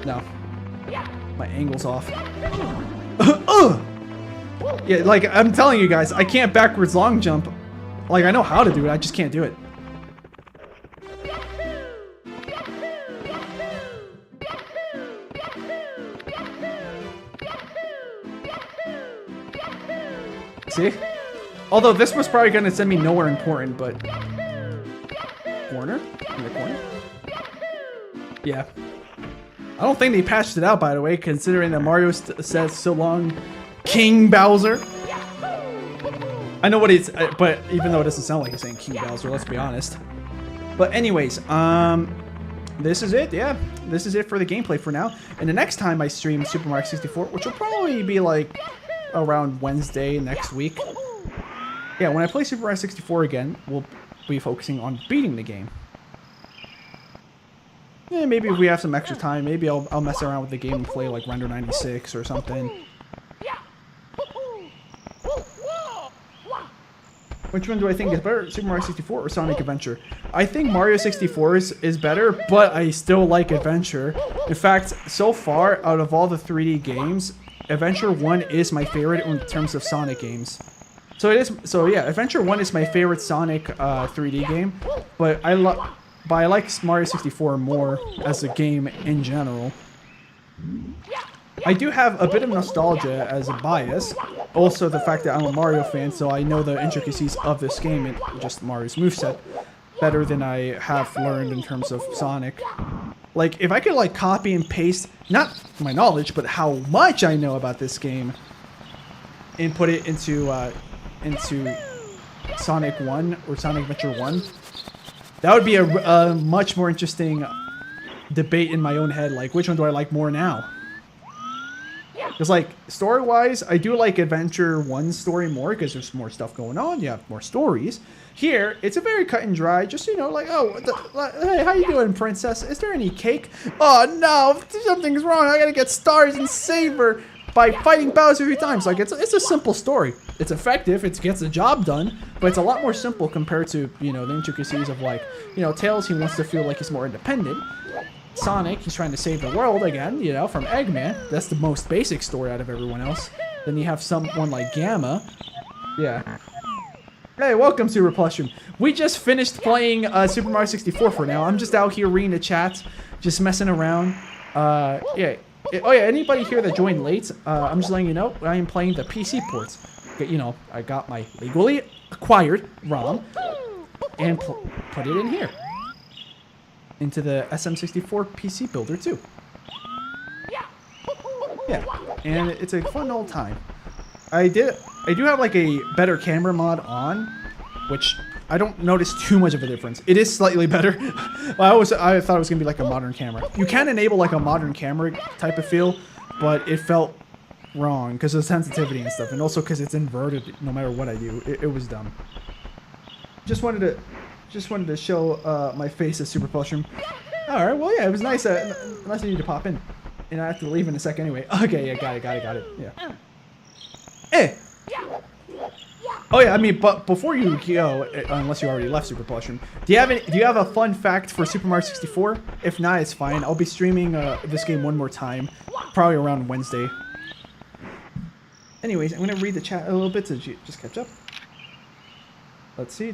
No, my angle's off. Yeah, like I'm telling you guys, I can't backwards long jump. Like I know how to do it, I just can't do it. See? Although this was probably gonna send me nowhere important, but corner? In the corner? Yeah. I don't think they patched it out, by the way, considering that Mario says so long, King Bowser. I know what he's, but even though it doesn't sound like he's saying King Bowser, let's be honest. But anyways, this is it, yeah. This is it for the gameplay for now. And the next time I stream Super Mario 64, which will probably be like around Wednesday next week. Yeah, when I play Super Mario 64 again, we'll be focusing on beating the game. Yeah, maybe if we have some extra time, maybe I'll mess around with the game and play like Render 96 or something. Which one do I think is better, Super Mario 64 or Sonic Adventure? I think Mario 64 is better, but I still like Adventure. In fact, so far, out of all the 3D games, Adventure 1 is my favorite in terms of Sonic games. So it is. So yeah, Adventure 1 is my favorite Sonic 3D game, but I like Mario 64 more as a game in general. I do have a bit of nostalgia as a bias. Also, the fact that I'm a Mario fan, so I know the intricacies of this game and just Mario's moveset better than I have learned in terms of Sonic. Like, if I could, like, copy and paste, not my knowledge, but how much I know about this game, and put it into Sonic 1 or Sonic Adventure 1, that would be a much more interesting debate in my own head. Like, which one do I like more now? Because, like, story-wise, I do like Adventure 1's story more because there's more stuff going on. You have more stories. Here, it's a very cut and dry. Just, you know, like, oh, hey, how you doing, princess? Is there any cake? Oh, no, something's wrong. I gotta get stars and save her by fighting Bowser 3 times. Like, it's a simple story. It's effective. It gets the job done. But it's a lot more simple compared to, you know, the intricacies of, like, you know, Tails, he wants to feel like he's more independent. Sonic, he's trying to save the world again, you know, from Eggman. That's the most basic story out of everyone else. Then you have someone like Gamma. Yeah. Hey, welcome, Super Plushroom. We just finished playing Super Mario 64 for now. I'm just out here reading the chat, just messing around. Yeah. Oh, yeah, anybody here that joined late, I'm just letting you know, I am playing the PC ports. You know, I got my legally acquired ROM and put it in here. Into the SM64 PC builder too. Yeah, and it's a fun old time. I do have like a better camera mod on, which I don't notice too much of a difference. It is slightly better. I thought it was gonna be like a modern camera. You can enable like a modern camera type of feel, but it felt wrong because of the sensitivity and stuff, and also because it's inverted no matter what I do. It was dumb. Just wanted to show my face as Super Plushroom. Alright, well, yeah, it was nice. Nice of you to pop in. And I have to leave in a sec anyway. Okay, yeah, got it. Yeah. Hey! Oh, yeah, I mean, but before you go, unless you already left Super Plushroom, do you have a fun fact for Super Mario 64? If not, it's fine. I'll be streaming this game one more time, probably around Wednesday. Anyways, I'm going to read the chat a little bit to just catch up. Let's see.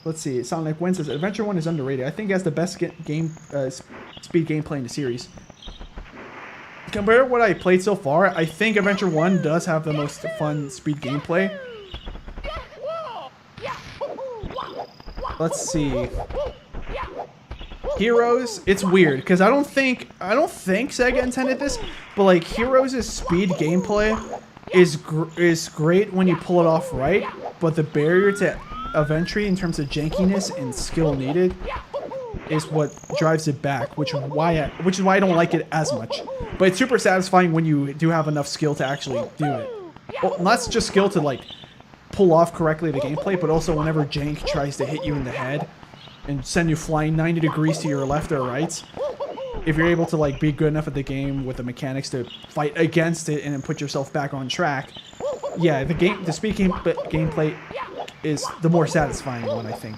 Let's see. Sonic Win says Adventure 1 is underrated. I think it has the best speed gameplay in the series. Compared to what I played so far, I think Adventure 1 does have the most fun speed gameplay. Let's see. Heroes, it's weird because I don't think Sega intended this, but like Heroes' speed gameplay is great when you pull it off right, but the barrier of entry in terms of jankiness and skill needed is what drives it back, which is why I don't like it as much. But it's super satisfying when you do have enough skill to actually do it. Well, not just skill to like pull off correctly the gameplay, but also whenever jank tries to hit you in the head and send you flying 90 degrees to your left or right, if you're able to like be good enough at the game with the mechanics to fight against it and then put yourself back on track, yeah, the speed gameplay is the more satisfying one, I think,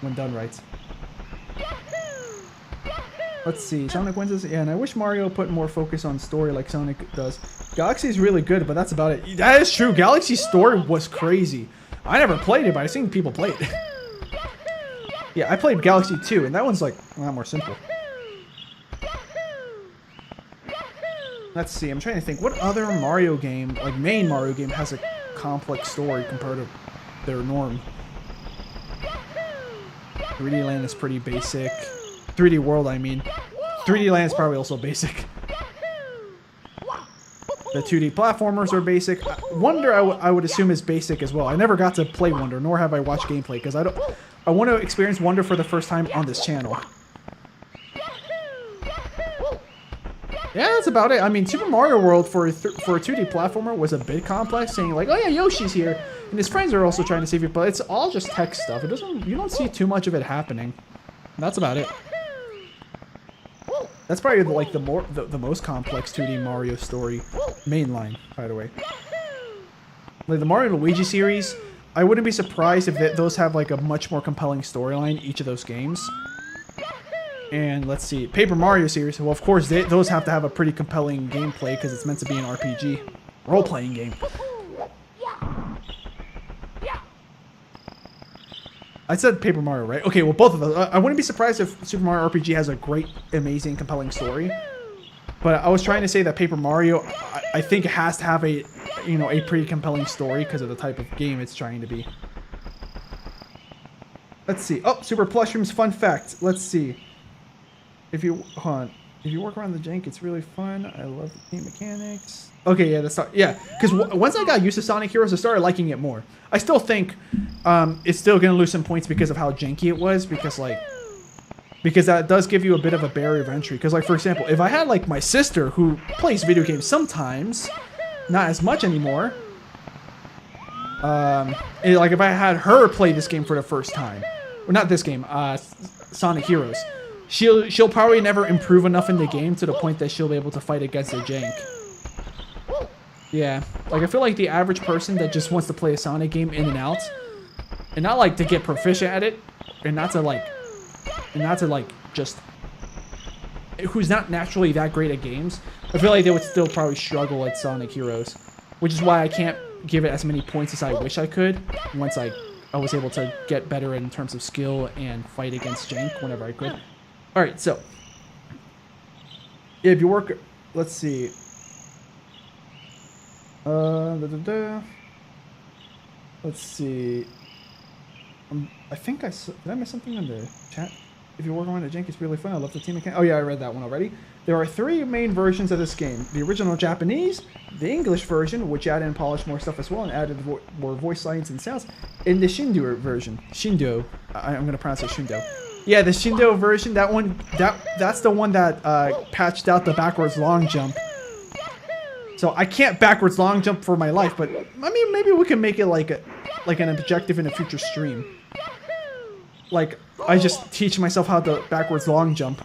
when done right. Let's see, Sonic wins this, yeah, and I wish Mario put more focus on story like Sonic does. Galaxy is really good, but that's about it. That is true, Galaxy's story was crazy. I never played it, but I've seen people play it. Yeah, I played Galaxy 2, and that one's like a lot more simple. Let's see, I'm trying to think, what other Mario game, like main Mario game, has a complex story compared to their norm? 3D Land is pretty basic. 3D World, I mean. 3D Land is probably also basic. The 2D platformers are basic. Wonder, I would assume, is basic as well. I never got to play Wonder, nor have I watched gameplay, because I want to experience Wonder for the first time on this channel. Yeah, that's about it. I mean, Super Mario World for a 2D platformer was a bit complex, saying like, oh yeah, Yoshi's here, and his friends are also trying to save you, but it's all just text stuff. You don't see too much of it happening. That's about it. That's probably like the most complex 2D Mario story mainline, by the way. Like the Mario and Luigi series, I wouldn't be surprised if those have like a much more compelling storyline, each of those games. And let's see, Paper Mario series. Well, of course, those have to have a pretty compelling gameplay because it's meant to be an RPG, role-playing game. I said Paper Mario, right? Okay, well, both of those. I wouldn't be surprised if Super Mario RPG has a great, amazing, compelling story. But I was trying to say that Paper Mario, I think it has to have a, you know, a pretty compelling story because of the type of game it's trying to be. Let's see. Oh, Super Plush Rooms fun fact. Let's see. If you work around the jank, it's really fun. I love the game mechanics. Okay, yeah, that's not, yeah. Because once I got used to Sonic Heroes, I started liking it more. I still think it's still gonna lose some points because of how janky it was. Because that does give you a bit of a barrier of entry. Because like for example, if I had like my sister who plays video games sometimes, not as much anymore. Like if I had her play this game for the first time, or not this game, Sonic Heroes. She'll probably never improve enough in the game to the point that she'll be able to fight against the jank. Yeah, like I feel like the average person that just wants to play a Sonic game in and out, and not like to get proficient at it, and not to like just who's not naturally that great at games, I feel like they would still probably struggle at Sonic Heroes, which is why I can't give it as many points as I wish I could once I was able to get better in terms of skill and fight against jank whenever I could. Alright, so if you work, let's see. Let's see. I think did I miss something in the chat? If you work around the jank, it's really fun. I love the team mechanic. Oh yeah, I read that one already. There are 3 main versions of this game: the original Japanese, the English version, which added and polished more stuff as well and added more voice lines and sounds, and the Shindo version. Shindo. I'm gonna pronounce it Shindo. Yeah, the Shindo version. That one. That's the one that patched out the backwards long jump. So I can't backwards long jump for my life, but I mean maybe we can make it like an objective in a future stream. Like I just teach myself how to backwards long jump.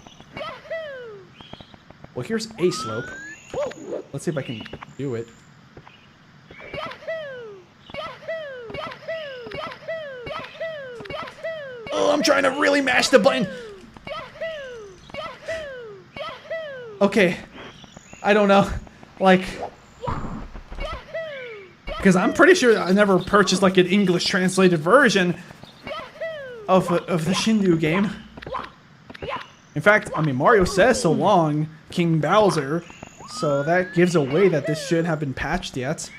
Well, here's a slope. Let's see if I can do it. Oh, I'm trying to really mash the button. Okay. I don't know. Like, because I'm pretty sure I never purchased like an English translated version of the Shindu game. In fact, I mean, Mario says so long, King Bowser, so that gives away that this should have been patched yet.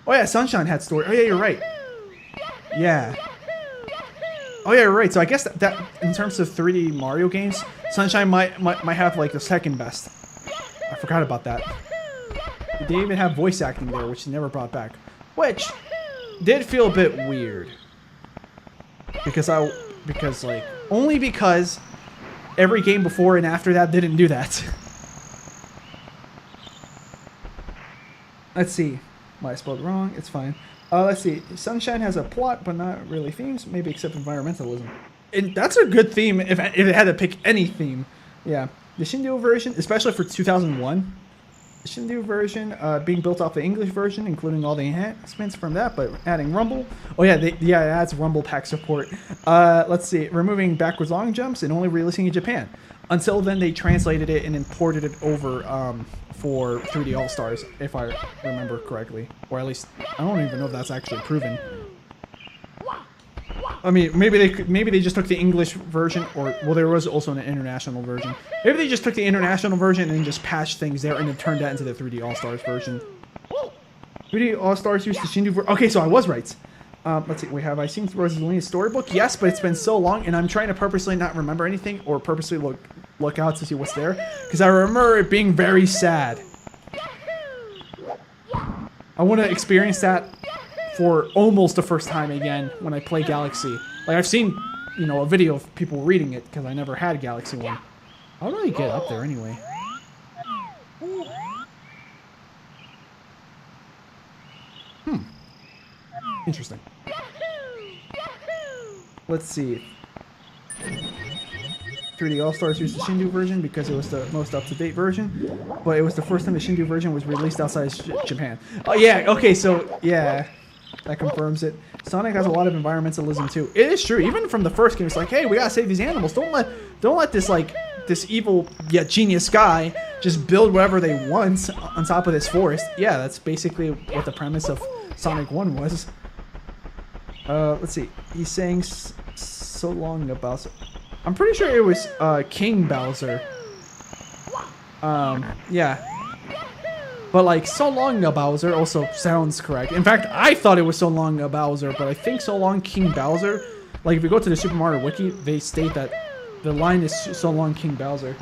Oh yeah, Sunshine had story. Oh yeah, you're right. Yeah. Oh yeah, you're right. So I guess that in terms of 3D Mario games, Sunshine might have like the second best. I forgot about that. They even have voice acting there, which they never brought back, which did feel a bit weird. Because only because every game before and after that didn't do that. Let's see. Might have spelled it wrong. It's fine. Let's see. Sunshine has a plot, but not really themes. Maybe except environmentalism. And that's a good theme if it had to pick any theme. Yeah. The Shindo version, especially for 2001. The Shindo version being built off the English version, including all the enhancements from that, but adding Rumble. Oh yeah, it adds Rumble pack support. Let's see. Removing backwards long jumps and only releasing in Japan. Until then, they translated it and imported it over for 3D All-Stars, if I remember correctly. Or at least, I don't even know if that's actually proven. I mean, maybe they just took the English version, or well, there was also an international version. Maybe they just took the international version and just patched things there, and then turned that into the 3D All-Stars version. 3D All-Stars used the Shindu version. Okay, so I was right. Let's see. Have I seen Rosalina's storybook? Yes, but it's been so long, and I'm trying to purposely not remember anything, or purposely look out to see what's there, because I remember it being very sad. I want to experience that for almost the first time again when I play Galaxy. Like, I've seen, you know, a video of people reading it because I never had Galaxy 1. How do I get up there anyway? Interesting. Let's see. 3D All-Stars used the Shindu version because it was the most up-to-date version, but it was the first time the Shindu version was released outside Japan. Oh yeah, okay, so yeah. That confirms it. Sonic has a lot of environmentalism too. It is true. Even from the first game, it's like, hey, we gotta save these animals. Don't let this evil yet genius guy just build whatever they want on top of this forest. Yeah, that's basically what the premise of Sonic 1 was. Let's see. He's saying so long about... I'm pretty sure it was King Bowser. Yeah. But like, so long Bowser also sounds correct. In fact, I thought it was so long Bowser, but I think so long King Bowser. Like, if you go to the Super Mario Wiki, they state that the line is so long King Bowser.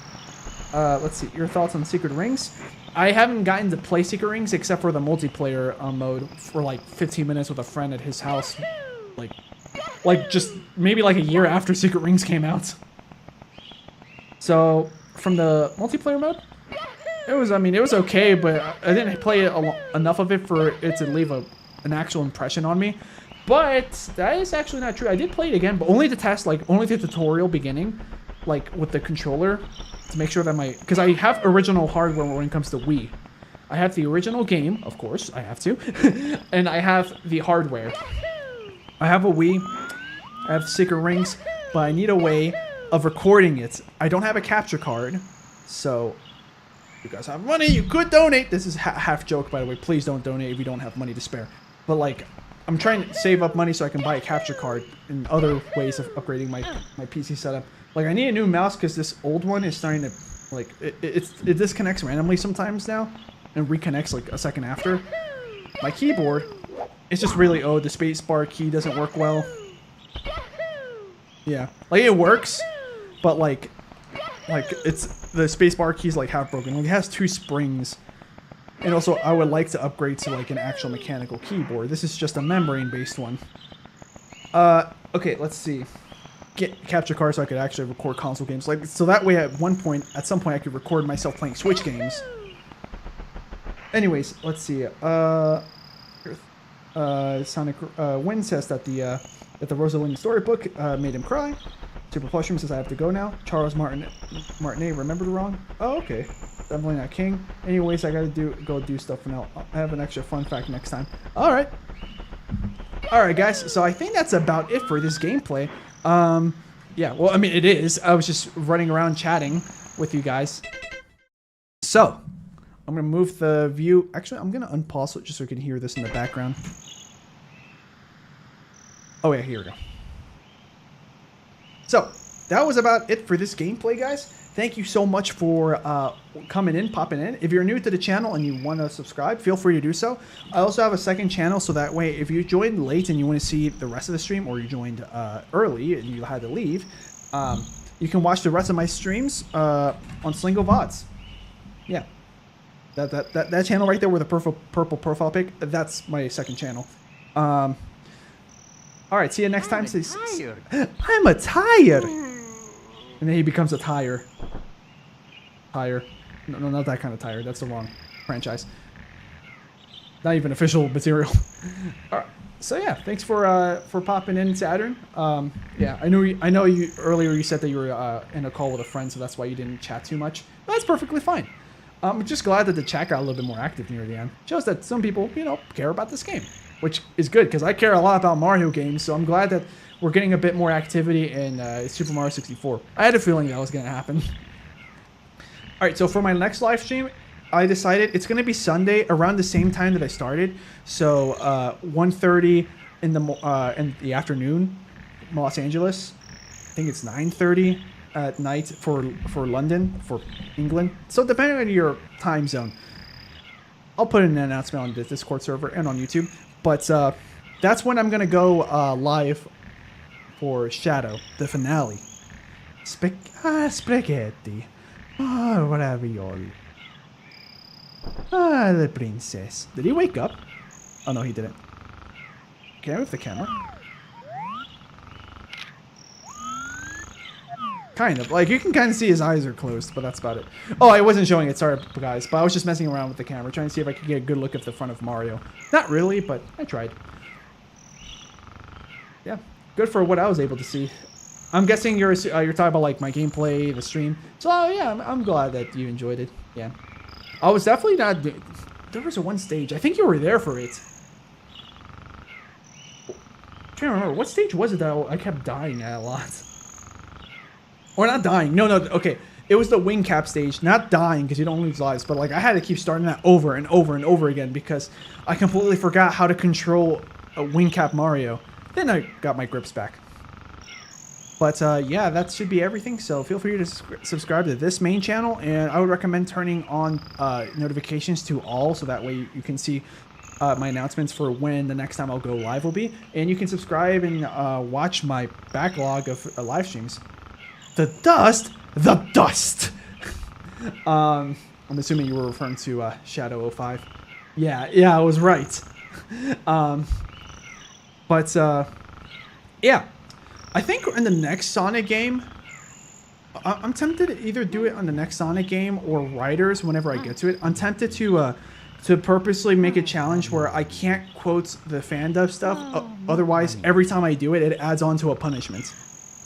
Let's see, your thoughts on Secret Rings? I haven't gotten to play Secret Rings except for the multiplayer mode for like 15 minutes with a friend at his house. Like just maybe like a year after Secret Rings came out. So, from the multiplayer mode, it was okay, but I didn't play enough of it for it to leave an actual impression on me. But that is actually not true. I did play it again, but only to test, like, only the tutorial beginning, like, with the controller, to make sure that because I have original hardware when it comes to Wii. I have the original game, of course, I have to, and I have the hardware. I have a Wii, I have Secret Rings, but I need a way of recording it. I don't have a capture card, so if you guys have money, you could donate. This is half joke, by the way. Please don't donate if you don't have money to spare. But, like, I'm trying to save up money so I can buy a capture card and other ways of upgrading my PC setup. Like, I need a new mouse because this old one is starting to, like, it disconnects randomly sometimes now and reconnects, like, a second after. My keyboard, it's just really old. The spacebar key doesn't work well. Yeah. Like, it works, but, like it's, the spacebar key's, like, half broken. Like, it has 2 springs. And also, I would like to upgrade to, like, an actual mechanical keyboard. This is just a membrane-based one. Okay, let's see. Get capture card so I could actually record console games. Like, so that way, at some point, I could record myself playing Switch games. Anyways, let's see. Sonic Win says that the Rosalinda storybook made him cry. Super Plushroom says I have to go now. Charles Martinet remembered wrong. Oh, okay. Definitely not King. Anyways, I gotta go do stuff for now. I'll have an extra fun fact next time. Alright. Alright, guys. So I think that's about it for this gameplay. Yeah, well, I mean, it is. I was just running around chatting with you guys. So, I'm gonna move the view. Actually, I'm gonna unpause it just so you can hear this in the background. Oh, yeah, here we go. So, that was about it for this gameplay, guys. Thank you so much for popping in. If you're new to the channel and you want to subscribe, feel free to do so. I also have a second channel, so that way, if you joined late and you want to see the rest of the stream, or you joined early and you had to leave, you can watch the rest of my streams on Slingo VODs. Yeah. That channel right there with the purple profile pic, that's my second channel. Alright, see you next time. I'm a tired. And then he becomes a tire. Tire. No, not that kind of tire. That's the wrong franchise. Not even official material. Alright. So yeah, thanks for popping in, Saturn. Yeah, I know you earlier you said that you were in a call with a friend, so that's why you didn't chat too much. That's perfectly fine. I'm just glad that the chat got a little bit more active near the end. Shows that some people, care about this game, which is good because I care a lot about Mario games. So I'm glad that we're getting a bit more activity in Super Mario 64. I had a feeling that was going to happen. All right, so for my next live stream, I decided it's going to be Sunday around the same time that I started. So 1:30 in the afternoon, Los Angeles. I think it's 9:30 at night for London, for England. So depending on your time zone, I'll put in an announcement on the Discord server and on YouTube. But that's when I'm going to go live for Shadow, the finale. Spaghetti. Oh, ravioli. Ah, the princess. Did he wake up? Oh, no, he didn't. Can I move the camera? Kind of. Like, you can kind of see his eyes are closed, but that's about it. Oh, I wasn't showing it. Sorry, guys. But I was just messing around with the camera, trying to see if I could get a good look at the front of Mario. Not really, but I tried. Yeah. Good for what I was able to see. I'm guessing you're talking about, like, my gameplay, the stream. So, yeah, I'm glad that you enjoyed it. Yeah. I was definitely not... There was one stage. I think you were there for it. I'm trying to remember. What stage was it that I kept dying at a lot? Or not dying. No, okay. It was the wing cap stage. Not dying because you don't lose lives, but like I had to keep starting that over and over and over again because I completely forgot how to control a wing cap Mario. Then I got my grips back. But yeah, that should be everything. So feel free to subscribe to this main channel, and I would recommend turning on notifications to all, so that way you can see my announcements for when the next time I'll go live will be. And you can subscribe and watch my backlog of live streams. The dust. I'm assuming you were referring to Shadow 05. Yeah, I was right. Yeah. I think in the next Sonic game, I'm tempted to either do it on the next Sonic game or Riders whenever I get to it. I'm tempted to purposely make a challenge where I can't quote the fan dub stuff. Otherwise, every time I do it, it adds on to a punishment.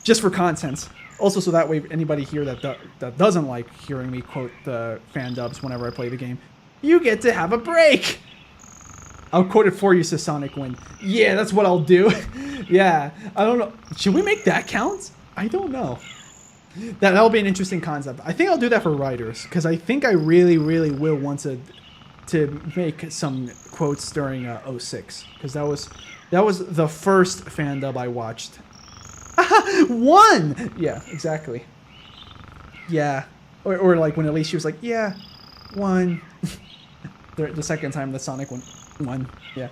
Just for content. Also, so that way anybody here that doesn't like hearing me quote the fan dubs whenever I play the game, you get to have a break. I'll quote it for you, so Sonic win. Yeah, that's what I'll do. Yeah, I don't know. Should we make that count? I don't know. That'll be an interesting concept. I think I'll do that for Riders, because I think I really, really will want to make some quotes during 06, because that was the first fan dub I watched. One! Yeah, exactly. Yeah. Or like when Alicia was like, yeah, one. The second time the Sonic one. Yeah.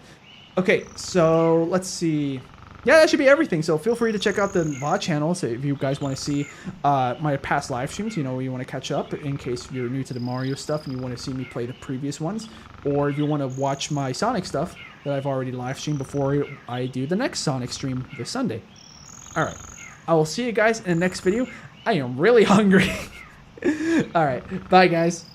Okay, so let's see. Yeah, that should be everything. So feel free to check out the VOD channel so if you guys want to see my past live streams, you want to catch up in case you're new to the Mario stuff and you want to see me play the previous ones. Or if you want to watch my Sonic stuff that I've already live streamed before I do the next Sonic stream this Sunday. Alright, I will see you guys in the next video. I am really hungry. Alright, bye guys.